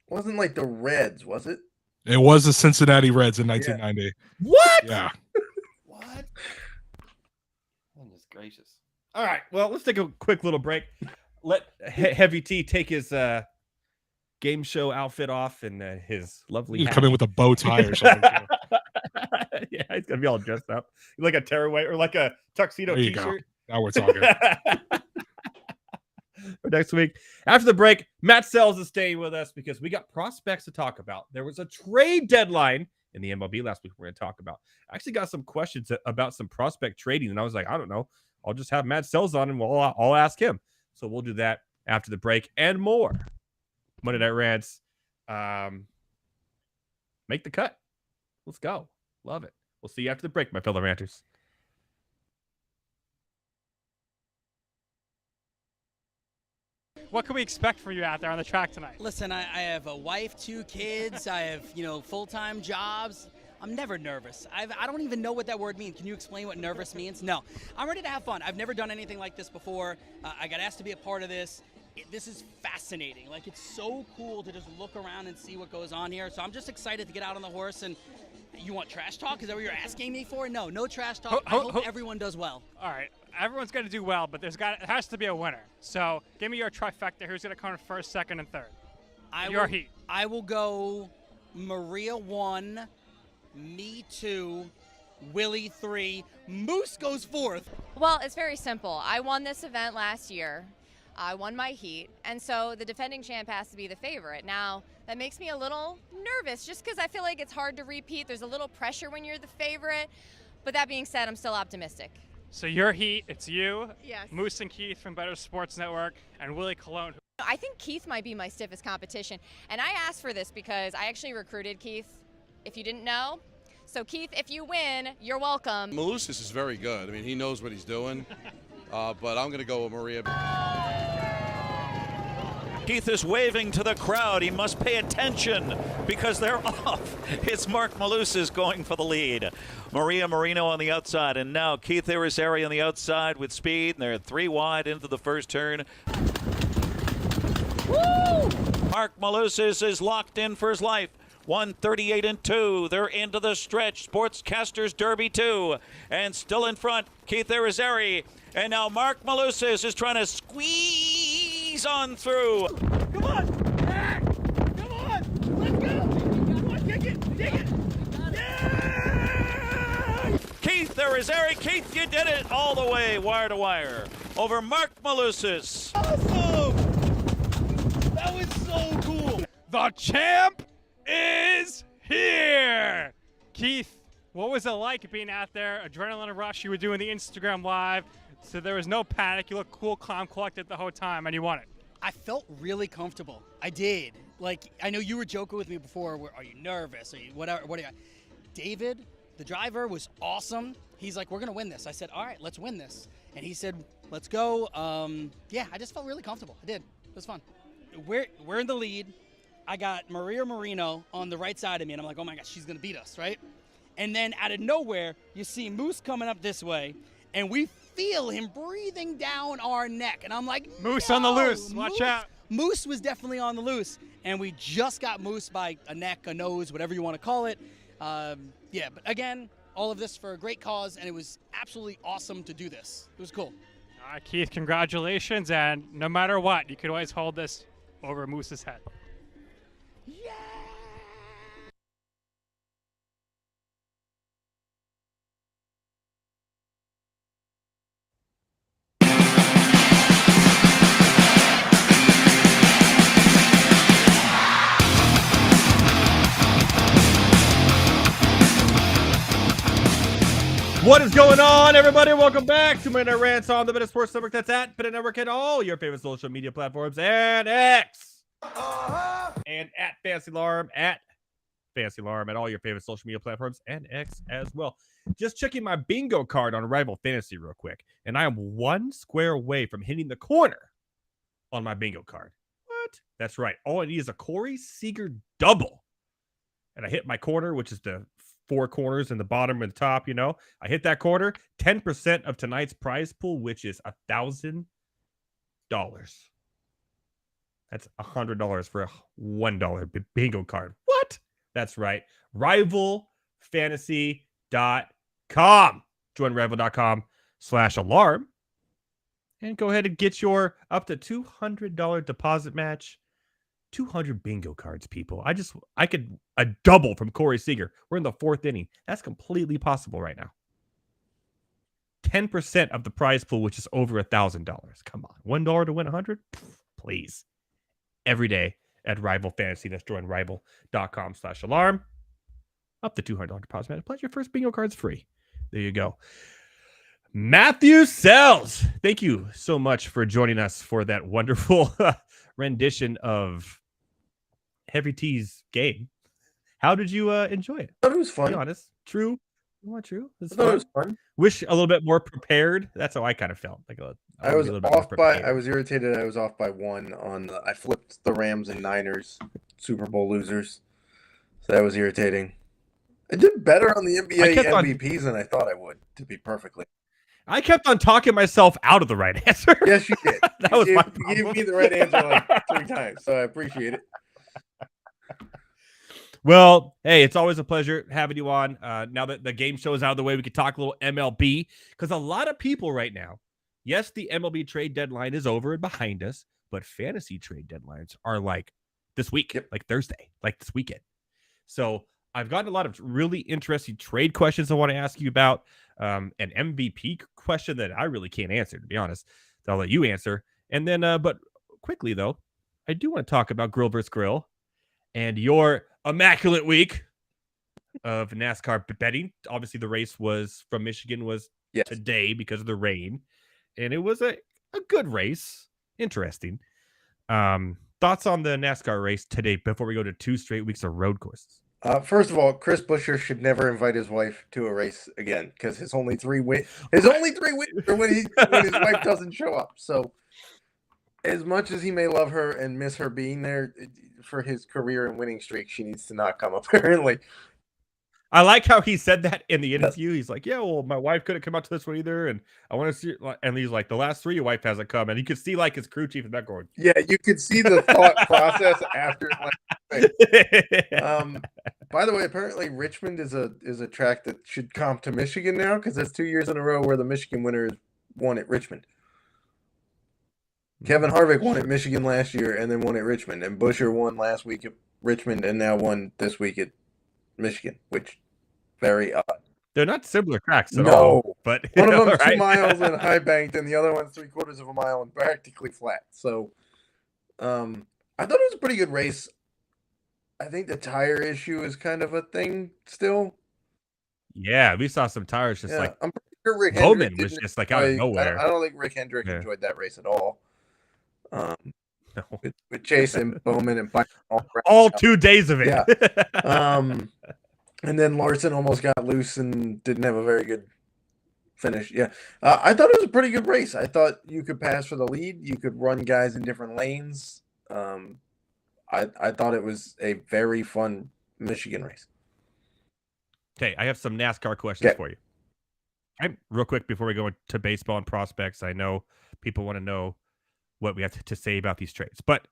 Speaker 15: wasn't like the Reds, was it?
Speaker 14: It was the Cincinnati Reds in 1990.
Speaker 1: What?
Speaker 14: Yeah.
Speaker 1: What? Goodness gracious! All right. Well, let's take a quick little break. Let Heavy T take his game show outfit off and his lovely.
Speaker 14: He's coming with a bow tie or something.
Speaker 1: Yeah, he's gonna be all dressed up like a tearaway or like a tuxedo
Speaker 14: There you
Speaker 1: t-shirt.
Speaker 14: go. Now we're talking.
Speaker 1: For next week, after the break, Matt Selz is staying with us because we got prospects to talk about. There was a trade deadline in the MLB last week. We're going to talk about. I actually got some questions about some prospect trading, and I was like, I don't know. I'll just have Matt Selz on and I'll ask him. So we'll do that after the break and more. Monday Night Rants. Make the cut. Let's go. Love it. We'll see you after the break, my fellow ranters.
Speaker 16: What can we expect from you out there on the track tonight?
Speaker 17: Listen, I have a wife, 2 kids. I have, full-time jobs. I'm never nervous. I don't even know what that word means. Can you explain what nervous means? No. I'm ready to have fun. I've never done anything like this before. I got asked to be a part of this. This is fascinating. Like, it's so cool to just look around and see what goes on here. So I'm just excited to get out on the horse. And you want trash talk? Is that what you're asking me for? No trash talk. I hope everyone does well.
Speaker 16: All right. Everyone's going to do well, but it has to be a winner. So give me your trifecta. Who's going to come in first, second, and third? Heat.
Speaker 17: I will go Maria 1, me 2, Willie 3, Moose goes 4th.
Speaker 18: Well, it's very simple. I won this event last year. I won my heat, and so the defending champ has to be the favorite. Now, that makes me a little nervous just because I feel like it's hard to repeat. There's a little pressure when you're the favorite, but that being said, I'm still optimistic.
Speaker 16: So your heat, it's you,
Speaker 18: yes.
Speaker 16: Moose and Keith from Better Sports Network, and Willie Colon.
Speaker 18: I think Keith might be my stiffest competition, and I asked for this because I actually recruited Keith, if you didn't know. So Keith, if you win, you're welcome.
Speaker 19: Malusis is very good. I mean, he knows what he's doing, but I'm going to go with Maria.
Speaker 20: Keith is waving to the crowd. He must pay attention because they're off. It's Mark Malusis going for the lead. Maria Marino on the outside, and now Keith Irizarry on the outside with speed, and they're 3 wide into the first turn. Woo! Mark Malusis is locked in for his life. 138 and 2. They're into the stretch. Sportscasters Derby 2. And still in front, Keith Irizarry. And now Mark Malusis is trying to squeeze on through.
Speaker 17: Come on! Back! Come on! Let's go! Come on, dig it! Dig it! Yeah!
Speaker 20: Keith Irizarry. Keith, you did it all the way, wire to wire, over Mark Malusis.
Speaker 17: Awesome! That was so cool!
Speaker 16: The champ is here! Keith, what was it like being out there? Adrenaline rush, you were doing the Instagram Live, so there was no panic. You looked cool, calm, collected the whole time, and you won it.
Speaker 17: I felt really comfortable. I did. Like, I know you were joking with me before. Are you nervous? Are you whatever? What are you? David, the driver, was awesome. He's like, we're going to win this. I said, all right, let's win this. And he said, let's go. Yeah, I just felt really comfortable. I did. It was fun. We're in the lead. I got Maria Marino on the right side of me, and I'm like, oh my gosh, she's going to beat us, right? And then out of nowhere, you see Moose coming up this way, and we feel him breathing down our neck. And I'm like,
Speaker 16: Moose on the loose. Watch out.
Speaker 17: Moose was definitely on the loose, and we just got Moose by a neck, a nose, whatever you want to call it. Yeah, but again, all of this for a great cause, and it was absolutely awesome to do this. It was cool.
Speaker 16: All right, Keith, congratulations, and no matter what, you could always hold this over Moose's head.
Speaker 17: Yeah!
Speaker 1: What is going on, everybody? Welcome back to Monday Night Rants on the Better Sports Network. That's at Better Network and all your favorite social media platforms, and X, and at Fancy Alarm, at all your favorite social media platforms, and X as well. Just checking my bingo card on Rival Fantasy real quick, and I am 1 square away from hitting the corner on my bingo card. What? That's right. All I need is a Corey Seager double, and I hit my corner, which is the 4 corners in the bottom and the top, I hit that corner, 10% of tonight's prize pool, which is $1,000. That's $100 for a $1 bingo card. What? That's right. RivalFantasy.com. Join rival.com/alarm and go ahead and get your up to $200 deposit match. 200 bingo cards, people. I could a double from Corey Seager. We're in the 4th inning. That's completely possible right now. 10% of the prize pool, which is over $1,000. Come on, $1 to win 100? Please. Every day at Rival Fantasy. That's join rival.com/alarm. Up to $200 deposit. Plus, your first bingo card's free. There you go. Matthew Selz. Thank you so much for joining us for that wonderful rendition of Heavy T's game. How did you enjoy it?
Speaker 15: I thought it was fun.
Speaker 1: Be honest. True. Not true.
Speaker 15: I thought it was fun.
Speaker 1: Wish a little bit more prepared. That's how I kind of felt. Like
Speaker 15: I was off by. I was irritated. I was off by one on. I flipped the Rams and Niners Super Bowl losers, so that was irritating. I did better on the NBA MVPs than I thought I would. To be perfectly,
Speaker 1: I kept on talking myself out of the right answer.
Speaker 15: Yes, you did.
Speaker 1: That was my
Speaker 15: You gave me the right answer like 3 times, so I appreciate it.
Speaker 1: Well, hey, it's always a pleasure having you on. Now that the game show is out of the way, we can talk a little MLB because a lot of people right now, yes, the MLB trade deadline is over and behind us, but fantasy trade deadlines are like this week, like Thursday, like this weekend. So I've gotten a lot of really interesting trade questions I want to ask you about. An MVP question that I really can't answer, to be honest. So I'll let you answer. And then, but quickly though, I do want to talk about Grill vs. Grill and your immaculate week of NASCAR betting. Obviously, the race was from Michigan was today because of the rain, and it was a good race. Interesting. Thoughts on the NASCAR race today before we go to 2 straight weeks of road courses?
Speaker 15: First of all, Chris Buescher should never invite his wife to a race again because his only 3 wins are when his wife doesn't show up. So, as much as he may love her and miss her being there for his career and winning streak, she needs to not come. Apparently,
Speaker 1: I like how he said that in the interview. He's like, "Yeah, well, my wife couldn't come out to this one either, and I want to see." And he's like, "The last 3, your wife hasn't come," and you could see like his crew chief in that going,
Speaker 15: yeah, you could see the thought process after. By the way, apparently Richmond is a track that should comp to Michigan now because that's 2 years in a row where the Michigan winner is won at Richmond. Kevin Harvick won at Michigan last year and then won at Richmond, and Buescher won last week at Richmond and now won this week at Michigan, which very odd.
Speaker 1: They're not similar tracks at all. But
Speaker 15: one of them 2 miles and high banked, and the other one's 3/4 of a mile and practically flat. So, I thought it was a pretty good race. I think the tire issue is kind of a thing still.
Speaker 1: Yeah, we saw some tires just like
Speaker 15: I'm pretty sure Rick
Speaker 1: Bowman
Speaker 15: Hendrick
Speaker 1: was
Speaker 15: didn't
Speaker 1: just like out of
Speaker 15: enjoy-
Speaker 1: nowhere.
Speaker 15: I don't think Rick Hendrick enjoyed that race at all. With Chase and Bowman and
Speaker 1: all 2 days of it.
Speaker 15: Yeah. And then Larson almost got loose and didn't have a very good finish. Yeah. I thought it was a pretty good race. I thought you could pass for the lead. You could run guys in different lanes. I thought it was a very fun Michigan race.
Speaker 1: Okay, I have some NASCAR questions for you. Real quick before we go into baseball and prospects, I know people want to know what we have to say about these trades. But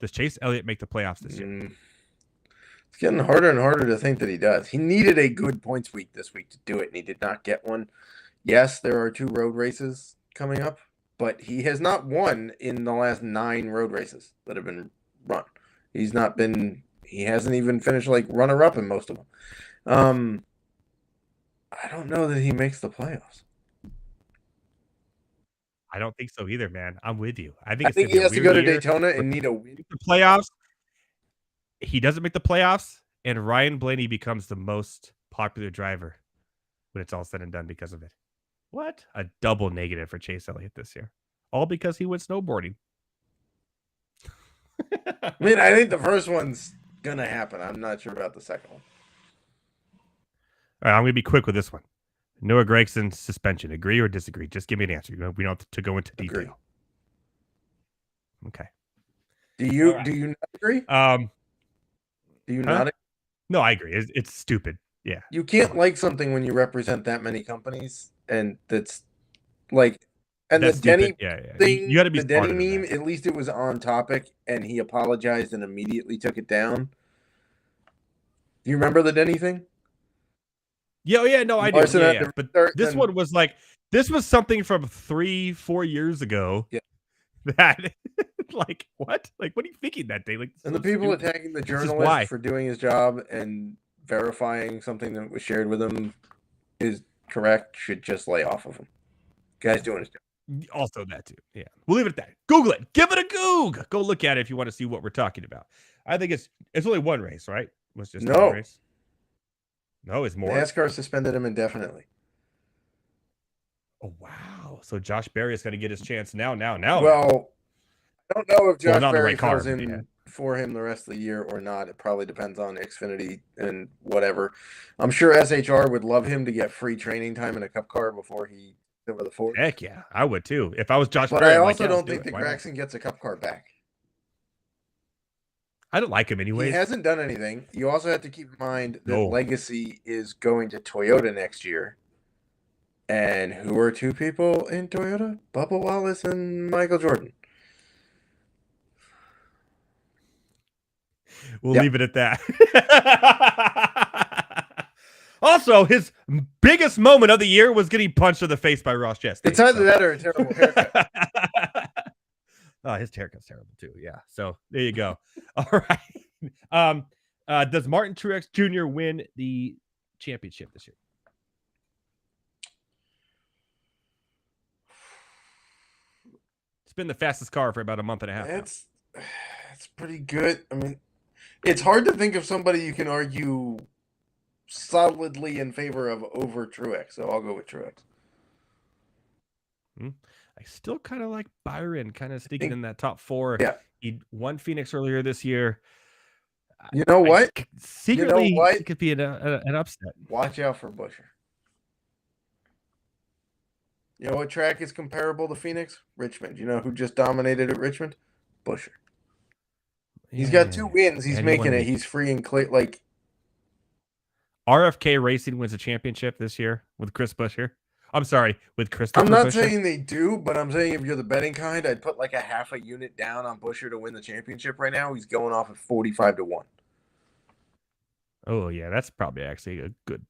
Speaker 1: does Chase Elliott make the playoffs this year?
Speaker 15: It's getting harder and harder to think that he does. He needed a good points week this week to do it, and he did not get one. Yes, there are 2 road races coming up, but he has not won in the last 9 road races that have been run. He hasn't even finished like runner-up in most of them. I don't know that he makes the playoffs.
Speaker 1: I don't think so either, man. I'm with you. I think
Speaker 15: he has to go to Daytona and need a win.
Speaker 1: The playoffs. He doesn't make the playoffs, and Ryan Blaney becomes the most popular driver when it's all said and done because of it. What? A double negative for Chase Elliott this year. All because he went snowboarding.
Speaker 15: I mean, I think the first one's going to happen. I'm not sure about the second one.
Speaker 1: All right, I'm going to be quick with this one. Noah Gregson's suspension. Agree or disagree? Just give me an answer. We don't have to go into detail.
Speaker 15: Agree.
Speaker 1: Okay.
Speaker 15: Do you not agree? Do you not?
Speaker 1: No, I agree. It's stupid. Yeah.
Speaker 15: You can't like something when you represent that many companies, and that's like, and
Speaker 1: That's
Speaker 15: the Denny
Speaker 1: stupid.
Speaker 15: thing.
Speaker 1: You got to be
Speaker 15: the Denny
Speaker 1: smarter than
Speaker 15: meme. At least it was on topic, and he apologized and immediately took it down. Do you remember the Denny thing?
Speaker 1: Yeah, no, I do.
Speaker 15: Larson had to
Speaker 1: But
Speaker 15: restart,
Speaker 1: this
Speaker 15: then-
Speaker 1: one was like, this was something from 3-4 years ago.
Speaker 15: Yeah.
Speaker 1: That, like, what? Like, what are you thinking that day? Like,
Speaker 15: And the
Speaker 1: so
Speaker 15: people
Speaker 1: stupid.
Speaker 15: attacking the
Speaker 1: It's just
Speaker 15: journalist
Speaker 1: why.
Speaker 15: for doing his job and verifying something that was shared with him is correct should just lay off of him. Guy's doing his job.
Speaker 1: Also that too. Yeah. We'll leave it at that. Google it. Give it a goog. Go look at it if you want to see what we're talking about. I think it's only one race, right? It was just
Speaker 15: No.
Speaker 1: one race. No, it's more.
Speaker 15: NASCAR suspended him indefinitely.
Speaker 1: Oh, wow. So Josh Berry is going to get his chance now.
Speaker 15: Well, I don't know if Josh
Speaker 1: not the
Speaker 15: Berry
Speaker 1: right car,
Speaker 15: fills in for him the rest of the year or not. It probably depends on Xfinity and whatever. I'm sure SHR would love him to get free training time in a Cup car before he over the Ford.
Speaker 1: Heck yeah, I would too. If I was Josh
Speaker 15: But
Speaker 1: Berry,
Speaker 15: I
Speaker 1: I'm
Speaker 15: also
Speaker 1: like, yeah,
Speaker 15: don't think
Speaker 1: that
Speaker 15: that Gragson gets a Cup car back.
Speaker 1: I don't like him anyways.
Speaker 15: He hasn't done anything. You also have to keep in mind that Legacy is going to Toyota next year. And who are two people in Toyota? Bubba Wallace and Michael Jordan.
Speaker 1: We'll leave it at that. Also, his biggest moment of the year was getting punched in the face by Ross Chastain.
Speaker 15: It's either that or a terrible haircut.
Speaker 1: Oh, his haircut's terrible too. Yeah. So there you go. All right. Does Martin Truex Jr. win the championship this year? It's been the fastest car for about a month and a half.
Speaker 15: It's pretty good. I mean, it's hard to think of somebody you can argue solidly in favor of over Truex, so I'll go with Truex.
Speaker 1: I still kind of like Byron, kind of sneaking in that top 4.
Speaker 15: Yeah,
Speaker 1: he won Phoenix earlier this year.
Speaker 15: You know what?
Speaker 1: Secretly,
Speaker 15: you know what?
Speaker 1: It could be an upset.
Speaker 15: Watch out for Busher. You know what track is comparable to Phoenix? Richmond. You know who just dominated at Richmond? Busher. He's got 2 wins. He's making it. He's free and clear. Like
Speaker 1: RFK Racing wins a championship this year with Chris Busher. I'm sorry, with Christopher
Speaker 15: I'm not
Speaker 1: Busher.
Speaker 15: saying they do, but I'm saying if you're the betting kind, I'd put like a half a unit down on Busher to win the championship right now. He's going off at 45-1.
Speaker 1: Oh yeah, that's probably actually a good.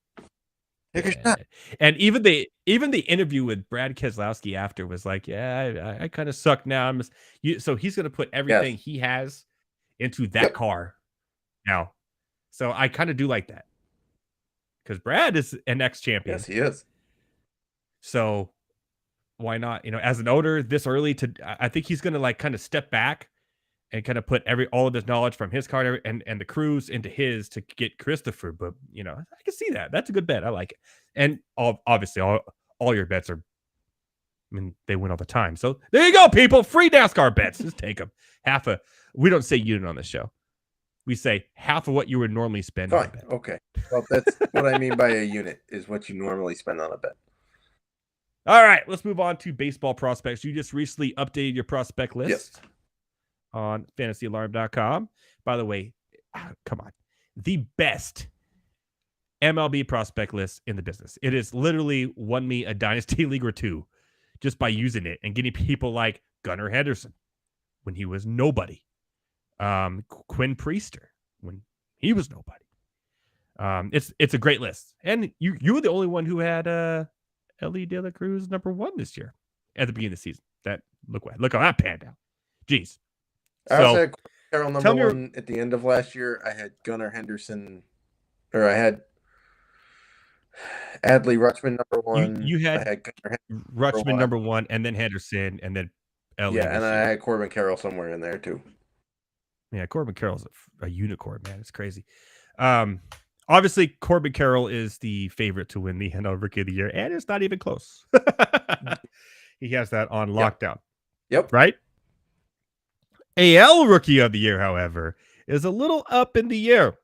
Speaker 15: Take a shot.
Speaker 1: And even the interview with Brad Keselowski after was like, yeah, I kind of suck now. So he's going to put everything he has into that car now. So I kind of do like that because Brad is an ex-champion.
Speaker 15: Yes, he is.
Speaker 1: So why not? As an owner this early, I think he's going to like kind of step back and kind of put all of his knowledge from his car and the crews into his to get Christopher. But I can see that. That's a good bet. I like it. And obviously all your bets are, they win all the time. So there you go, people. Free NASCAR bets. Just take them. We don't say unit on the show. We say half of what you would normally spend on a bet.
Speaker 15: Okay. Well, that's what I mean by a unit is what you normally spend on a bet.
Speaker 1: All right, let's move on to baseball prospects. You just recently updated your prospect list on fantasyalarm.com. By the way, come on. The best MLB prospect list in the business. It is literally won me a dynasty league or 2 just by using it and getting people like Gunnar Henderson when he was nobody. Quinn Priester when he was nobody. It's a great list. And you were the only one who had Ellie De La Cruz #1 this year at the beginning of the season. Look how that panned out. Jeez.
Speaker 15: I also had Carroll #1 at the end of last year. I had Gunnar Henderson, or I had Adley Rutschman #1.
Speaker 1: You had Rutschman #1, and then Henderson, and then Ellie.
Speaker 15: Yeah, and I had Corbin Carroll somewhere in there too.
Speaker 1: Yeah, Corbin Carroll's a unicorn, man. It's crazy. Obviously, Corbin Carroll is the favorite to win the NL Rookie of the Year, and it's not even close. He has that on lockdown.
Speaker 15: Yep.
Speaker 1: Right? AL Rookie of the Year, however, is a little up in the air.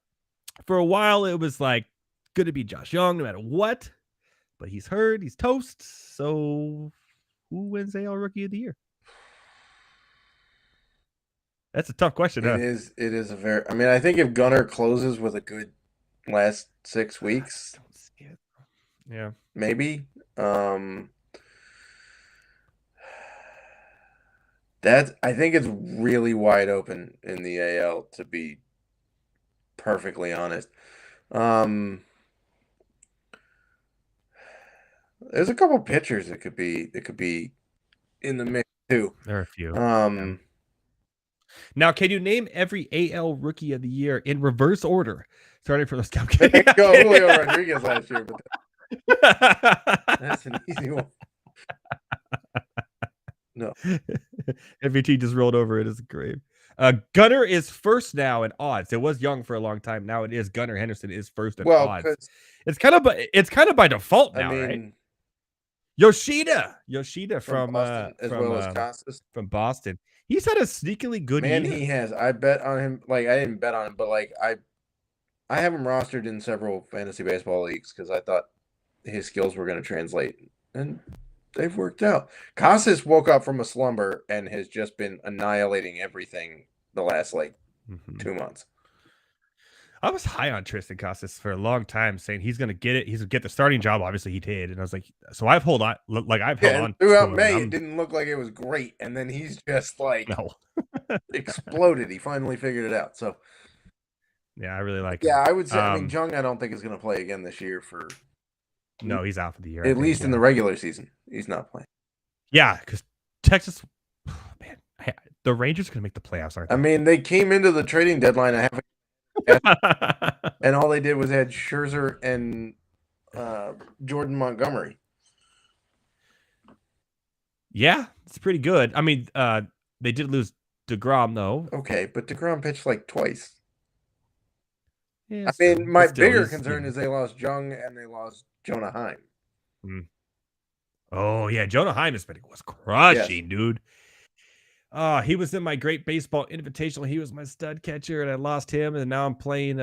Speaker 1: For a while, it was like going to be Josh Young no matter what, but he's hurt. He's toast. So who wins AL Rookie of the Year? That's a tough question.
Speaker 15: It is a very. I mean, I think if Gunnar closes with a good last 6 weeks,
Speaker 1: yeah,
Speaker 15: maybe. I think it's really wide open in the AL, to be perfectly honest. There's a couple pitchers that could be in the mix too.
Speaker 1: There are a few. Now, can you name every AL Rookie of the Year in reverse order, starting from the scouting?
Speaker 15: Go Julio Rodriguez last year, but that's an easy one. No.
Speaker 1: MVT just rolled over in his grave. Gunnar is first now in odds. It was Young for a long time. Now it is Gunnar Henderson is first in odds. It's kind of by default now, right? Yoshida
Speaker 15: from Boston, as well as Casas
Speaker 1: from Boston. He's had a sneakily good year.
Speaker 15: He has. I bet on him. Like, I didn't bet on him, but like I have him rostered in several fantasy baseball leagues because I thought his skills were going to translate, and they've worked out. Casas woke up from a slumber and has just been annihilating everything the last 2 months.
Speaker 1: I was high on Tristan Casas for a long time, saying he's going to get it. He's going to get the starting job. Obviously, he did, and I was like, so I've held on. I've held on
Speaker 15: throughout May. It didn't look like it was great, and then he's just exploded. He finally figured it out. So,
Speaker 1: yeah, I really like.
Speaker 15: Yeah, I would say. I mean, Jung, I don't think is going to play again this year.
Speaker 1: No, he's out for the year.
Speaker 15: At least in the regular season, he's not playing.
Speaker 1: Yeah, because Texas, man, the Rangers are going to make the playoffs, aren't they?
Speaker 15: I mean, they came into the trading deadline and all they did was add Scherzer and Jordan Montgomery.
Speaker 1: Yeah, it's pretty good. I mean, they did lose DeGrom, though.
Speaker 15: Okay, but DeGrom pitched twice.
Speaker 1: Yeah,
Speaker 15: I mean, my bigger concern is they lost Jung and they lost Jonah Heim.
Speaker 1: Oh, yeah, Jonah Heim was crushing, dude. He was in my Great Baseball Invitational. He was my stud catcher, and I lost him. And now I'm playing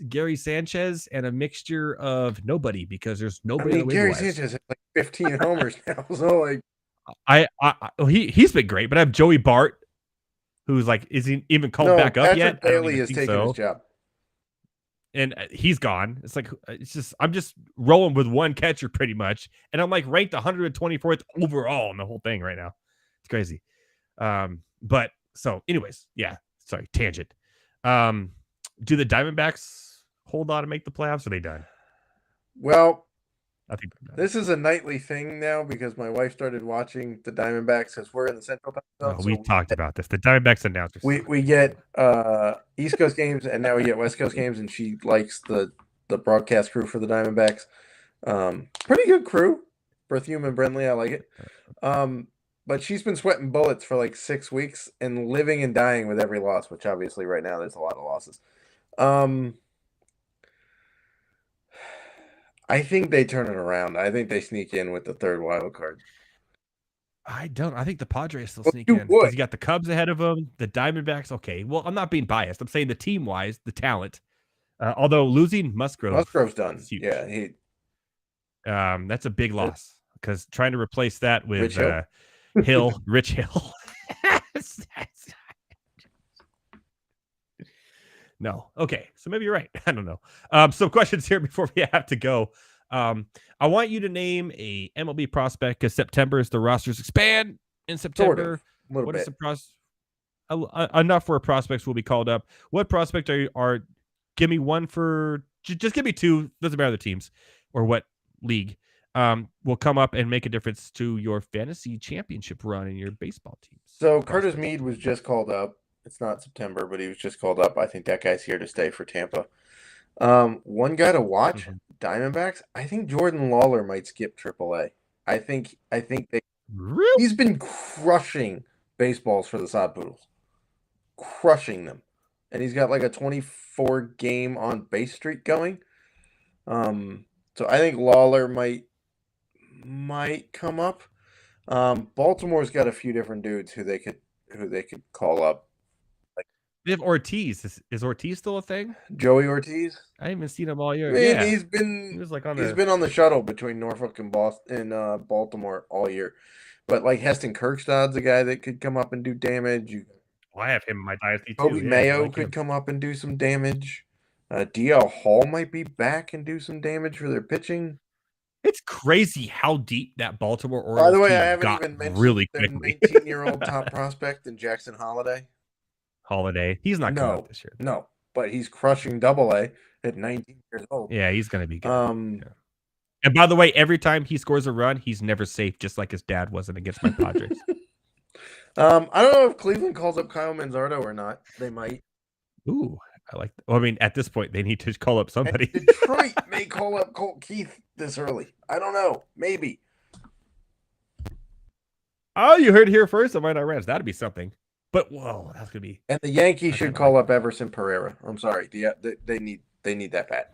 Speaker 1: Gary Sanchez and a mixture of nobody because there's nobody.
Speaker 15: I mean, Gary Sanchez has 15 homers now. So
Speaker 1: he's been great, but I have Joey Bart, who's isn't even called back up yet.
Speaker 15: Bailey is taking his job,
Speaker 1: and he's gone. I'm just rolling with one catcher pretty much, and I'm ranked 124th overall in the whole thing right now. It's crazy. But so anyways, yeah, sorry, tangent. Do the Diamondbacks hold on to make the playoffs? Or are they done?
Speaker 15: Well,
Speaker 1: I think
Speaker 15: this is a nightly thing now because my wife started watching the Diamondbacks because we're in the Central Time Zone.
Speaker 1: We talked about this. The Diamondbacks announcers.
Speaker 15: We get East Coast games and now we get West Coast games, and she likes the broadcast crew for the Diamondbacks. Pretty good crew. Berthium and Brentley, I like it. But she's been sweating bullets for 6 weeks and living and dying with every loss, which obviously right now there's a lot of losses. I think they turn it around. I think they sneak in with the third wild card.
Speaker 1: I don't. I think the Padres still sneak in because you got the Cubs ahead of them, the Diamondbacks. Okay, well, I'm not being biased. I'm saying the team-wise, the talent. Although losing
Speaker 15: Musgrove's done.
Speaker 1: Huge.
Speaker 15: Yeah,
Speaker 1: that's a big loss because trying to replace that with Rich Hill. No. Okay. So maybe you're right. I don't know. Some questions here before we have to go. I want you to name a MLB prospect because September is the rosters expand in September.
Speaker 15: What is
Speaker 1: the enough where prospects will be called up? What prospect are give me one for just give me two. Doesn't matter the teams or what league. Will come up and make a difference to your fantasy championship run in your baseball team.
Speaker 15: So Curtis Mead was just called up. It's not September, but he was just called up. I think that guy's here to stay for Tampa. One guy to watch, Diamondbacks. I think Jordan Lawler might skip AAA. I think he's been crushing baseballs for the Sod Poodles. Crushing them. And he's got a 24 game on base streak going. So I think Lawler might come up. Baltimore's got a few different dudes who they could call up.
Speaker 1: They have Ortiz. Is Ortiz still a thing?
Speaker 15: Joey Ortiz?
Speaker 1: I haven't seen him all year.
Speaker 15: Man, he's been on the shuttle between Norfolk and Boston and Baltimore all year. But Heston Kjerstad's a guy that could come up and do damage.
Speaker 1: I have him in my dynasty too.
Speaker 15: Toby Mayo could come up and do some damage. DL Hall might be back and do some damage for their pitching.
Speaker 1: It's crazy how deep that Baltimore Orioles
Speaker 15: By the way,
Speaker 1: team
Speaker 15: I haven't
Speaker 1: got
Speaker 15: even mentioned
Speaker 1: really
Speaker 15: the
Speaker 1: quickly.
Speaker 15: 19-year-old top prospect in Jackson Holiday.
Speaker 1: He's not coming up this year.
Speaker 15: No, but he's crushing AA at 19 years old.
Speaker 1: Yeah, he's going to be good. Yeah. And by the way, every time he scores a run, he's never safe, just like his dad wasn't against my Padres.
Speaker 15: I don't know if Cleveland calls up Kyle Manzardo or not. They might.
Speaker 1: Ooh, I like that. Well, I mean, at this point, they need to call up somebody.
Speaker 15: And Detroit may call up Colt Keith this early. I don't know. Maybe.
Speaker 1: Oh, you heard it here first on My Night Rants. That'd be something. But whoa, that's gonna be.
Speaker 15: And the Yankees should call up Everson Pereira. I'm sorry, they need that bat.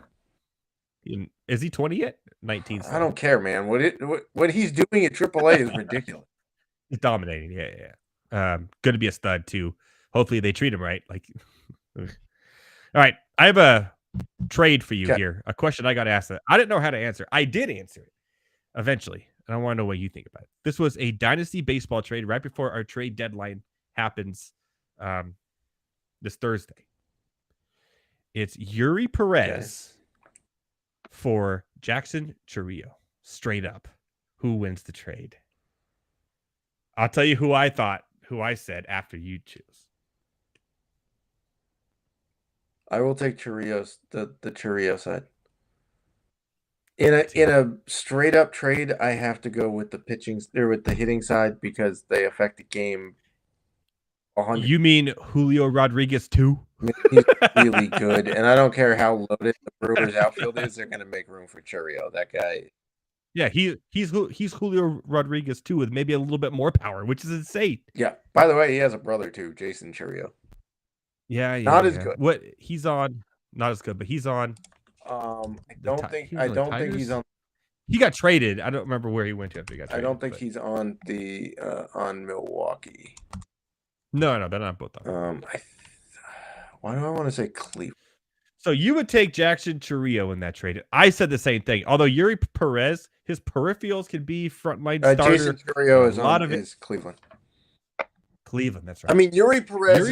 Speaker 1: Is he 20 yet? 19.
Speaker 15: I don't care, man. What he's doing at AAA is ridiculous.
Speaker 1: He's dominating. Yeah. Going to be a stud too. Hopefully they treat him right. Like, all right. I have a trade for you here. A question I got asked that I didn't know how to answer. I did answer it eventually. And I want to know what you think about it. This was a dynasty baseball trade right before our trade deadline happens this Thursday. It's Yuri Perez for Jackson Chourio. Straight up. Who wins the trade? I'll tell you who I said after you choose.
Speaker 15: I will take Chourio, the Chourio side. In a straight up trade, I have to go with the pitching or with the hitting side because they affect the game. 100.
Speaker 1: You mean Julio Rodriguez too?
Speaker 15: He's really good, and I don't care how loaded the Brewers outfield is; they're going to make room for Chourio. That guy.
Speaker 1: Yeah, he's Julio Rodriguez too, with maybe a little bit more power, which is insane.
Speaker 15: Yeah. By the way, he has a brother too, Jason Chourio.
Speaker 1: Yeah.
Speaker 15: Not as good.
Speaker 1: What he's on? Not as good, but he's on.
Speaker 15: I don't think he's on.
Speaker 1: He got traded. I don't remember where he went to after he got traded.
Speaker 15: I don't think he's on the on Milwaukee.
Speaker 1: No, they're not both on.
Speaker 15: Why do I want to say Cleveland?
Speaker 1: So you would take Jackson Chourio in that trade. I said the same thing. Although Yuri Perez, his peripherals can be frontline starter.
Speaker 15: Jason Chourio is Cleveland.
Speaker 1: Cleveland, that's right.
Speaker 15: I mean, Yuri Perez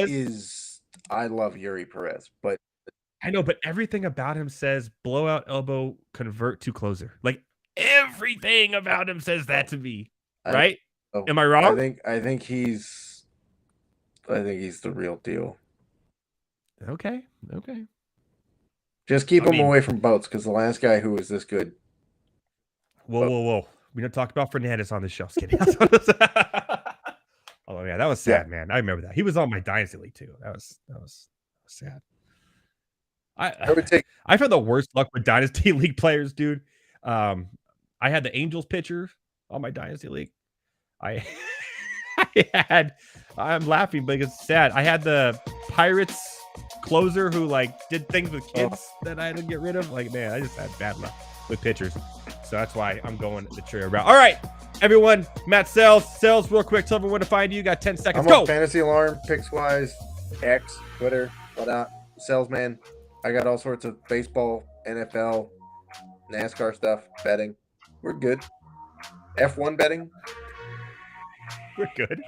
Speaker 15: is. I love Yuri Perez, but
Speaker 1: I know, but everything about him says blowout elbow, convert to closer. Like everything about him says that to me. Right? Am I wrong?
Speaker 15: I think he's the real deal.
Speaker 1: Okay.
Speaker 15: Just keep him away from boats because the last guy who was this good.
Speaker 1: Whoa. We don't talk about Fernandez on this show. Oh yeah, that was sad, man. I remember that. He was on my Dynasty League too. That was sad. I've had the worst luck with Dynasty League players, dude. I had the Angels pitcher on my Dynasty League. I'm laughing because it's sad. I had the Pirates closer who did things with kids that I had to get rid of. Like, man, I just had bad luck with pitchers. So that's why I'm going the trio route. All right, everyone. Matt Selz. Selz, real quick, tell everyone where to find you. You got 10 seconds.
Speaker 15: I'm
Speaker 1: Go.
Speaker 15: on Fantasy Alarm, Picks-Wise, X, Twitter, whatnot. Salesman. I got all sorts of baseball, NFL, NASCAR stuff, betting. We're good. F1 betting.
Speaker 1: We're good.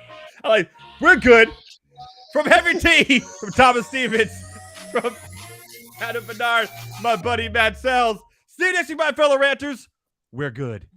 Speaker 1: We're good. From Heavy T, from Thomas Stevens, from Adam Bernard, my buddy Matt Selz. See you next week, my fellow ranters. We're good.